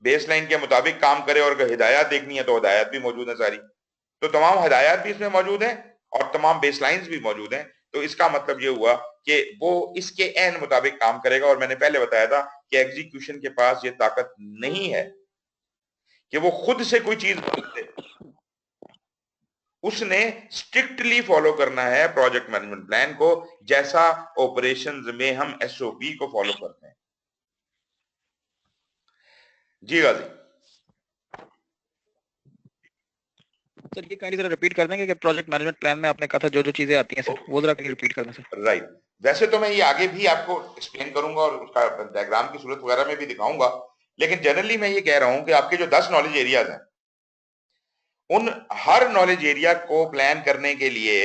बेसलाइन के मुताबिक काम करे और अगर हिदायत देखनी है तो हिदायत भी मौजूद है सारी, तो तमाम हिदायत भी इसमें मौजूद है और तमाम बेसलाइंस भी मौजूद हैं। तो इसका मतलब ये हुआ कि वो इसके एन मुताबिक काम करेगा। और मैंने पहले बताया था कि एग्जीक्यूशन के पास ये ताकत नहीं है कि वो खुद से कोई चीज बदल दे, उसने स्ट्रिक्टली फॉलो करना है प्रोजेक्ट मैनेजमेंट प्लान को, जैसा ऑपरेशंस में हम एसओपी को फॉलो करते हैं। जी गाजी सर, ये काइंडली जरा रिपीट कर देंगे कि प्रोजेक्ट मैनेजमेंट प्लान में आपने कहा था जो जो चीजें आती हैं सर, वो जरा रिपीट करना सर। राइट। वैसे तो मैं ये आगे भी आपको एक्सप्लेन करूंगा और उसका डायग्राम की सूरत वगैरह में भी दिखाऊंगा, लेकिन जनरली मैं ये कह रहा हूं कि आपके जो 10 नॉलेज एरियाज हैं, उन हर नॉलेज एरिया को प्लान करने के लिए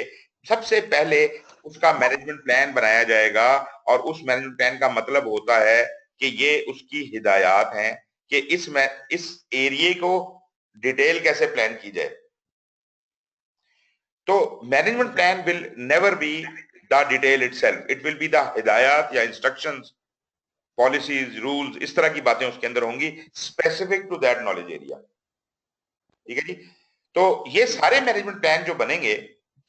सबसे पहले उसका मैनेजमेंट प्लान बनाया जाएगा। और उस मैनेजमेंट प्लान का मतलब होता है कि ये उसकी हिदायत हैं कि इस एरिया को डिटेल कैसे प्लान की जाए। तो management plan will never be the detail itself, it will be the हिदायत या इंस्ट्रक्शंस, पॉलिसीज, रूल्स, इस तरह की बातें उसके अंदर होंगी specific to that knowledge area. ठीक है जी। तो ये सारे मैनेजमेंट प्लान जो बनेंगे,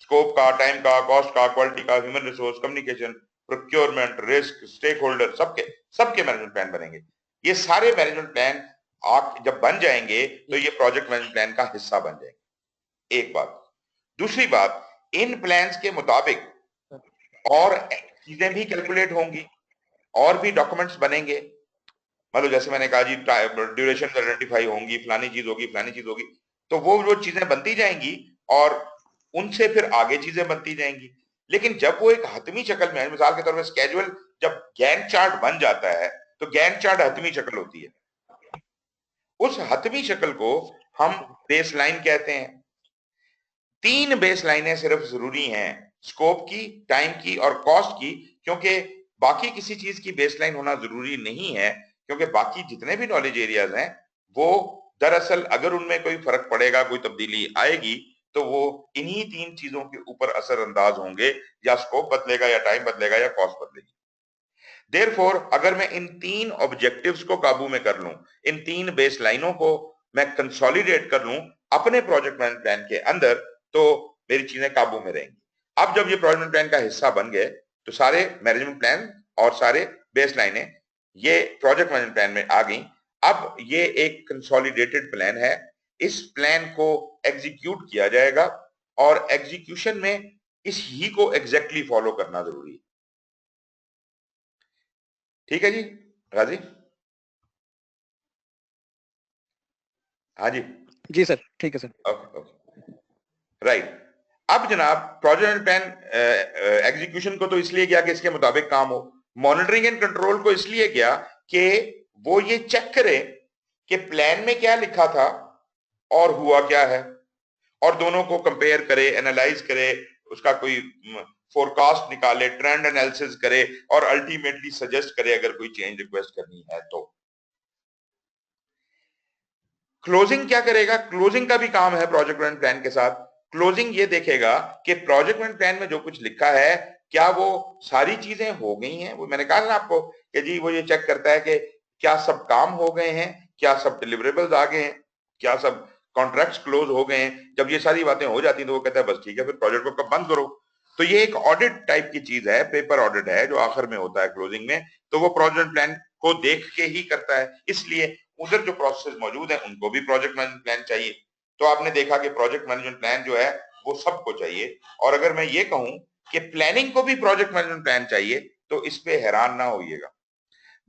स्कोप का, टाइम का, कॉस्ट का, क्वालिटी का, human resource, communication, procurement, risk, stakeholder, सबके मैनेजमेंट प्लान बनेंगे। ये सारे मैनेजमेंट प्लान आप जब बन जाएंगे तो ये प्रोजेक्ट मैनेजमेंट प्लान का हिस्सा बन जाएंगे। एक बात। दूसरी बात, इन प्लान्स के मुताबिक और चीजें भी कैलकुलेट होंगी और भी डॉक्यूमेंट्स बनेंगे। मतलब जैसे मैंने कहा जी, ड्यूरेशन आइडेंटिफाई होंगी, फलानी चीज होगी, फलानी चीज होगी, तो वो चीजें बनती जाएंगी और उनसे फिर आगे चीजें बनती जाएंगी। लेकिन जब वो एक हतमी शक्ल में है, मिसाल के तौर पर स्केड्यूल जब गैंट चार्ट बन जाता है तो गैंट चार्ट हतमी शक्ल होती है, उस हतमी शक्ल को हम बेसलाइन कहते हैं। 3 बेसलाइनें सिर्फ जरूरी हैं, स्कोप की, टाइम की और कॉस्ट की, क्योंकि बाकी किसी चीज की बेसलाइन होना जरूरी नहीं है, क्योंकि बाकी जितने भी नॉलेज एरियाज हैं वो दरअसल अगर उनमें कोई फर्क पड़ेगा, कोई तब्दीली आएगी तो वो इन्हीं 3 चीजों के ऊपर असरअंदाज होंगे, या स्कोप बदलेगा, या टाइम बदलेगा, या कॉस्ट बदलेगी। देयरफॉर अगर मैं इन 3 ऑब्जेक्टिव्स को काबू में कर लूं, इन 3 बेस लाइनों को मैं कंसोलिडेट कर लूं अपने प्रोजेक्ट मैनेजमेंट प्लान के अंदर, तो मेरी चीजें काबू में रहेंगी। अब जब ये प्रोजेक्ट प्लान का हिस्सा बन गए तो सारे मैनेजमेंट प्लान और सारे बेस लाइनें ये प्रोजेक्ट मैनेजमेंट प्लान में आ गई। अब ये एक कंसोलिडेटेड प्लान है, इस प्लान को एग्जीक्यूट किया जाएगा और एग्जीक्यूशन में इस ही को एग्जैक्टली फॉलो करना जरूरी है। ठीक है जी गाजी? हाँ जी जी सर, ठीक है सर। Okay okay right. अब जनाब प्रोजेक्ट प्लान एग्जीक्यूशन को तो इसलिए किया कि इसके मुताबिक काम हो, मॉनिटरिंग एंड कंट्रोल को इसलिए किया कि वो ये चेक करे कि प्लान में क्या लिखा था और हुआ क्या है, और दोनों को कंपेयर करे, एनालाइज करे, उसका कोई फोरकास्ट निकाले, ट्रेंड एनालिसिस करे और अल्टीमेटली सजेस्ट करे अगर कोई चेंज रिक्वेस्ट करनी है तो। क्लोजिंग क्या करेगा? क्लोजिंग का भी काम है प्रोजेक्ट मैनेजमेंट प्लान के साथ। क्लोजिंग ये देखेगा कि प्रोजेक्ट मैनेजमेंट प्लान में जो कुछ लिखा है क्या वो सारी चीजें हो गई हैं। वो मैंने कहा ना आपको कि जी वो ये चेक करता है कि क्या सब काम हो गए हैं, क्या सब डिलीवरेबल्स आ गए हैं, क्या सब कॉन्ट्रैक्ट्स क्लोज हो गए हैं। जब ये सारी बातें हो जाती हैं तो वो कहता है बस ठीक है, फिर प्रोजेक्ट को कब बंद करो। तो ये एक ऑडिट टाइप की चीज है, पेपर ऑडिट है जो आखिर में होता है क्लोजिंग में, तो वो प्रोजेक्ट प्लान को देख के ही करता है। इसलिए उधर जो प्रोसेस मौजूद है उनको भी प्रोजेक्ट मैनेजमेंट प्लान चाहिए। तो आपने देखा कि प्रोजेक्ट मैनेजमेंट प्लान जो है वो सबको चाहिए। और अगर मैं ये कहूं कि प्लानिंग को भी प्रोजेक्ट मैनेजमेंट प्लान चाहिए तो इस पे हैरान ना होइएगा।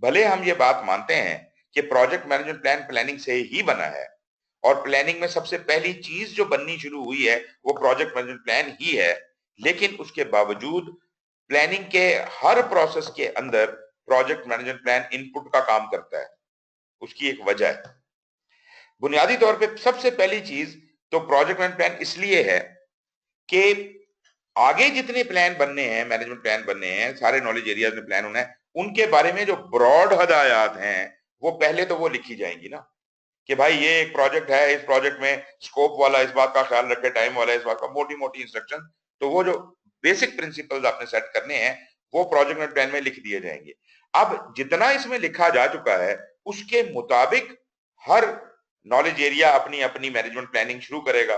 भले हम ये बात मानते हैं कि प्रोजेक्ट मैनेजमेंट प्लान प्लानिंग से ही बना है और प्लानिंग में सबसे पहली चीज जो बननी शुरू हुई है वो प्रोजेक्ट मैनेजमेंट प्लान ही है, लेकिन उसके बावजूद प्लानिंग के हर प्रोसेस के अंदर प्रोजेक्ट मैनेजमेंट प्लान इनपुट का काम करता है। उसकी एक वजह है। बुनियादी तौर पे सबसे पहली चीज तो प्रोजेक्ट मैनेजमेंट प्लान इसलिए है कि आगे जितने प्लान बनने हैं, मैनेजमेंट प्लान बनने हैं, सारे नॉलेज एरियाज में प्लान होना है, उनके बारे में जो ब्रॉड हदायत हैं वो पहले तो वो लिखी जाएंगी ना, कि भाई ये एक प्रोजेक्ट है, इस प्रोजेक्ट में स्कोप वाला इस बात का ख्याल रखे, टाइम वाला इस बात का, मोटी मोटी इंस्ट्रक्शन। तो वो जो बेसिक प्रिंसिपल्स आपने सेट करने हैं वो प्रोजेक्ट मैनेजमेंट प्लान में लिख दिए जाएंगे। अब जितना इसमें लिखा जा चुका है उसके मुताबिक हर नॉलेज एरिया अपनी अपनी मैनेजमेंट प्लानिंग शुरू करेगा।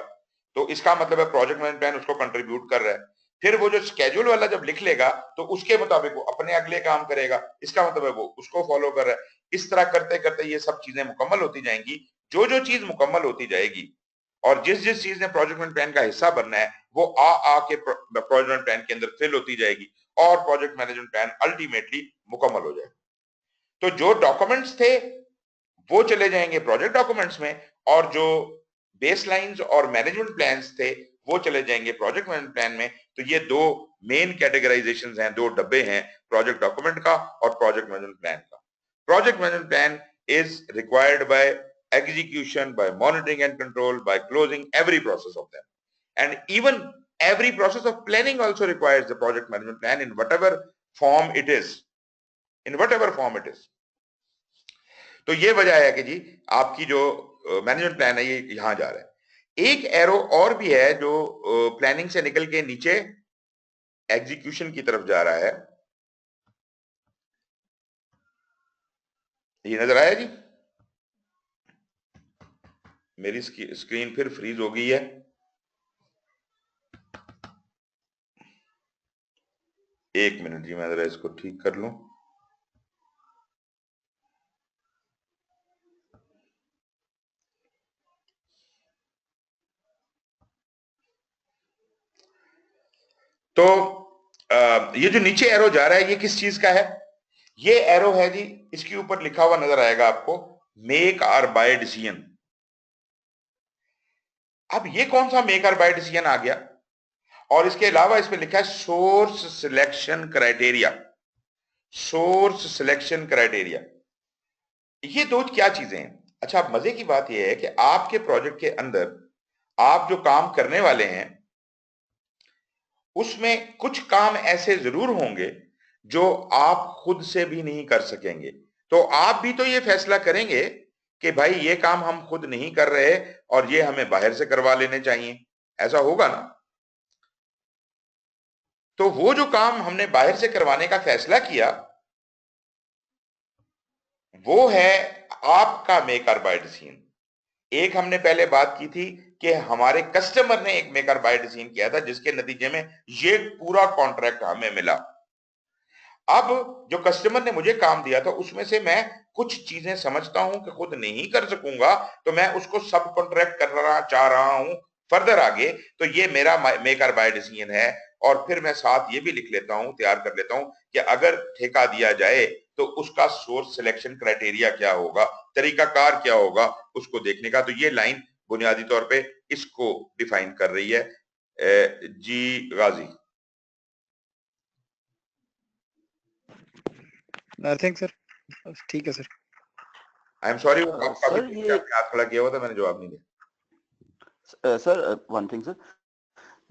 तो इसका मतलब है प्रोजेक्ट मैनेजमेंट प्लान उसको कंट्रीब्यूट कर रहा है। फिर वो जो स्केड्यूल वाला जब लिख लेगा तो उसके मुताबिक वो अपने अगले काम करेगा, इसका मतलब है वो उसको फॉलो कर रहा है। इस तरह करते करते ये सब चीजें मुकम्मल होती जाएंगी। जो जो चीज मुकम्मल होती जाएगी और जिस जिस चीज ने प्रोजेक्ट मैनेजमेंट प्लान का हिस्सा बनना है वो आ के प्रोजेक्ट मैनेजमेंट प्लान के अंदर फिल होती जाएगी और प्रोजेक्ट मैनेजमेंट प्लान अल्टीमेटली मुकम्मल हो जाएगा। तो जो डॉक्यूमेंट्स थे वो चले जाएंगे प्रोजेक्ट डॉक्यूमेंट्स में, और जो बेसलाइंस और मैनेजमेंट प्लान्स थे वो चले जाएंगे प्रोजेक्ट मैनेजमेंट प्लान में। तो ये दो मेन कैटेगराइजेशंस हैं, दो डब्बे हैं, प्रोजेक्ट डॉक्यूमेंट का और प्रोजेक्ट मैनेजमेंट प्लान का। Project management plan is required by execution, by monitoring and control, by closing every process of them, and even every process of planning also requires the project management plan in whatever form it is, तो ये वजह है कि जी आपकी जो management plan है ये यहां जा रहा है। एक एरो और भी है जो प्लानिंग से निकल के नीचे एग्जीक्यूशन की तरफ जा रहा है, ये नजर आया जी? मेरी स्क्रीन फिर फ्रीज हो गई है। एक मिनट जी, मैं जरा इसको ठीक कर लूं। तो ये जो नीचे एरो जा रहा है ये किस चीज का है? ये एरो है जी, इसके ऊपर लिखा हुआ नजर आएगा आपको मेक और बाय डिसीजन। अब ये कौन सा मेक और बाय डिसीजन आ गया? और इसके अलावा इसमें लिखा है source selection criteria. Source selection criteria, ये दो क्या चीजें हैं? अच्छा, मजे की बात यह है कि आपके प्रोजेक्ट के अंदर आप जो काम करने वाले हैं उसमें कुछ काम ऐसे जरूर होंगे जो आप खुद से भी नहीं कर सकेंगे। तो आप भी तो ये फैसला करेंगे कि भाई ये काम हम खुद नहीं कर रहे और ये हमें बाहर से करवा लेने चाहिए। ऐसा होगा ना। तो वो जो काम हमने बाहर से करवाने का फैसला किया वो है आपका मेक और बाय डिसीजन। एक हमने पहले बात की थी कि हमारे कस्टमर ने एक मेक और बाय डिसीजन किया था जिसके नतीजे में ये पूरा कॉन्ट्रैक्ट हमें मिला। अब जो कस्टमर ने मुझे काम दिया था उसमें से मैं कुछ चीजें समझता हूं कि खुद नहीं कर सकूंगा, तो मैं उसको सब कॉन्ट्रैक्ट करना चाह रहा हूं फर्दर आगे, तो ये मेरा मेक और बाय डिसीजन है। और फिर मैं साथ ये भी लिख लेता हूं, तैयार कर लेता हूं कि अगर ठेका दिया जाए तो उसका सोर्स सिलेक्शन क्राइटेरिया क्या होगा, तरीकाकार क्या होगा उसको देखने का। तो ये लाइन बुनियादी तौर पे इसको डिफाइन कर रही है। जी गाजी। नथिंग सर, ठीक है सर। आई एम सॉरी, वो आपका भी सर ये आपने हाथ खड़ा किया हुआ था, मैंने जवाब नहीं दिया। सर वन थिंग सर,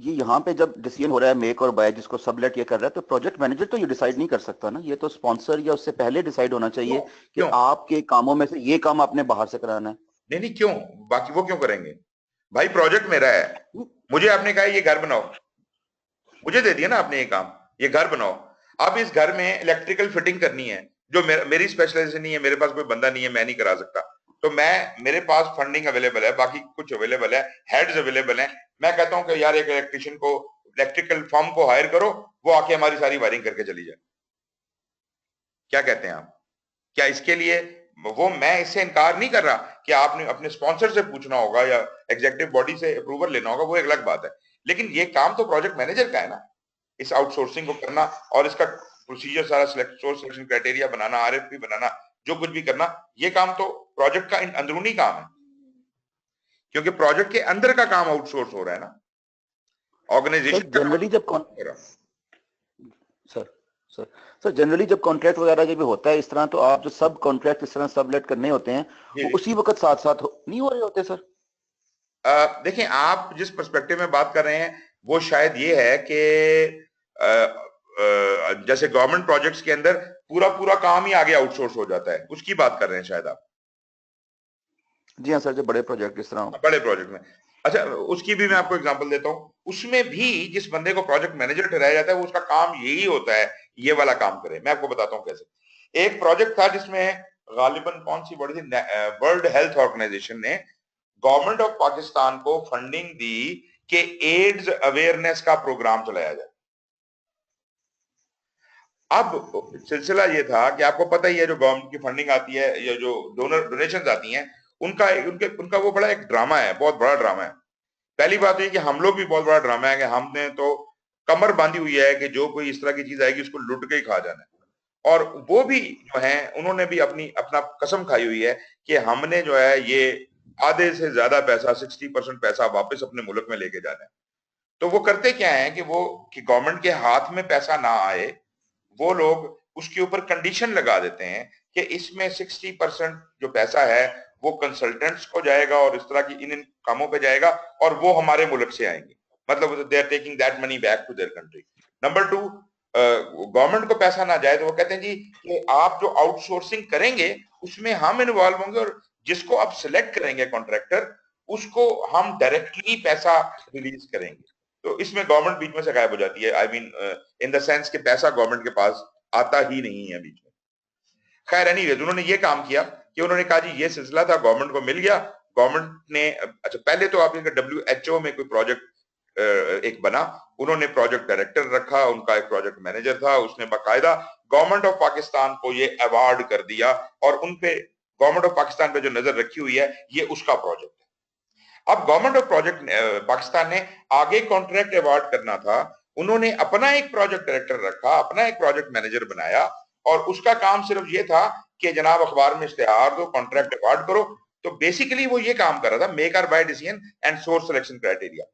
ये यहाँ पे जब डिसीजन हो रहा है मेक और बाय जिसको सबलेट ये कर रहा है, तो प्रोजेक्ट मैनेजर तो ये डिसाइड नहीं कर सकता ना, ये तो स्पॉन्सर या उससे पहले डिसाइड होना चाहिए क्यों कि क्यों आपके कामों में से ये काम आपने बाहर से कराना है। नहीं नहीं, क्यों? बाकी वो क्यों करेंगे भाई? प्रोजेक्ट मेरा है, मुझे आपने कहा ये घर बनाओ, मुझे दे दिया ना आपने ये काम, ये घर बनाओ। अब इस घर में इलेक्ट्रिकल फिटिंग करनी है जो मेरी स्पेशलाइजेशन नहीं है, मेरे पास कोई बंदा नहीं है, मैं नहीं करा सकता। तो मेरे पास फंडिंग अवेलेबल है, बाकी कुछ अवेलेबल है, हेड्स अवेलेबल हैं। मैं कहता हूं कि यार एक इलेक्ट्रिशियन को, इलेक्ट्रिकल फर्म को हायर करो, वो आके हमारी सारी वायरिंग करके चली जाए। क्या कहते हैं आप? क्या इसके लिए वो, मैं इससे इनकार नहीं कर रहा कि आपने अपने स्पॉन्सर से पूछना होगा या एग्जीक्यूटिव बॉडी से अप्रूवल लेना होगा, वो एक अलग बात है। लेकिन ये काम तो प्रोजेक्ट मैनेजर का है ना, इस आउटसोर्सिंग को करना और इसका प्रोसीजर सारा सोर्स सिलेक्शन क्राइटेरिया बनाना, आरएफपी बनाना, जो कुछ भी करना, ये काम तो प्रोजेक्ट का अंदरूनी काम है, क्योंकि प्रोजेक्ट के अंदर का काम आउटसोर्स हो रहा है ना, ऑर्गेनाइजेशन का जनरली जब हो रहा है। सर सर सर जनरली जब कॉन्ट्रैक्ट वगैरह जब भी होता है इस तरह, तो आप जो सब कॉन्ट्रैक्ट इस तरह सबलेट करने होते हैं वो उसी वक्त साथ साथ नहीं हो रहे होते सर? देखिए, आप जिस पर्सपेक्टिव में बात कर रहे हैं वो शायद ये है कि जैसे गवर्नमेंट प्रोजेक्ट्स के अंदर पूरा पूरा काम ही आगे आउटसोर्स हो जाता है, उसकी बात कर रहे हैं शायद आप। जी हाँ सर, जो बड़े प्रोजेक्ट इस तरह। बड़े प्रोजेक्ट में, अच्छा, उसकी भी मैं आपको एग्जांपल देता हूं। उसमें भी जिस बंदे को प्रोजेक्ट मैनेजर ठहराया जाता है वो उसका काम यही होता है, ये वाला काम करे। मैं आपको बताता हूं कैसे। एक प्रोजेक्ट था जिसमें गालिबन कौन सी बड़ी थी, वर्ल्ड हेल्थ ऑर्गेनाइजेशन ने गवर्नमेंट ऑफ पाकिस्तान को फंडिंग दी कि एड्स अवेयरनेस का प्रोग्राम चलाया जाए। अब सिलसिला ये था कि आपको पता ही है, जो गवर्नमेंट की फंडिंग आती है या जो डोनेशन आती हैं, उनका वो बड़ा एक ड्रामा है, बहुत बड़ा ड्रामा है। पहली बात ये कि हम लोग भी बहुत बड़ा ड्रामा है कि हमने तो कमर बांधी हुई है कि जो कोई इस तरह की चीज आएगी उसको लुट के ही खा जाना है। और वो भी जो है उन्होंने भी अपना कसम खाई हुई है कि हमने जो है ये आधे से ज्यादा पैसा, 60% पैसा वापस अपने मुल्क में लेके जाना है। तो वो करते क्या है कि गवर्नमेंट के हाथ में पैसा ना आए, वो लोग उसके ऊपर कंडीशन लगा देते हैं कि इसमें 60% जो पैसा है वो कंसल्टेंट्स को जाएगा और इस तरह की इन कामों पे जाएगा और वो हमारे मुल्क से आएंगे, मतलब they are taking that money back to their country. Number 2, government को पैसा ना जाए तो वो कहते हैं जी कि आप जो आउटसोर्सिंग करेंगे उसमें हम इन्वॉल्व होंगे और जिसको आप सिलेक्ट करेंगे कॉन्ट्रैक्टर, उसको हम डायरेक्टली पैसा रिलीज करेंगे। तो इसमें गवर्नमेंट बीच में से गायब हो जाती है, I mean in the sense कि पैसा गवर्नमेंट के पास आता ही नहीं है बीच में। खैर एनीवेज, उन्होंने ये काम किया कि उन्होंने कहा जी ये सिलसिला था, गवर्नमेंट को मिल गया। गवर्नमेंट ने, अच्छा पहले तो आप WHO में कोई प्रोजेक्ट एक बना, उन्होंने प्रोजेक्ट डायरेक्टर रखा, उनका एक प्रोजेक्ट मैनेजर था, उसने बाकायदा गवर्नमेंट ऑफ पाकिस्तान को ये अवार्ड कर दिया और उनपे गवर्नमेंट ऑफ पाकिस्तान पे जो नजर रखी हुई है ये उसका प्रोजेक्ट है। अब गवर्नमेंट ऑफ पाकिस्तान ने आगे कॉन्ट्रैक्ट अवार्ड करना था, उन्होंने अपना एक प्रोजेक्ट डायरेक्टर रखा, अपना एक प्रोजेक्ट मैनेजर बनाया और उसका काम सिर्फ ये था कि जनाब अखबार में इश्तेहार दो, कॉन्ट्रैक्ट अवार्ड करो। तो बेसिकली वो ये काम कर रहा था, मेक और buy decision and source selection criteria,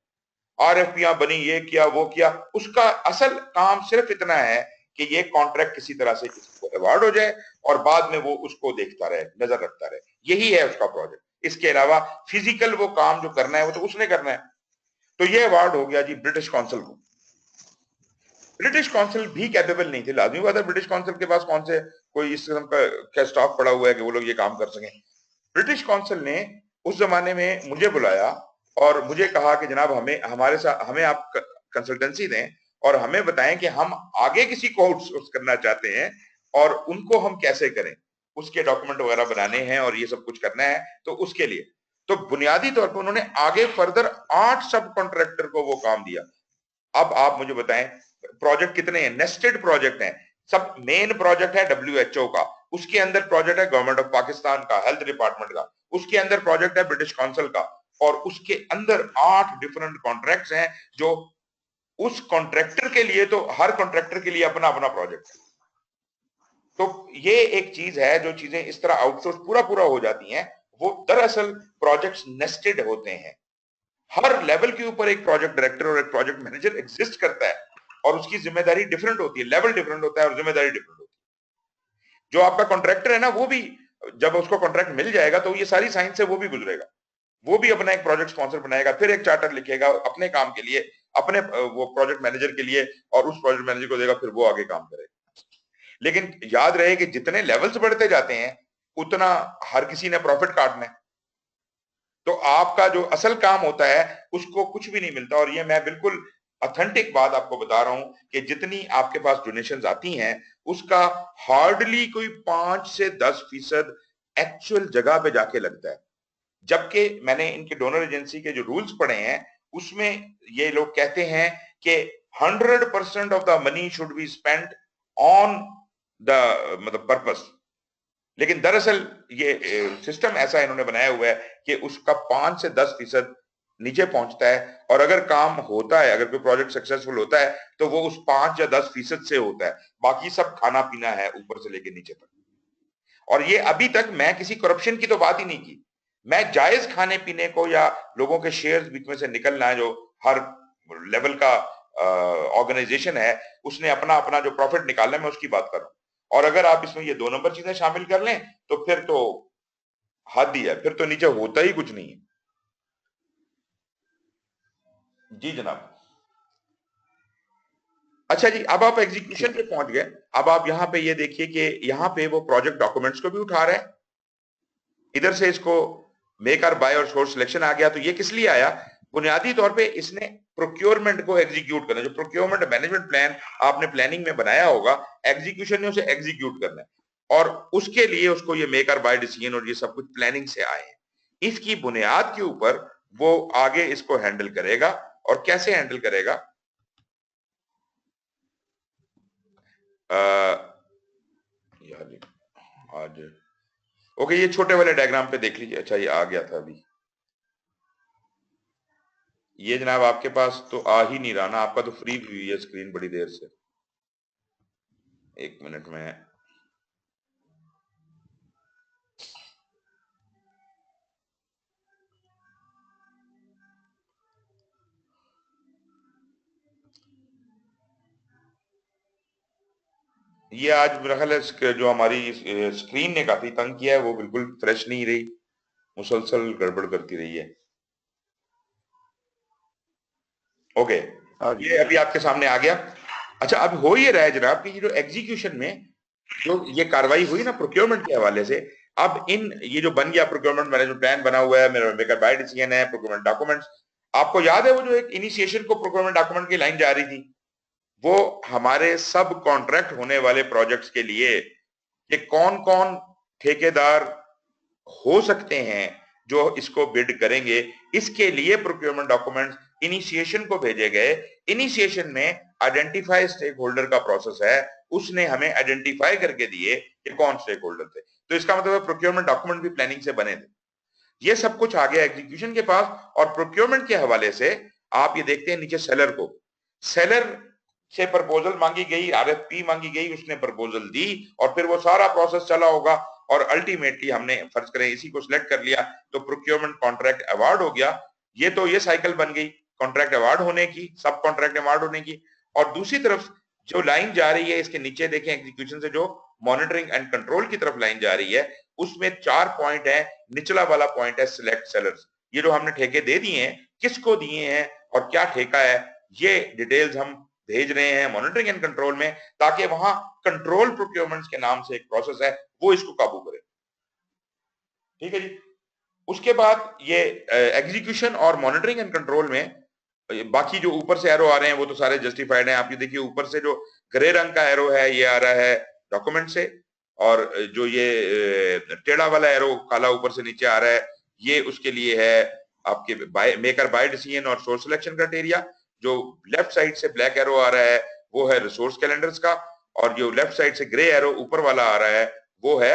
आरएफपीआं बनी, ये किया वो किया। उसका असल काम सिर्फ इतना है कि ये कॉन्ट्रैक्ट किसी तरह से किसी को अवार्ड हो जाए और बाद में वो उसको देखता रहे, नजर रखता रहे, यही है उसका प्रोजेक्ट। इसके अलावा फिजिकल वो काम जो करना है वो तो उसने करना है। तो ये अवार्ड हो गया जी ब्रिटिश काउंसिल को। ब्रिटिश काउंसिल भी कैपेबल नहीं थे, लाजमी बात है, ब्रिटिश काउंसिल के पास कौन से कोई इस किस्म का स्टाफ पड़ा हुआ है कि वो लोग ये काम कर सकें। ब्रिटिश काउंसिल ने उस जमाने में मुझे बुलाया और मुझे कहा कि जनाब हमें आप कंसल्टेंसी दें और हमें बताएं कि हम आगे किसी को आउटसोर्स करना चाहते हैं और उनको हम कैसे करें, उसके डॉक्यूमेंट वगैरह बनाने हैं और ये सब कुछ करना है। तो उसके लिए तो बुनियादी तौर पर उन्होंने आगे फर्दर 8 सब कॉन्ट्रैक्टर को वो काम दिया। अब आप मुझे बताएं प्रोजेक्ट कितने हैं, नेस्टेड प्रोजेक्ट हैं। सब मेन प्रोजेक्ट है WHO का, उसके अंदर प्रोजेक्ट है गवर्नमेंट ऑफ पाकिस्तान का, हेल्थ डिपार्टमेंट का, उसके अंदर प्रोजेक्ट है ब्रिटिश काउंसिल का, और उसके अंदर 8 डिफरेंट कॉन्ट्रैक्ट्स हैं जो उस कॉन्ट्रैक्टर के लिए, तो हर कॉन्ट्रैक्टर के लिए अपना अपना प्रोजेक्ट है। तो ये एक चीज है, जो चीजें इस तरह आउटसोर्स पूरा हो जाती हैं, वो दरअसल प्रोजेक्ट्स नेस्टेड होते हैं। हर लेवल के ऊपर एक प्रोजेक्ट डायरेक्टर और एक प्रोजेक्ट मैनेजर एग्जिस्ट करता है और उसकी जिम्मेदारी डिफरेंट होती है, लेवल डिफरेंट होता है और जिम्मेदारी डिफरेंट होती है। जो आपका कॉन्ट्रैक्टर है ना, वो भी जब उसको कॉन्ट्रैक्ट मिल जाएगा तो ये सारी साइंस से वो भी गुजरेगा, वो भी अपना एक प्रोजेक्ट स्पॉन्सर बनाएगा, फिर एक चार्टर लिखेगा अपने काम के लिए, अपने वो प्रोजेक्ट मैनेजर के लिए, और उस प्रोजेक्ट मैनेजर को देगा, फिर वो आगे काम करेगा। लेकिन याद रहे कि जितने लेवल्स बढ़ते जाते हैं उतना हर किसी ने प्रॉफिट काटना है, तो आपका जो असल काम होता है उसको कुछ भी नहीं मिलता। और ये मैं बिल्कुल ऑथेंटिक बात आपको बता रहा हूं कि जितनी आपके पास डोनेशंस आती हैं उसका हार्डली कोई 5 से 10% एक्चुअल जगह पे जाके लगता है। जबकि मैंने इनके डोनर एजेंसी के जो रूल्स पढ़े हैं उसमें ये लोग कहते हैं कि 100% of the money should be spent on the मतलब पर्पस। लेकिन दरअसल ये सिस्टम ऐसा इन्होंने बनाया हुआ है कि उसका 5 से 10% नीचे पहुंचता है, और अगर काम होता है, अगर कोई प्रोजेक्ट सक्सेसफुल होता है तो वो उस 5 या 10% से होता है, बाकी सब खाना पीना है ऊपर से लेके नीचे तक। और ये अभी तक मैं किसी करप्शन की तो बात ही नहीं की, मैं जायज खाने पीने को या लोगों के शेयर्स बीच में से निकलना है, जो हर लेवल का ऑर्गेनाइजेशन है उसने अपना अपना जो प्रॉफिट निकालना है, मैं उसकी बात कर रहा हूं। और अगर आप इसमें ये 2 नंबर चीजें शामिल कर लें तो फिर तो हद ही है, फिर तो नीचे होता ही कुछ नहीं है। जी जनाब। अच्छा जी, अब आप एग्जीक्यूशन पे पहुंच गए। अब आप यहां पे ये देखिए कि यहां पे वो प्रोजेक्ट डॉक्यूमेंट्स को भी उठा रहे हैं, इधर से इसको मेक और बाय और सोर्स सिलेक्शन आ गया। तो ये किस लिए आया? बुनियादी तौर पे इसने प्रोक्योरमेंट को एग्जीक्यूट करना, जो प्रोक्योरमेंट मैनेजमेंट प्लान आपने प्लानिंग में बनाया होगा, एग्जीक्यूशन ने उसे एग्जीक्यूट करना है, और उसके लिए उसको ये मेक और बाय डिसीजन और ये सब कुछ प्लानिंग से आए हैं। इसकी बुनियाद के ऊपर वो आगे इसको हैंडल करेगा। और कैसे हैंडल करेगा? यार आज ओके, ये छोटे वाले डायग्राम पे देख लीजिए। अच्छा, ये आ गया था अभी। ये जनाब आपके पास तो आ ही नहीं रहा ना, आपका तो फ्री हुई है स्क्रीन बड़ी देर से। 1 मिनट में ये आज मेरा ख्याल है जो हमारी स्क्रीन ने काफी तंग किया है, वो बिल्कुल फ्रेश नहीं रही, मुसलसल गड़बड़ करती रही है। ओके, ये अभी आपके सामने आ गया। अच्छा, अब हो ये रहा है जनाब कि ये जो एग्जीक्यूशन में जो ये कार्रवाई हुई ना प्रोक्योरमेंट के हवाले से, अब ये जो बन गया प्रोक्योरमेंट मैनेजमेंट प्लान बना हुआ है, मेरा मेकर बाय डिसीजन है, प्रोक्योरमेंट डॉक्यूमेंट्स, आपको याद है वो जो एक इनिशिएशन को प्रोक्योरमेंट डॉक्यूमेंट की लाइन जा रही थी, वो हमारे सब कॉन्ट्रैक्ट होने वाले प्रोजेक्ट्स के लिए कि कौन कौन ठेकेदार हो सकते हैं जो इसको बिड करेंगे, इसके लिए प्रोक्योरमेंट डॉक्यूमेंट्स इनिशिएशन को भेजे गए। इनिशिएशन में आइडेंटिफाई स्टेक होल्डर का प्रोसेस है, उसने हमें आइडेंटिफाई करके दिए कि कौन स्टेक होल्डर थे। तो इसका मतलब प्रोक्योरमेंट डॉक्यूमेंट भी प्लानिंग से बने थे। ये सब कुछ आ गया एग्जीक्यूशन के पास। और प्रोक्योरमेंट के हवाले से आप ये देखते हैं नीचे सेलर को, सेलर से प्रपोजल मांगी गई, RFP मांगी गई, उसने प्रपोजल दी, और फिर वो सारा प्रोसेस चला होगा, और अल्टीमेटली हमने फर्ज करें इसी को सिलेक्ट कर लिया तो प्रोक्योरमेंट कॉन्ट्रैक्ट अवार्ड हो गया। ये साइकिल बन गई कॉन्ट्रैक्ट अवार्ड होने की, सब कॉन्ट्रैक्ट अवार्ड होने की। और दूसरी तरफ जो लाइन जा रही है इसके नीचे देखें, एग्जीक्यूशन से जो मॉनिटरिंग एंड कंट्रोल की तरफ लाइन जा रही है, उसमें 4 पॉइंट है। निचला वाला पॉइंट है सिलेक्ट सेलर्स। ये जो हमने ठेके दे दिए हैं, किसको दिए हैं और क्या ठेका है, ये डिटेल्स हम भेज रहे हैं मॉनिटरिंग एंड कंट्रोल में, ताकि वहां कंट्रोल प्रोक्योरमेंट्स के नाम से एक प्रोसेस है, वो इसको काबू करे। ठीक है जी। उसके बाद ये एग्जीक्यूशन और मॉनिटरिंग एंड कंट्रोल में बाकी जो ऊपर से एरो आ रहे हैं वो तो सारे जस्टिफाइड हैं। आप ये देखिए ऊपर से जो ग्रे रंग का एरो है ये आ रहा है डॉक्यूमेंट से, और जो ये टेढ़ा वाला एरो काला ऊपर से नीचे आ रहा है ये उसके लिए है आपके मेकर बाय डिसीजन और सोर्स सिलेक्शन क्राइटेरिया। जो लेफ्ट साइड से ब्लैक एरो आ रहा है वो है रिसोर्स कैलेंडर्स का, और जो लेफ्ट साइड से ग्रे एरो ऊपर वाला आ रहा है वो है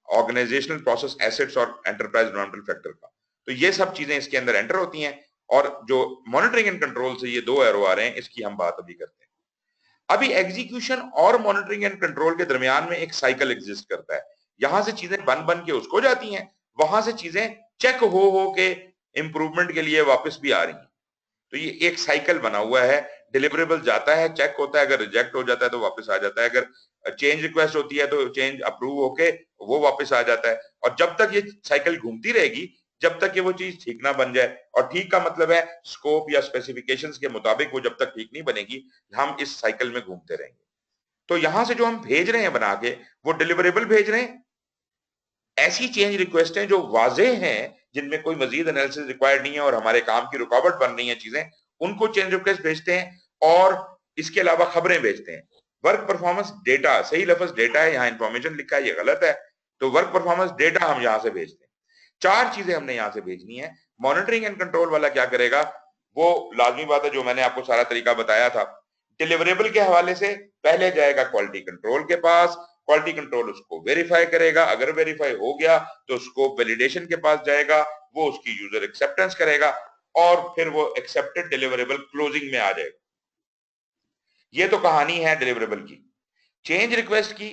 ऑर्गेनाइजेशनल प्रोसेस एसेट्स और एंटरप्राइज एनवायरमेंटल फैक्टर का। तो ये सब चीजें इसके अंदर एंटर होती हैं, और जो मॉनिटरिंग एंड कंट्रोल से ये दो एरो आ रहे हैं इसकी हम बात अभी करते हैं। अभी एग्जीक्यूशन और मॉनिटरिंग एंड कंट्रोल के दरमियान में एक साइकिल एग्जिस्ट करता है। यहां से चीजें बन के उसको जाती हैं, वहां से चीजें चेक हो के इंप्रूवमेंट के लिए वापस भी आ रही हैं। तो ये एक साइकिल बना हुआ है। डिलीवरेबल जाता है, चेक होता है, अगर रिजेक्ट हो जाता है तो वापस आ जाता है, अगर चेंज रिक्वेस्ट होती है तो चेंज अप्रूव होके वो वापस आ जाता है। और जब तक ये साइकिल घूमती रहेगी, जब तक ये वो चीज ठीक ना बन जाए, और ठीक का मतलब है स्कोप या स्पेसिफिकेशंस के मुताबिक वो जब तक ठीक नहीं बनेगी, हम इस साइकिल में घूमते रहेंगे। तो यहां से जो हम भेज रहे हैं बना के, वो डिलीवरेबल भेज रहे हैं, ऐसी चेंज रिक्वेस्ट हैं जो वाज़ेह हैं, जिनमें कोई मजीद एनालिसिस रिक्वायर्ड नहीं है और हमारे काम की रुकावट बन रही है चीजें, उनको चेंज रिक्वेस्ट भेजते हैं। और इसके अलावा खबरें भेजते हैं। वर्क परफॉर्मेंस डेटा, सही लफ्ज डेटा है, यहाँ इंफॉर्मेशन लिखा है ये गलत है, तो वर्क परफॉर्मेंस डेटा हम यहां से भेजते हैं। चार चीजें हमने यहां से भेजनी है। मॉनिटरिंग एंड कंट्रोल वाला क्या करेगा, वो लाजमी बात है जो मैंने आपको सारा तरीका बताया था। डिलीवरेबल के हवाले से पहले जाएगा क्वालिटी कंट्रोल के पास, क्वालिटी कंट्रोल उसको वेरीफाई करेगा, अगर वेरीफाई हो गया तो स्कोप वैलिडेशन के पास जाएगा, वो उसकी यूजर एक्सेप्टेंस करेगा, और फिर वो एक्सेप्टेड डिलीवरेबल क्लोजिंग में आ जाएगा। ये तो कहानी है डिलीवरेबल की। चेंज रिक्वेस्ट की,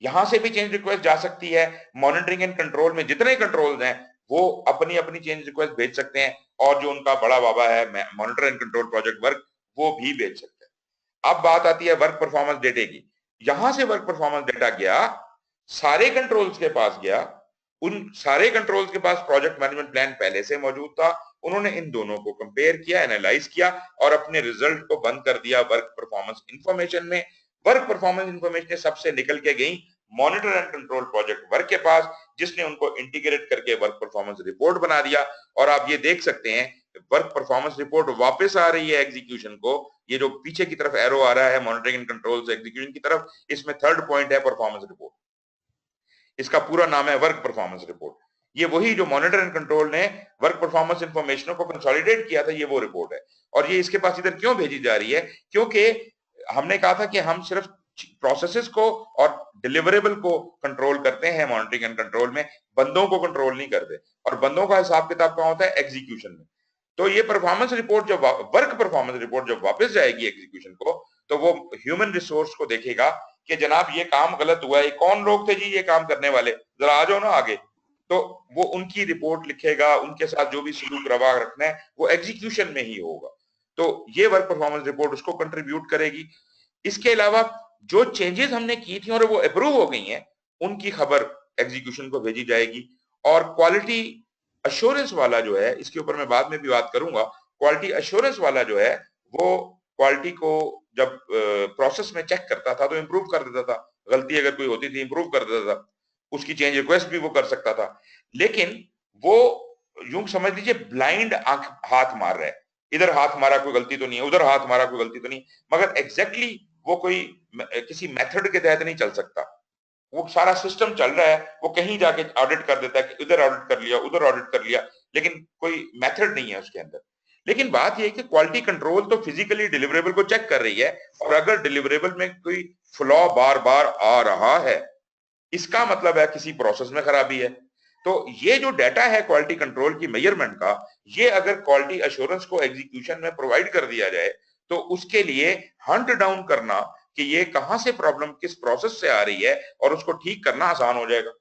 यहां से भी चेंज रिक्वेस्ट जा सकती है। मॉनिटरिंग एंड कंट्रोल में जितने कंट्रोल्स हैं वो अपनी अपनी चेंज रिक्वेस्ट भेज सकते हैं, और जो उनका बड़ा बाबा है monitor and control project work, वो भी भेज सकते हैं। अब बात आती है वर्क परफॉर्मेंस डेटे की। यहां से वर्क परफॉर्मेंस डेटा गया, सारे कंट्रोल्स के पास गया, उन सारे कंट्रोल्स के पास प्रोजेक्ट मैनेजमेंट प्लान पहले से मौजूद था, उन्होंने इन दोनों को कंपेयर किया, एनालाइज किया, और अपने रिजल्ट को बंद कर दिया वर्क परफॉर्मेंस इंफॉर्मेशन में। वर्क परफॉर्मेंस इंफॉर्मेशन सबसे निकल के गई monitor and control project work के पास, जिसने उनको इंटीग्रेट करके वर्क परफॉर्मेंस रिपोर्ट बना दिया। और आप ये देख सकते हैं वर्क परफॉर्मेंस रिपोर्ट वापस आ रही है एग्जीक्यूशन को। ये जो पीछे की तरफ एरो आ रहा है मॉनिटरिंग एंड कंट्रोल से एग्जीक्यूशन की तरफ, इसमें थर्ड पॉइंट है परफॉर्मेंस रिपोर्ट। इसका पूरा नाम है वर्क परफॉर्मेंस रिपोर्ट। ये वही जो मॉनिटर एंड कंट्रोल ने वर्क परफॉर्मेंस इंफॉर्मेशन को कंसोलिडेट किया था, ये वो रिपोर्ट है। और ये इसके पास इधर क्यों भेजी जा रही है, क्योंकि हमने कहा था कि हम सिर्फ प्रोसेसेस को और डिलीवरेबल को कंट्रोल करते हैं मॉनिटरिंग एंड कंट्रोल में, बंदों को कंट्रोल नहीं करते। और बंदों का हिसाब किताब कहाँ होता है, एग्जीक्यूशन में। तो ये परफॉर्मेंस रिपोर्ट जब वर्क परफॉर्मेंस रिपोर्ट जब वापस जाएगी एग्जीक्यूशन को, तो वो ह्यूमन रिसोर्स को देखेगा कि जनाब ये काम गलत हुआ है, कौन लोग थे जी ये काम करने वाले, जरा आ जाओ ना आगे। तो वो उनकी रिपोर्ट लिखेगा, उनके साथ जो भी सलूक रवा रखना है वो एग्जीक्यूशन में ही होगा। तो ये वर्क परफॉर्मेंस रिपोर्ट उसको कंट्रीब्यूट करेगी। इसके अलावा जो चेंजेस हमने की थी और वो अप्रूव हो गई हैं, उनकी खबर एग्जीक्यूशन को भेजी जाएगी। और क्वालिटी अश्योरेंस वाला जो है, इसके ऊपर मैं बाद में भी बात करूंगा, क्वालिटी अश्योरेंस वाला जो है वो क्वालिटी को जब प्रोसेस में चेक करता था तो इंप्रूव कर देता था, गलती अगर कोई होती थी इंप्रूव कर देता था, उसकी चेंज रिक्वेस्ट भी वो कर सकता था। लेकिन वो यूं समझ लीजिए ब्लाइंड आंख हाथ मार रहा है, इधर हाथ मारा कोई गलती तो नहीं है, उधर हाथ मारा कोई गलती तो नहीं, मगर एग्जैक्टली वो कोई किसी मेथड के तहत नहीं चल सकता। वो सारा सिस्टम चल रहा है, वो कहीं जाके ऑडिट कर देता है कि इधर ऑडिट कर लिया, उधर ऑडिट कर लिया, लेकिन कोई मेथड नहीं है उसके अंदर। लेकिन बात यह है कि क्वालिटी कंट्रोल तो फिजिकली डिलीवरेबल को चेक कर रही है, और अगर डिलीवरेबल में कोई फ्लॉ बार बार आ रहा है, इसका मतलब है किसी प्रोसेस में खराबी है। तो ये जो डाटा है क्वालिटी कंट्रोल की मेजरमेंट का, ये अगर क्वालिटी अश्योरेंस को एग्जीक्यूशन में प्रोवाइड कर दिया जाए, तो उसके लिए हंट डाउन करना कि ये कहां से प्रॉब्लम किस प्रोसेस से आ रही है, और उसको ठीक करना आसान हो जाएगा।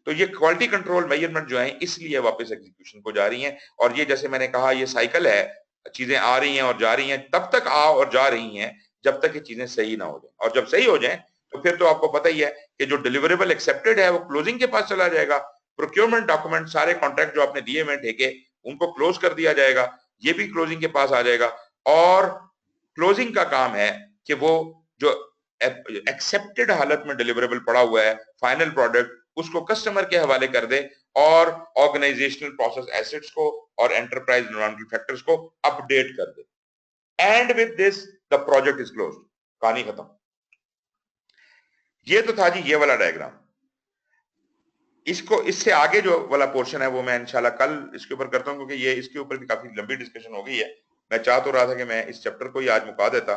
तो ये क्वालिटी कंट्रोल मेजरमेंट जो है इसलिए वापस एग्जीक्यूशन को जा रही हैं। और ये जैसे मैंने कहा ये साइकिल है, चीजें आ रही हैं और जा रही हैं, तब तक आ और जा रही हैं जब तक ये चीजें सही ना हो जाए। और जब सही हो जाए तो फिर तो आपको पता ही है कि जो डिलीवरेबल एक्सेप्टेड है वो क्लोजिंग के पास चला जाएगा, प्रोक्योरमेंट डॉक्यूमेंट सारे कॉन्ट्रैक्ट जो आपने दिए हुए ठेके उनको क्लोज कर दिया जाएगा, ये भी क्लोजिंग के पास आ जाएगा। और क्लोजिंग का काम है कि वो जो एक्सेप्टेड हालत में डिलीवरेबल पड़ा हुआ है फाइनल प्रोडक्ट, उसको कस्टमर के हवाले कर दे, और ऑर्गेनाइजेशनल प्रोसेस एसेट्स को और एंटरप्राइज एनवायरमेंटल फैक्टर्स को अपडेट कर दे। And with this the project is closed, कहानी खत्म। ये तो था जी ये वाला डायग्राम। इसको इससे आगे जो वाला पोर्शन है वो मैं इंशाल्लाह कल इसके ऊपर करता हूं, क्योंकि ये इसके ऊपर भी काफी लंबी डिस्कशन हो गई है। मैं चाह तो रहा था कि मैं इस चैप्टर को ही आज मुका देता।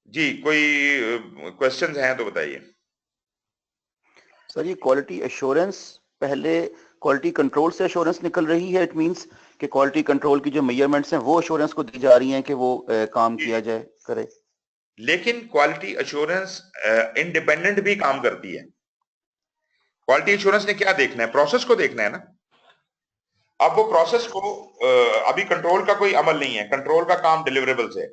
जी कोई क्वेश्चंस हैं तो बताइए। सर ये क्वालिटी एश्योरेंस पहले क्वालिटी कंट्रोल से एश्योरेंस निकल रही है, इट मींस कि क्वालिटी कंट्रोल की जो मेजरमेंट्स हैं वो एश्योरेंस को दी जा रही हैं कि वो काम किया जाए करे। लेकिन क्वालिटी एश्योरेंस इंडिपेंडेंट भी काम करती है। क्वालिटी एश्योरेंस ने क्या देखना है, प्रोसेस को देखना है ना। अब वो प्रोसेस को अभी कंट्रोल का कोई अमल नहीं है, कंट्रोल का काम डिलीवरेबल्स है।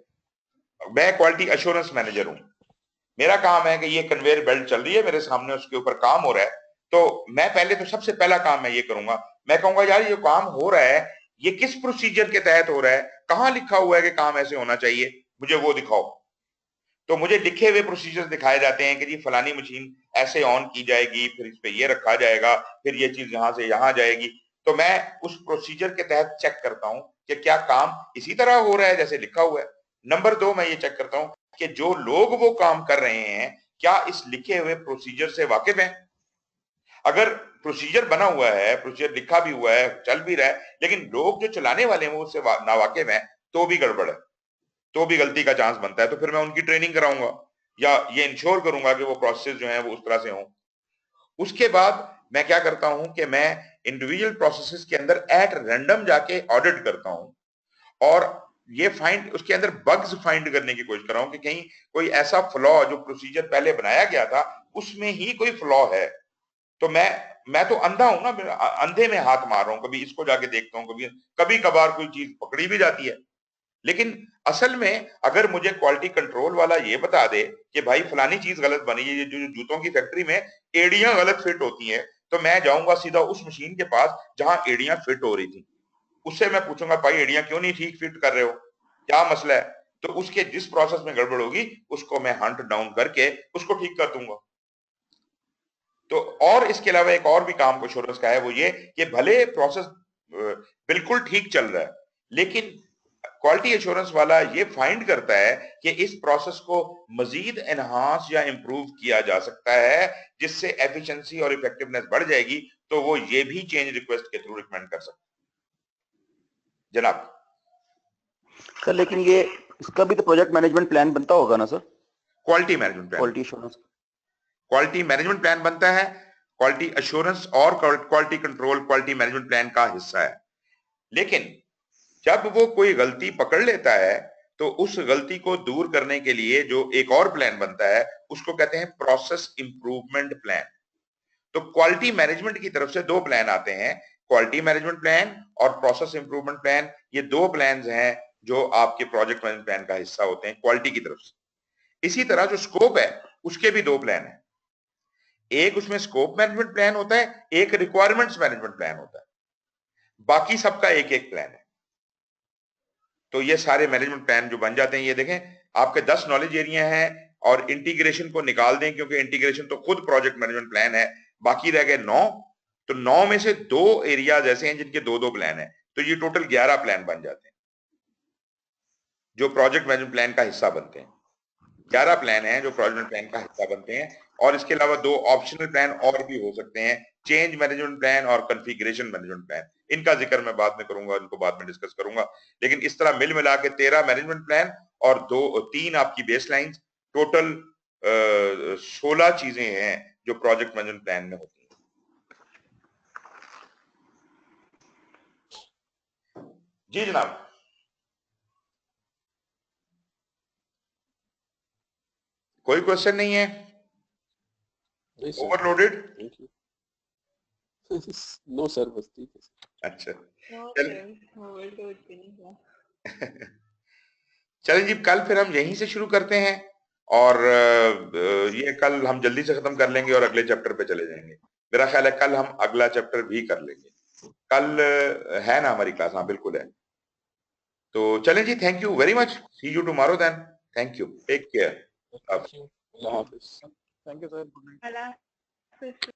मैं क्वालिटी एश्योरेंस मैनेजर हूं, मेरा काम है कि ये कन्वेयर बेल्ट चल रही है मेरे सामने, उसके ऊपर काम हो रहा है, तो मैं पहले तो सबसे पहला काम मैं ये करूंगा, मैं कहूंगा यार ये काम हो रहा है ये किस प्रोसीजर के तहत हो रहा है, कहां लिखा हुआ है कि काम ऐसे होना चाहिए, मुझे वो दिखाओ। तो मुझे लिखे हुए प्रोसीजर दिखाए जाते हैं कि जी फलानी मशीन ऐसे ऑन की जाएगी, फिर इस पे ये रखा जाएगा, फिर ये चीज यहां से यहां जाएगी। तो मैं उस प्रोसीजर के तहत चेक करता हूं कि क्या काम इसी तरह हो रहा है जैसे लिखा हुआ है। नंबर 2 मैं ये चेक करता हूं कि जो लोग वो काम कर रहे हैं क्या इस लिखे हुए प्रोसीजर से वाकिफ हैं। अगर प्रोसीजर बना हुआ है, प्रोसीजर लिखा भी हुआ है, चल भी रहा है, लेकिन लोग जो चलाने वाले हैं वो उससे नावाकिफ हैं, तो भी गड़बड़ है, तो भी गलती का चांस बनता है। तो फिर मैं उनकी ट्रेनिंग कराऊंगा या ये इंश्योर करूंगा कि वो प्रोसेस जो है वो उस तरह से हों। उसके बाद मैं क्या करता हूं कि मैं इंडिविजुअल प्रोसेसेस के अंदर एट रैंडम जाके ऑडिट करता हूं और ये फाइंड उसके अंदर बग्स फाइंड करने की कोशिश कर रहा हूं कि कहीं कोई ऐसा फ्लॉ जो प्रोसीजर पहले बनाया गया था उसमें ही कोई फ्लॉ है। तो मैं तो अंधा हूं ना, अंधे में हाथ मार रहा हूं, कभी इसको जाके देखता हूं, कभी कभार कोई चीज पकड़ी भी जाती है। लेकिन असल में अगर मुझे क्वालिटी कंट्रोल वाला ये बता दे कि भाई फलानी चीज गलत बनी है, ये जो जूतों की फैक्ट्री में एड़ियां गलत फिट होती हैं, तो मैं जाऊंगा सीधा उस मशीन के पास जहां एड़ियां फिट हो रही थी, उससे मैं पूछूंगा भाई एड़ियां क्यों नहीं ठीक फिट कर रहे हो, क्या मसला है। तो उसके जिस प्रोसेस में गड़बड़ होगी उसको मैं हंट डाउन करके उसको ठीक कर दूंगा। तो और इसके अलावा एक और भी काम एश्योरेंस का है, वो ये कि भले प्रोसेस बिल्कुल ठीक चल रहा है, लेकिन क्वालिटी एश्योरेंस वाला ये फाइंड करता है कि इस प्रोसेस को मजीद एनहांस या इंप्रूव किया जा सकता है जिससे एफिशिएंसी और इफेक्टिवनेस बढ़ जाएगी, तो वो ये भी चेंज रिक्वेस्ट के थ्रू रिकमेंड कर सकता है। जनाब सर लेकिन ये इसका भी तो प्रोजेक्ट मैनेजमेंट प्लान बनता होगा ना sir? Quality management plan, quality assurance, quality management plan बनता है, क्वालिटी एश्योरेंस और quality control quality management plan का हिस्सा है। लेकिन जब वो कोई गलती पकड़ लेता है तो उस गलती को दूर करने के लिए जो एक और प्लान बनता है उसको कहते हैं प्रोसेस इंप्रूवमेंट प्लान। तो क्वालिटी मैनेजमेंट की तरफ से 2 प्लान आते हैं, क्वालिटी मैनेजमेंट प्लान और प्रोसेस इंप्रूवमेंट प्लान। ये 2 प्लान्स हैं जो आपके प्रोजेक्ट मैनेजमेंट प्लान का हिस्सा होते हैं क्वालिटी की तरफ से। इसी तरह जो स्कोप है उसके भी 2 प्लान है, एक उसमें स्कोप मैनेजमेंट प्लान होता है, एक रिक्वायरमेंट्स मैनेजमेंट प्लान होता है, बाकी सबका एक एक प्लान है। तो ये सारे मैनेजमेंट प्लान जो बन जाते हैं, ये देखें आपके 10 नॉलेज एरिया हैं और इंटीग्रेशन को निकाल दें क्योंकि इंटीग्रेशन तो खुद प्रोजेक्ट मैनेजमेंट प्लान है, बाकी रह गए 9। तो 9 में से 2 एरियाज ऐसे हैं जिनके 2-2 प्लान है, तो ये टोटल 11 प्लान बन जाते हैं जो प्रोजेक्ट मैनेजमेंट प्लान का हिस्सा बनते हैं। 11 प्लान हैं जो प्रोजेक्ट प्लान का हिस्सा बनते हैं, और इसके अलावा 2 ऑप्शनल प्लान और भी हो सकते हैं, चेंज मैनेजमेंट प्लान और कॉन्फ़िगरेशन मैनेजमेंट प्लान। इनका जिक्र मैं बाद में करूंगा, इनको बाद में डिस्कस करूंगा। लेकिन इस तरह मिल मिला के 13 मैनेजमेंट प्लान और 3 आपकी बेस लाइन, टोटल 16 चीजें हैं जो प्रोजेक्ट मैनेजमेंट प्लान में होती हैं। जी जनाब। कोई क्वेश्चन नहीं है? Overloaded? Thank you. No sir, बस ठीक है। अच्छा चलिए जी, कल फिर हम यहीं से शुरू करते हैं और ये कल हम जल्दी से खत्म कर लेंगे और अगले चैप्टर पे चले जाएंगे। मेरा ख्याल है कल हम अगला चैप्टर भी कर लेंगे। कल है ना हमारी क्लास? हाँ बिल्कुल है। तो चलें जी, thank you very much, see you tomorrow then, thank you, take care. अल्लाह हाफिज़। Thank you sir, good night.